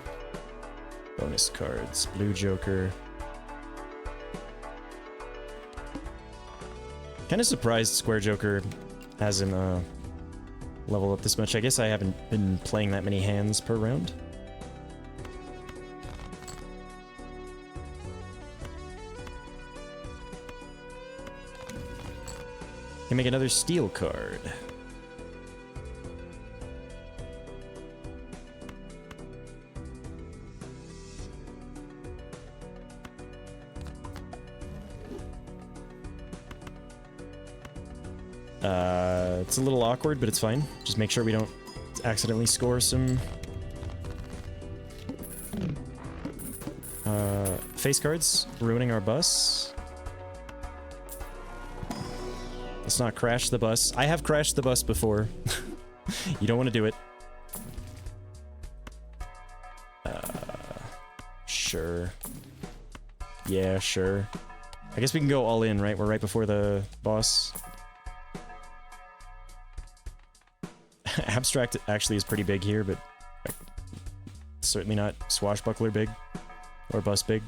Bonus cards. Blue Joker. Kind of surprised Square Joker hasn't leveled up this much. I guess I haven't been playing that many hands per round. Can make another steel card. It's a little awkward, but it's fine. Just make sure we don't accidentally score some face cards, ruining our bus. Let's not crash the bus. I have crashed the bus before. You don't want to do it. Sure. Yeah, sure. I guess we can go all in, right? We're right before the boss. Abstract actually is pretty big here, but certainly not swashbuckler big or bus big.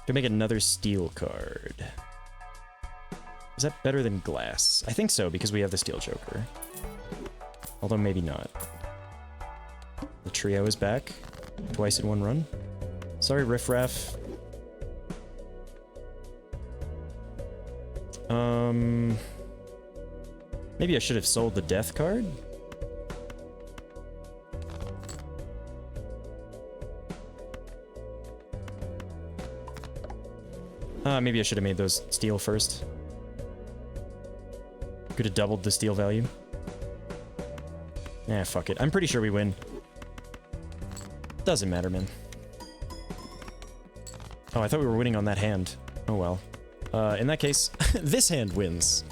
Could make another steel card. Is that better than glass? I think so, because we have the steel joker. Although maybe not. The trio is back. Twice in one run. Sorry, Riff Raff. Maybe I should have sold the death card? Maybe I should have made those steel first. Could have doubled the steel value. Eh, fuck it. I'm pretty sure we win. Doesn't matter, man. Oh, I thought we were winning on that hand. Oh well. In that case, this hand wins.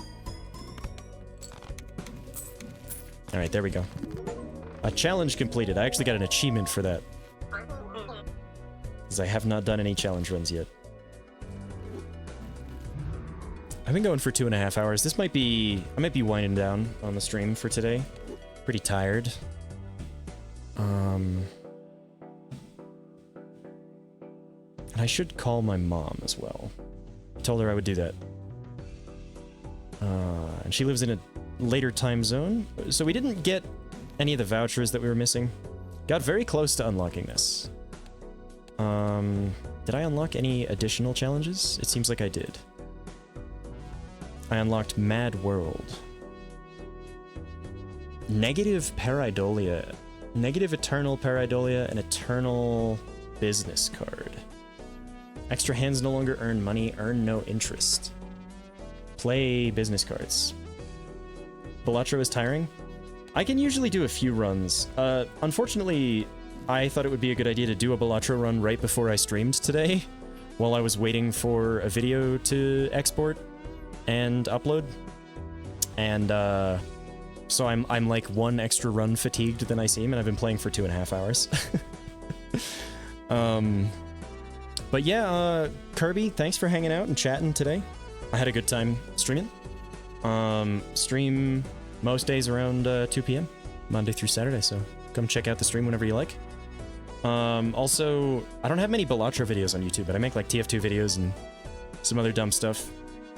Alright, there we go. A challenge completed. I actually got an achievement for that. Because I have not done any challenge runs yet. I've been going for 2.5 hours. This might be... I might be winding down on the stream for today. Pretty tired. And I should call my mom as well. I told her I would do that. And she lives in a later time zone, so we didn't get any of the vouchers that we were missing. Got very close to unlocking this. Did I unlock any additional challenges? It seems like I did. I unlocked Mad World. Negative Pareidolia. Negative Eternal Pareidolia and Eternal Business Card. Extra hands no longer earn money, earn no interest. Play business cards. Balatro is tiring? I can usually do a few runs. Unfortunately, I thought it would be a good idea to do a Balatro run right before I streamed today, while I was waiting for a video to export and upload. And so I'm like one extra run fatigued than I seem, and I've been playing for 2.5 hours. But yeah, Kirby, thanks for hanging out and chatting today. I had a good time streaming. Stream most days around 2 p.m. Monday through Saturday, so come check out the stream whenever you like. Also, I don't have many Balatro videos on YouTube, but I make like TF2 videos and some other dumb stuff,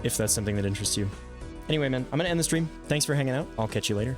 if that's something that interests you. Anyway, man, I'm gonna end the stream. Thanks for hanging out. I'll catch you later.